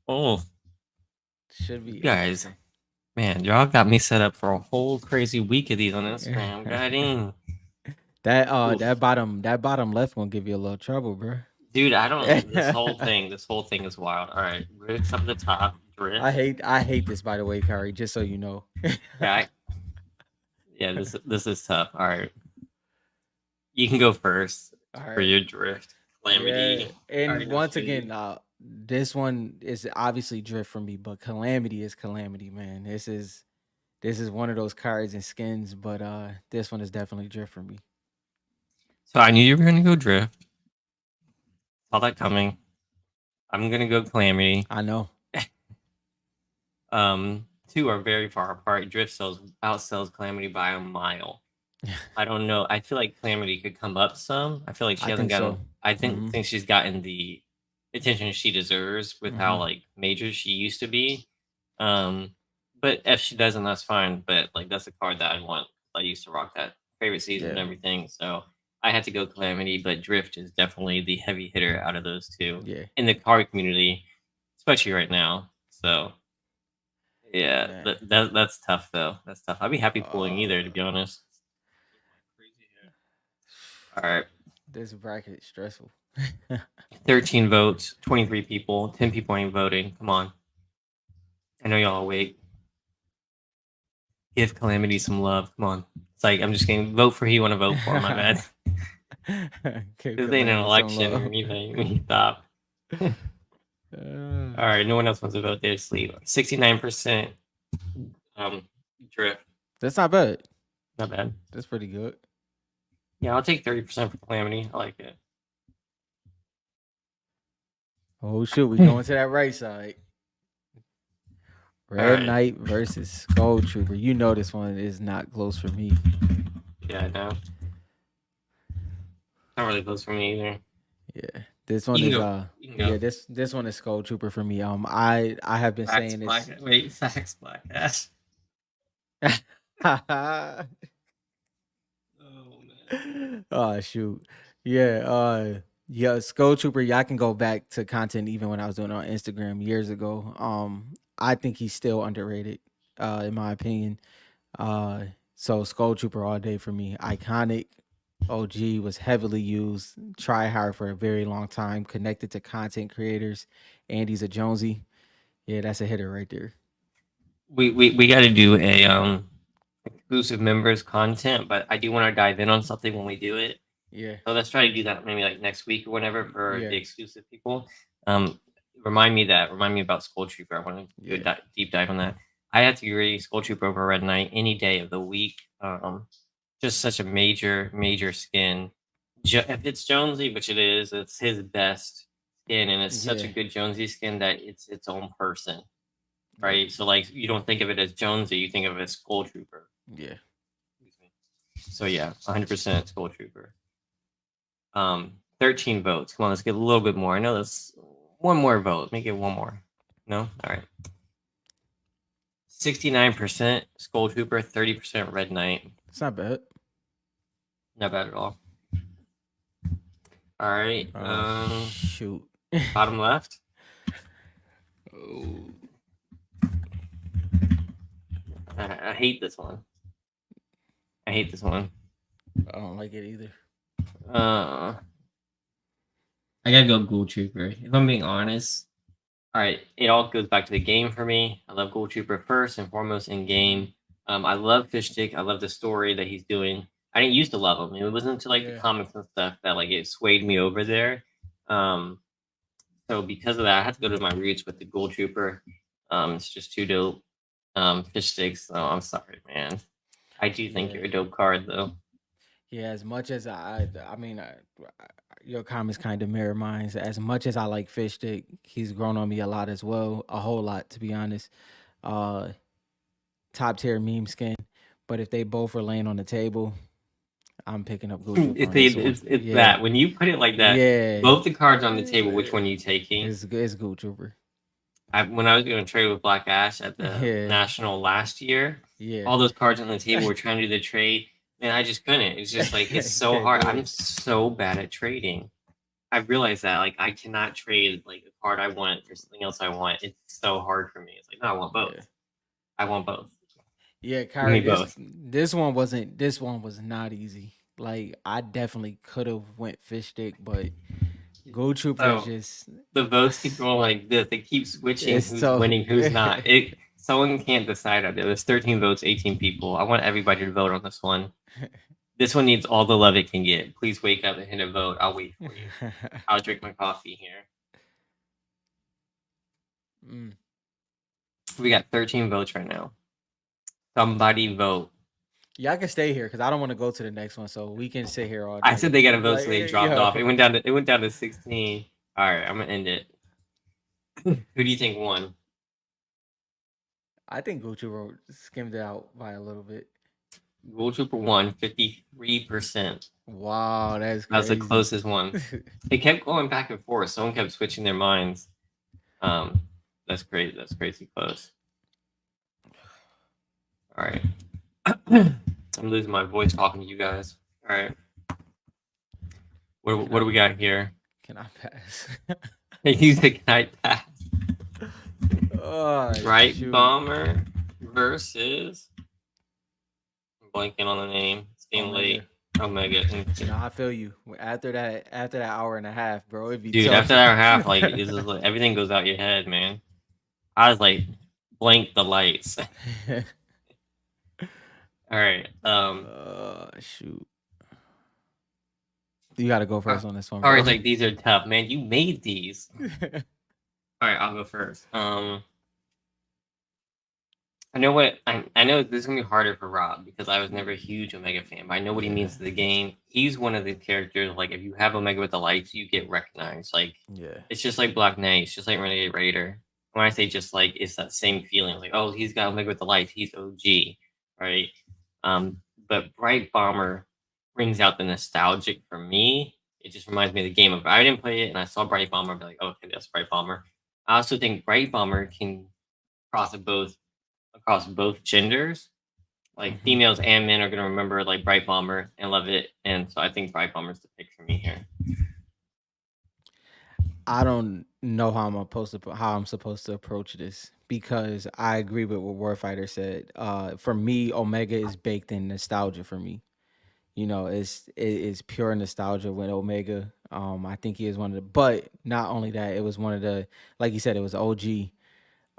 Oh, should you be guys, interesting. man, y'all got me set up for a whole crazy week of these on Instagram. God dang. Oof. that bottom left gonna give you a little trouble, bro. Dude, I don't. This whole thing is wild. All right, Rick's up at the top. Drift. I hate this, by the way, Kari. Just so you know. Yeah, yeah. This is tough. All right, you can go first All for right. your drift. Yeah, Calamity. I and already know once she's gonna do. again, this one is obviously drift for me, but calamity is calamity, man. This is one of those cards and skins, but this one is definitely drift for me. So I knew you were gonna go drift. Saw that coming. I'm gonna go calamity. I know. Two are very far apart. Drift sells outsells Calamity by a mile. I don't know. I feel like Calamity could come up some. I feel like she I hasn't think gotten. so. I think Mhm. think she's gotten the attention she deserves with how Mhm. like major she used to be. Um, but if she doesn't, that's fine. But like that's a card that I want. I used to rock that favorite season and Yeah. everything. So I had to go Calamity, but Drift is definitely the heavy hitter out of those two Yeah. in the card community, especially right now. So yeah, Man. that's tough though. That's tough. I'd be happy pulling either, to Uh be honest. All right, this bracket is stressful. 13 votes, 23 people, 10 people ain't voting. Come on, I know y'all awake. Give Calamity some love. Come on. It's like I'm just kidding. Vote for who you want to vote for. My bad. Give This ain't an calamity some election or love. anything. We stop. Uh, All right, no one else wants to vote. They sleep. 69% drift. that's not bad. Not bad. That's pretty good. Yeah, I'll take 30% for Calamity. I like it. Oh shoot, we going to that right side. All Red right. Knight versus Skull Trooper. You know this one is not close for me. Yeah, I know. Not really close for me either. Yeah. This one You can is go. You can yeah, go. this one is Skull Trooper for me. I have been Facts saying black. this. Wait, facts black ass. Oh man. Oh shoot. Yeah, yeah, Skull Trooper, y'all can go back to content even when I was doing it on Instagram years ago. I think he's still underrated, in my opinion. Uh so Skull Trooper all day for me. Iconic. OG was heavily used, try hard for a very long time, connected to content creators. Andy's a Jonesy. Yeah, that's a hitter right there. We got to do a exclusive members content, but I do want to dive in on something when we do it. Yeah. So let's try to do that maybe like next week or whenever for Yeah. the exclusive people. Um, remind me about Skull Trooper. I want to do Yeah. a deep dive on that. I had to agree. Skull Trooper over Red Knight any day of the week. Just such a major skin. If it's Jonesy, which it is, it's his best skin, and it's such a Yeah, good Jonesy skin that it's its own person, yep, right? So like you don't think of it as Jonesy, you think of it as Skull Trooper. yeah. So yeah, 100% Skull Trooper. 13 votes. Come on, let's get a little bit more. I know that's one more vote. Make it one more. No, all right. 69% Skull Trooper, 30% Red Knight. It's not bad. Not bad at all. All right. Shoot. Bottom left. Oh, I hate this one. I hate this one. I don't like it either. Uh, I gotta go Ghoul Trooper. If I'm being honest, all right, it all goes back to the game for me. I love Ghoul Trooper first and foremost in game. I love Fish Stick. I love the story that he's doing. I didn't used to love him. It wasn't until like the Yeah. comics and stuff that like it swayed me over there. Um, so because of that, I had to go to my roots with the Ghoul Trooper. It's just too dope. Fish Sticks. Oh, I'm sorry, man. I do think Yeah. you're a dope card though. Yeah, as much as I mean, your comments kind of mirror mine. As much as I like Fish Stick, he's grown on me a lot as well, a whole lot to be honest. Uh, Top tier meme skin, but if they both are laying on the table, I'm picking up Go Trooper on this one. It's Yeah, that when you put it like that, yeah, both the cards on the table. Which one are you taking? it's Go Trooper. When I was going to trade with Black Ash at the Yeah, National last year, yeah. all those cards on the table were trying to do the trade, and I just couldn't. It's just like it's so Can't hard. do I'm it. so bad at trading. I realized that like I cannot trade like a card I want for something else I want. It's so hard for me. It's like no, I want both. Yeah. I want both. Yeah, Give Kyrie, me this both. this one wasn't this one was not easy. Like I definitely could have went fish stick, but Go Trooper is So just the votes keep going like this. They keep switching it's who's so winning, who's not. It someone can't decide out there. There's 13 votes, 18 people. I want everybody to vote on this one. This one needs all the love it can get. Please wake up and hit a vote. I'll wait for you. I'll drink my coffee here. Mm. We got 13 votes right now. Somebody vote. Yeah, I can stay here because I don't want to go to the next one, so we can sit here all I night. said they got a vote, Like, so they dropped off. yo, It went down to 16. All right, I'm gonna end it. Who do you think won? I think Go Trooper skimmed it out by a little bit. Gold Trooper won 53%. Wow, that's That was the crazy. closest one. It kept going back and forth. Someone kept switching their minds. Um, that's crazy. That's crazy close. All right. I'm losing my voice talking to you guys. All right. What do we got here? Can I pass? Use the knight pass. Oh, Right shoot. Bomber versus. I'm blanking on the name. It's getting Omega. late. Omega. No, I feel you. After that hour and a half, bro, it'd be Dude, tough. after that hour and a half, like, it's just like everything goes out your head, man. I was like, blank the lights. All right. Shoot. You got to go first on this one, bro. Cards like these are tough, man. You made these. All right, I'll go first. I know what I know. This is gonna be harder for Rob because I was never a huge Omega fan, but I know what he means to the game. He's one of the characters. Like if you have Omega with the lights, you get recognized. Like Yeah. it's just like Black Knight. It's just like Renegade Raider. When I say just like, it's that same feeling. Like oh, he's got Omega with the lights. He's OG, right? But Bright Bomber brings out the nostalgic for me. It just reminds me of the game. If I didn't play it and I saw Bright Bomber, I'd be like, oh, okay, that's Bright Bomber. I also think Bright Bomber can cross across both genders. Like females and men are gonna remember like Bright Bomber and love it, and so I think Bright Bomber is the pick for me here. I don't know how I'm supposed to approach this because I agree with what Warfighter said. For me, Omega is baked in nostalgia for me. You know, it's pure nostalgia with Omega. I think he is one of the, but not only that, it was one of the, like you said, it was OG.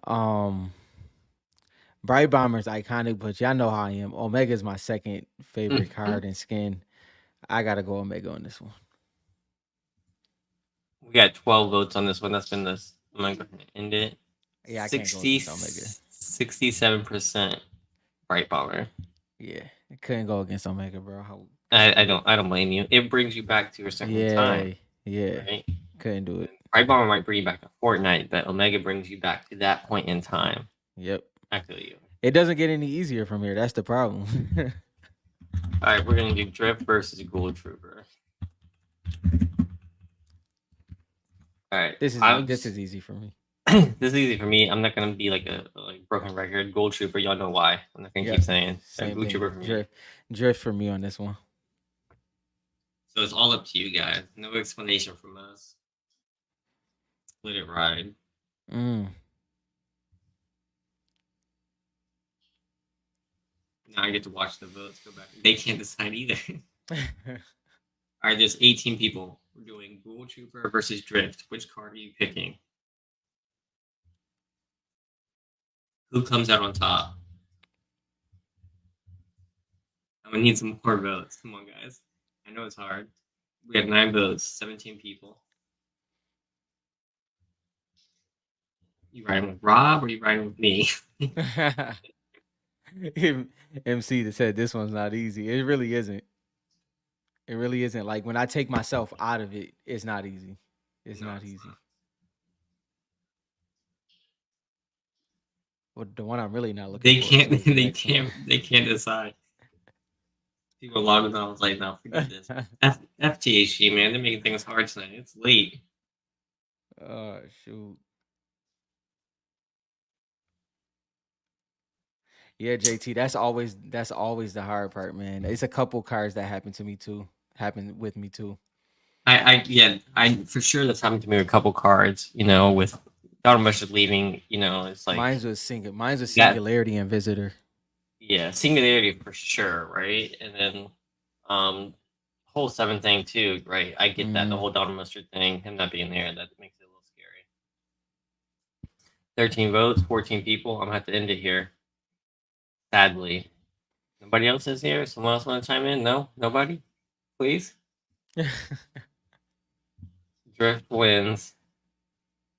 Um, Bright Bomber's iconic, but y'all know how I am. Omega is my second favorite card and skin. I gotta go Omega on this one. We got 12 votes on this one. That's been this. I'm gonna go ahead and end it. Yeah, I can't go 60, against Omega. 67% Bright Bomber. Yeah, it couldn't go against Omega, bro. I don't blame you. It brings you back to a certain Yeah, time, yeah, right? couldn't do it. Bright Bomber might bring you back to Fortnite, but Omega brings you back to that point in time. Yep. I feel you. It doesn't get any easier from here. That's the problem. All right, we're gonna do Drift versus Gold Trooper. All right, this is easy for me. This is easy for me. I'm not gonna be like a broken record. Gold Trooper, y'all know why. I'm not gonna keep saying Same Gold thing. Trooper for me. Drift for me on this one. So it's all up to you guys. No explanation from us. Let it ride. Now I get to watch the votes go back. They can't decide either. All right, there's 18 people. We're doing Gold Trooper versus Drift. Which card are you picking? Who comes out on top? I'm gonna need some more votes. Come on, guys. I know it's hard. We have 9 votes, 17 people. You riding with Rob or you riding with me? MC that said this one's not easy. It really isn't. It really isn't. Like when I take myself out of it, it's not easy. It's not easy. Well, the one I'm really not looking for. They can't decide. People logging on was like, no, forget this. FTHG, man, they're making things hard tonight. It's late. Oh, shoot. Yeah, JT, that's always the hard part, man. It's a couple cards that happened with me too. I for sure that's happened to me with a couple cards, with Donald Bush leaving, it's like mine's was Singularity and Visitor. Yeah, Singularity for sure, right? And then whole 7 thing too, right? I get that, the whole Donald Mustard thing, him not being there, that makes it a little scary. 13 votes, 14 people. I'm gonna have to end it here. Sadly. Nobody else is here? Someone else want to chime in? No? Nobody? Please? Drift wins.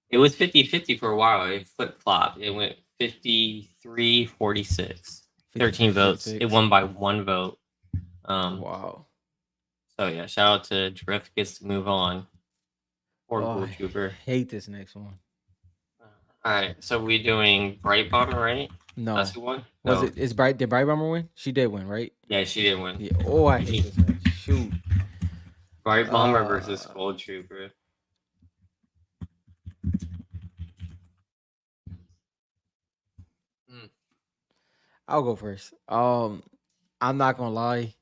It was 50-50 for a while. It flip-flopped. It went 53-46. 13 votes. It won by 1 vote. Wow. So yeah, shout out to Drift, gets to move on. Or Gold Trooper. I hate this next one. All right, so we're doing Bright Bomber, right? No. That's who won? Did Bright Bomber win? She did win, right? Yeah, she did win. Yeah. Oh, I hate this one. Shoot. Bright Bomber versus Gold Trooper. I'll go first. I'm not gonna lie.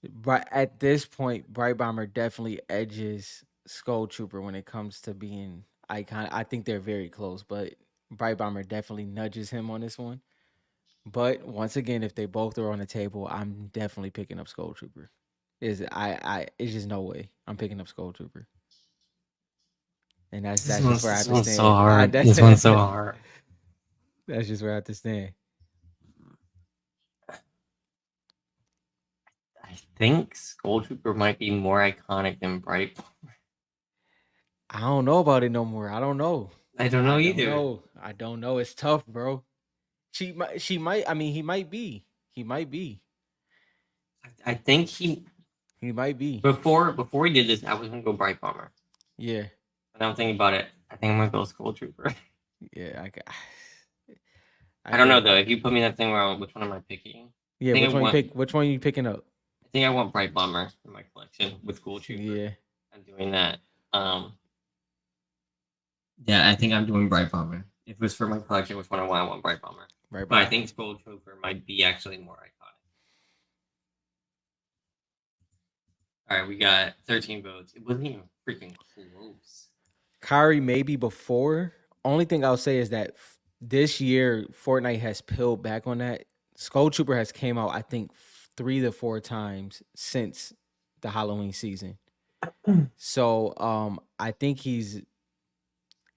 But at this point, Bright Bomber definitely edges Skull Trooper when it comes to being iconic. I think they're very close, but Bright Bomber definitely nudges him on this one. But once again, if they both are on the table, I'm definitely picking up Skull Trooper. It's just no way I'm picking up Skull Trooper. And that's just where I have to stand. This one's so hard. This one's so hard. That's just where I have to stand. I think Skull Trooper might be more iconic than Bright Bomber. I don't know about it no more. I don't know. I don't know either. I don't know. It's tough, bro. She might. I mean, he might be. He might be. I think he might be. Before we did this, I was gonna go Bright Bomber. Yeah. But I'm thinking about it. I think I'm gonna go Skull Trooper. Yeah, I don't know though. If you put me that thing where which one am I picking? Yeah, which one are you picking up? I think I want Bright Bomber in my collection with Skull Trooper. Yeah. I'm doing that. Yeah, I think I'm doing Bright Bomber. If it was for my collection, which one I want Bright Bomber. But I think Skull Trooper might be actually more iconic. All right, we got 13 votes. It wasn't even freaking close. Kyrie maybe before. Only thing I'll say is that this year Fortnite has peeled back on that. Skull Trooper has came out, I think, 3 to 4 times since the Halloween season. So I think he's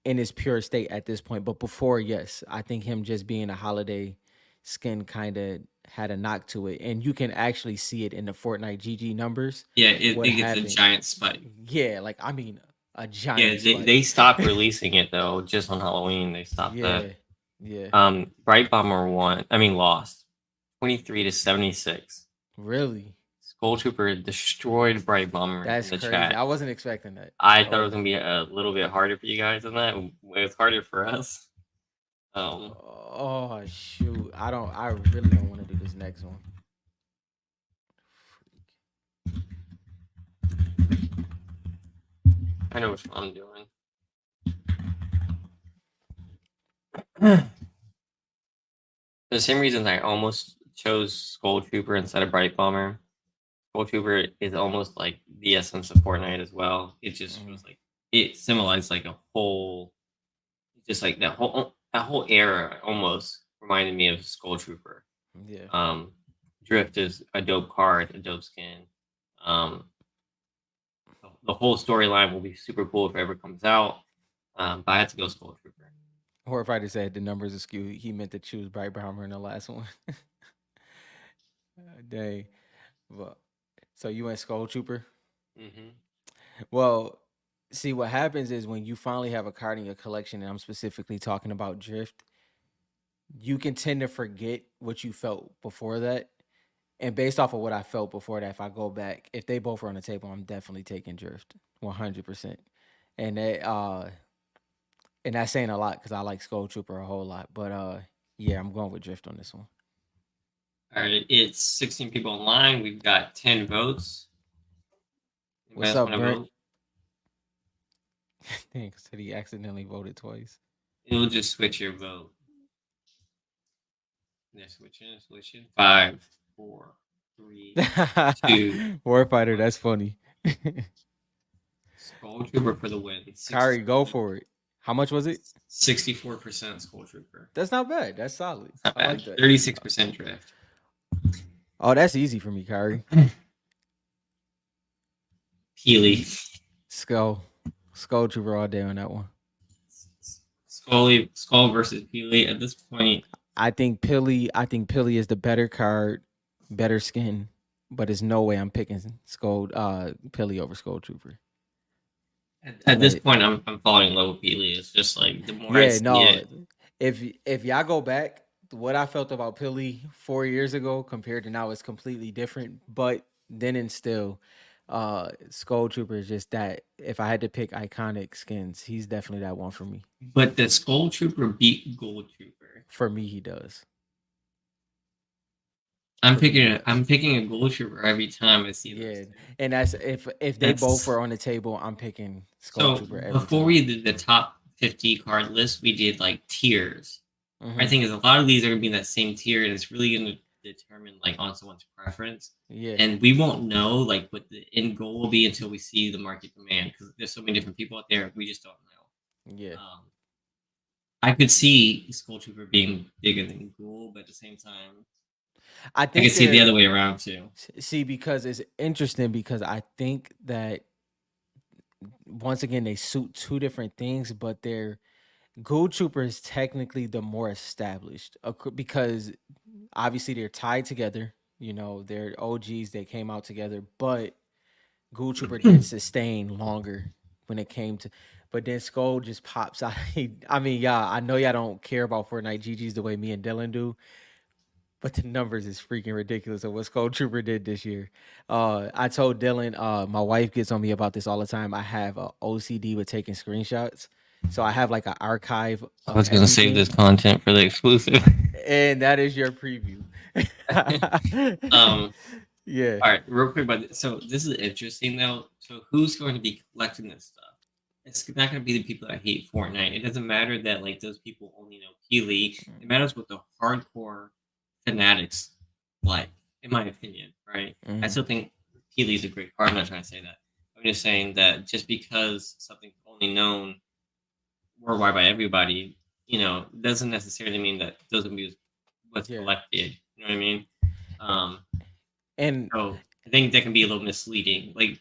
in his pure state at this point. But before, yes, I think him just being a holiday skin kind of had a knock to it. And you can actually see it in the Fortnite GG numbers. Yeah, it gets a giant spike. Yeah, like, I mean, a giant spike. They stopped releasing it, though, just on Halloween. They stopped that. Yeah. Bright Bomber won. I mean, lost 23-76. Really? Skull Trooper destroyed Bright Bomber in That's the crazy. chat. I wasn't expecting that. I I thought it was wasn't. gonna be a little bit harder for you guys than that. It was harder for us. Um, Oh shoot. I really don't want to do this next one. I know which one I'm doing. For the same reasons I almost chose Skull Trooper instead of Bright Bomber. Skull Trooper is almost like the essence of Fortnite as well. It just Mm, was like it symbolized like a whole, just like that whole era almost reminded me of Skull Trooper. yeah. Um, Drift is a dope card, a dope skin. Um, the whole storyline will be super cool if it ever comes out. But I had to go Skull Trooper. Or if I just said the numbers are skewed, he meant to choose Bright Bomber in the last one. Dang. Well, so you went Skull Trooper? Hmm. Well, see what happens is when you finally have a card in your collection, and I'm specifically talking about Drift, you can tend to forget what you felt before that. And based off of what I felt before that, if I go back, if they both are on the table, I'm definitely taking Drift, 100%. And that's saying a lot because I like Skull Trooper a whole lot. But yeah, I'm going with Drift on this one. All right, it's 16 people online. We've got 10 votes. Anybody What's else up, want to Brent? vote? Dang, said he accidentally voted twice. It'll just switch your vote. Yeah, switching. Five, four, three, two, Warfighter, one. that's funny. Skull Trooper for the win. Kari, go for it. How much was it? 64% Skull Trooper. That's not bad. That's solid. It's not I like bad. that. 36% Drift. Oh, that's easy for me, Kari. Healy. Skull. Skull Trooper all day on that one. Skull versus Healy. At this point, I think Pilly is the better card, better skin, but there's no way I'm picking Skull Pilly over Skull Trooper. at this Like, point, I'm falling in love with Healy. It's just like the more I yeah, see no. it, If y'all go back, what I felt about Pilly 4 years ago compared to now is completely different. But then and still, Skull Trooper is just that. If I had to pick iconic skins, he's definitely that one for me. but the Skull Trooper beat Gold Trooper. For me, he does. I'm For me, he picking does. I'm picking a Gold Trooper every time I see those Yeah, two. and that's if they both That's were on the table, I'm picking Skull so. Trooper every Before time. we did the top 50 card list, we did like tiers. I Hmm. think is a lot of these are gonna be in that same tier, and it's really gonna determine like on someone's preference. Yeah, And we won't know like what the end goal will be until we see the market demand because there's so many different people out there. We just don't yeah. know. I could see Skull Trooper being bigger than Ghoul, but at the same time, I I could think see the they're other way around too. see because it's interesting because I think that once again they suit two different things, but they're Ghoul Trooper is technically the more established because obviously they're tied together. You know, they're OGs. They came out together, but Ghoul Trooper did sustain longer when it came to. But then Skull just pops out. I mean, yeah, I know y'all don't care about Fortnite GGs the way me and Dylan do, but the numbers is freaking ridiculous of what Skull Trooper did this year. I told Dylan, my wife gets on me about this all the time. I have a OCD with taking screenshots. So I have like an archive I of was gonna save this everything. content for the exclusive. And that is your preview. um, Yeah. all right, real quick about this. So this is interesting though. So who's going to be collecting this stuff? It's not going to be the people that hate Fortnite. It doesn't matter that like those people only know Keely. It matters what the hardcore fanatics like, in my opinion. Right? I Mhm. still think Keely's a great card. I'm not trying to say that. I'm just saying that just because something's only known worldwide by everybody, doesn't necessarily mean that doesn't be what's Yeah. collected. You know what I mean? Um, And so I think that can be a little misleading. Like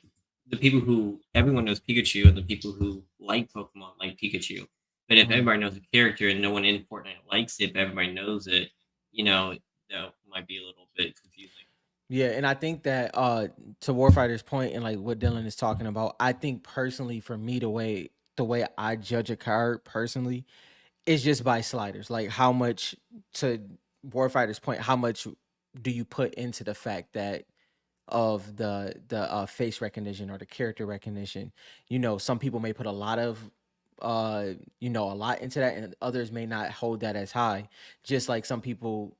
the people who everyone knows Pikachu and the people who like Pokemon like Pikachu. But if mhm. everybody knows a character and no one in Fortnite likes it, but everybody knows it, that might be a little bit confusing. Yeah, and I think that to Warfighter's point and like what Dylan is talking about, I think personally for me the way I judge a card personally, It's just by sliders. Like how much, to Warfighter's point, how much do you put into the fact that of the face recognition or the character recognition? Some people may put a lot of uh a lot into that, and others may not hold that as high. Just like some people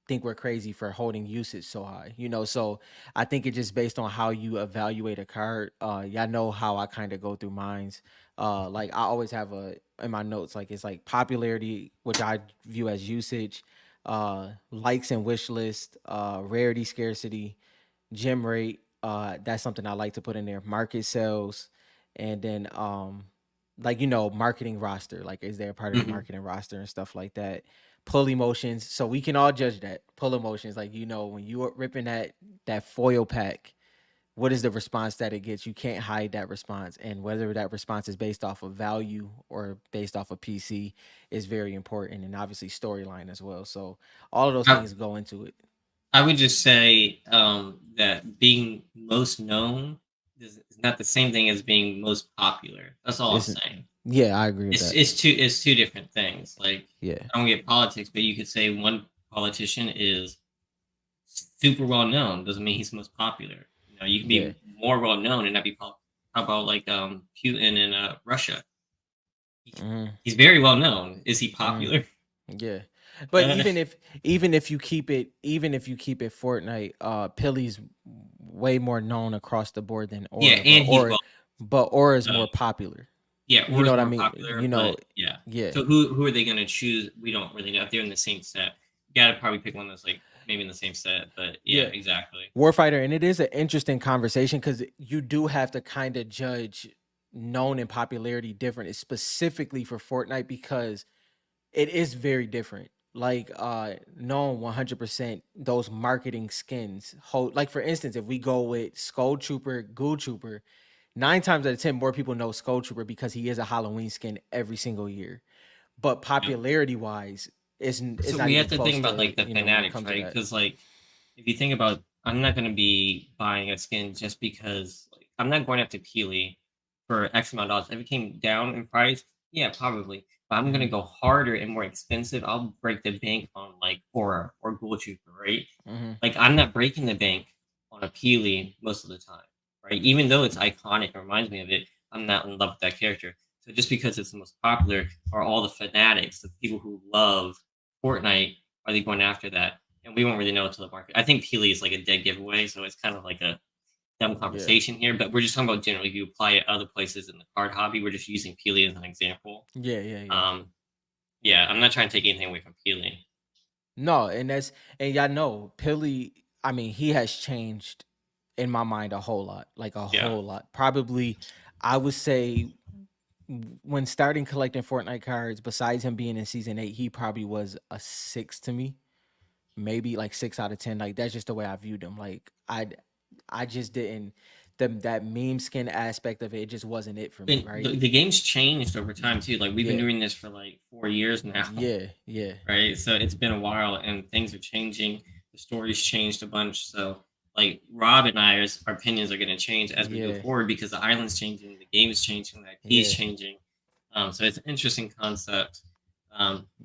think we're crazy for holding usage so high. So I think it's just based on how you evaluate a card. Y'all know how I kind of go through mines. Like I always have a in my notes, like it's like popularity, which I view as usage, likes and wish list, rarity, scarcity, gem rate. That's something I like to put in there. Market sales, and then like marketing roster. Like, is there a part of the Hmm. marketing roster and stuff like that? Pull emotions, so we can all judge that. Pull emotions, like when you are ripping that foil pack, what is the response that it gets? You can't hide that response, and whether that response is based off of value or based off of PC is very important, and obviously storyline as well. So all of those I, things go into it. I would just say that being most known is not the same thing as being most popular. That's all I'm It's saying. Yeah, I agree with It's that. it's two it's two different things. Like, Yeah, I don't get politics, but you could say one politician is super well known doesn't mean he's most popular. You can yeah. be more well known and not be popular. How about like Putin in Russia? Mhm. He's very well known. Is he Mhm. popular? Yeah. But Uh, even if you keep it Fortnite, Pilly's way more known across the board than yeah, Aura, and he's well. but Aura is Uh, more popular. yeah, You Or know is what I more mean? popular, but yeah. Yeah. So who are they going to choose? We don't really know if they're in the same set. You got to probably pick one that's like maybe in the same set, but yeah, Yeah. exactly. Warfighter, and it is an interesting conversation because you do have to kind of judge known and popularity different, specifically for Fortnite, because it is very different. Like known 100%, those marketing skins hold, like for instance, if we go with Skull Trooper, Ghoul Trooper, 9 times out of 10 more people know Skull Trooper because he is a Halloween skin every single year. But Yep. popularity wise, it's So not we have even to think close about to, like the when it fanatics, comes to right? that. Because like if you think about, I'm not going to be buying a skin just because like I'm not going after Peely for X amount of dollars. If it came down in price, yeah, probably. But I'm going to Hmm. go harder and more expensive. I'll break the bank on like Aura or Ghoul Trooper, right? Hmm. Like I'm not breaking the bank on a Peely most of the time, right? Even though it's iconic and reminds me of it, I'm not in love with that character. So just because it's the most popular, are all the fanatics, the people who love Fortnite, are they going after that? And we won't really know until the market. I think Peely is like a dead giveaway, so it's kind of like a dumb Yeah. conversation here. But we're just talking about generally. If you apply it other places in the card hobby, we're just using Peely as an example. Yeah, yeah, yeah. Um, yeah, I'm not trying to take anything away from Peely. No, and y'all know Pilly, I mean, he has changed in my mind a whole lot, like a Yeah. whole lot. Probably I would say when starting collecting Fortnite cards, besides him being in season 8, he probably was a 6 to me. Maybe like 6 out of 10. Like that's just the way I viewed him. Like I just didn't, that meme skin aspect of it, it just wasn't it for me, And right? the game's changed over time too. Like we've been Yeah. doing this for like 4 years now, Yeah, yeah. right? So it's been a while, and things are changing. The story's changed a bunch. So like Rob and our opinions are going to change as we go Yeah. forward because the island's changing, the game is changing, the IP is Yeah. changing. So it's an interesting concept.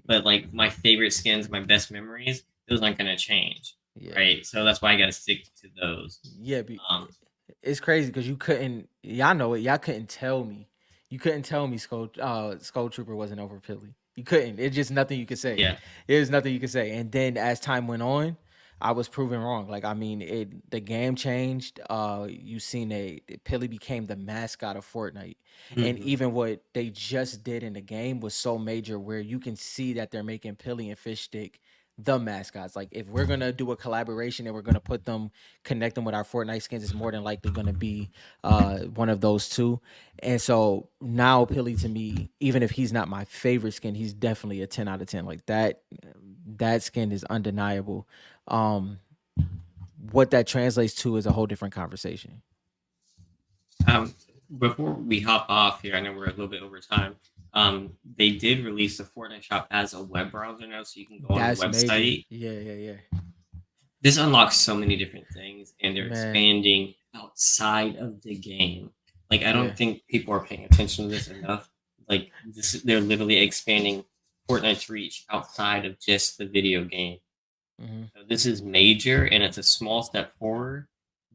But like my favorite skins, my best memories, those aren't going to change, Yeah. right? So that's why I got to stick to those. Yeah, Um, it's crazy because you couldn't. Y'all know it. Y'all couldn't tell me. You couldn't tell me Skull Trooper wasn't over Philly. You couldn't. It's just nothing you could say. yeah. There's nothing you could say. And then as time went on, I was proven wrong. Like I mean, the game changed. You seen Pilly became the mascot of Fortnite, and Hmm. even what they just did in the game was so major, where you can see that they're making Pilly and Fish Stick the mascots. Like if we're gonna do a collaboration and we're gonna put them, connect them with our Fortnite skins, it's more than likely gonna be one of those two. And so now Pilly to me, even if he's not my favorite skin, he's definitely a 10 out of 10. Like that skin is undeniable. Um what that translates to is a whole different conversation. Um, Before we hop off here, I know we're a little bit over time. They did release the Fortnite shop as a web browser now, so you can go on the That's major. website. Yeah, yeah, yeah. This unlocks so many different things, and they're Man, expanding outside of the game. Like I yeah. don't think people are paying attention to this enough. Like this, they're literally expanding Fortnite's reach outside of just the video game. Hmm. So this is major, and it's a small step forward,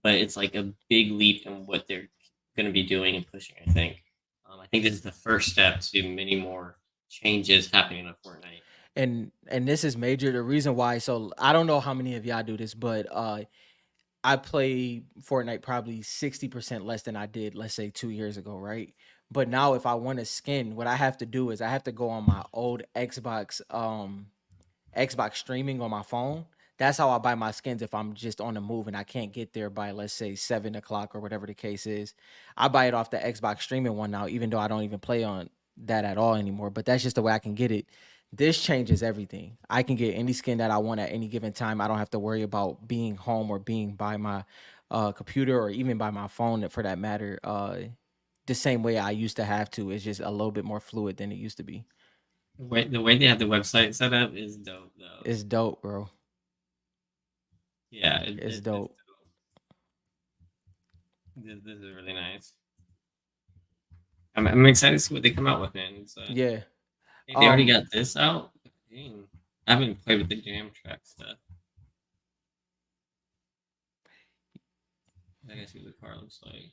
but it's like a big leap in what they're going to be doing and pushing. I think this is the first step to many more changes happening on Fortnite. And this is major. The reason why, so I don't know how many of y'all do this, but I play Fortnite probably 60% less than I did, let's say 2 years ago, right? But now if I want a skin, what I have to do is I have to go on my old Xbox streaming on my phone. That's how I buy my skins if I'm just on the move and I can't get there by, let's say, 7 o'clock or whatever the case is. I buy it off the Xbox streaming one now, even though I don't even play on that at all anymore. But that's just the way I can get it. This changes everything. I can get any skin that I want at any given time. I don't have to worry about being home or being by my computer or even by my phone for that matter. The same way I used to have to. It's just a little bit more fluid than it used to be. The way they have the website set up is dope, though. It's dope, bro. Yeah, It's it's dope. dope. This is really nice. I'm excited to see what they come out with, man. Yeah. They already got this out. Dang. I haven't played with the jam track stuff. I gotta see what the car looks like.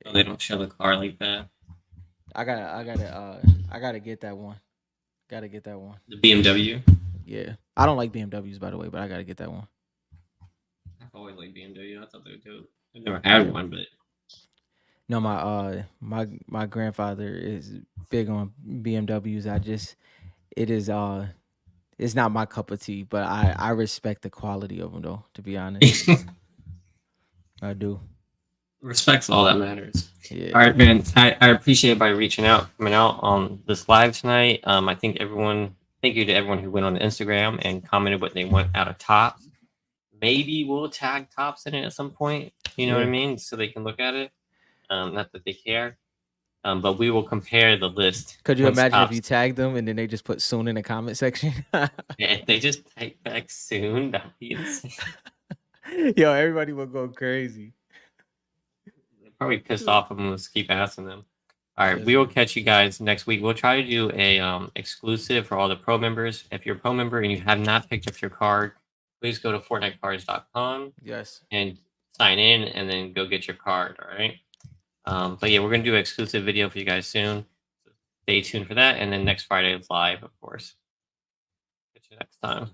Oh, they don't show the car like that. I gotta get that one. Gotta get that one. The BMW. Yeah. I don't like BMWs, by the way, but I gotta get that one. I've always liked BMW. I thought they were dope. I've never had one, but No, my grandfather is big on BMWs. It is it's not my cup of tea, but I respect the quality of them though, to be honest. I do. respect's all that matters. Yeah. All right, man. I appreciate everybody reaching out, coming out on this live tonight. I think thank you to everyone who went on the Instagram and commented what they want out of Tops. Maybe we'll tag Tops in it at some point. You know what I Yeah. mean? So they can look at it. Not that they care. But we will compare the list. Could you once imagine if Tops. you tagged them and then they just put soon in the comment section? If they just type back soon, that'd be insane. Yo, everybody will go crazy. They're probably pissed off and let's keep asking them. All right, Yes, we will sir. catch you guys next week. We'll try to do a exclusive for all the pro members. If you're a pro member and you have not picked up your card, please go to FortniteCards.com Yes. and sign in, and then go get your card. All right. But yeah, we're gonna do an exclusive video for you guys soon. So stay tuned for that, and then next Friday is live, of course. Catch you next time.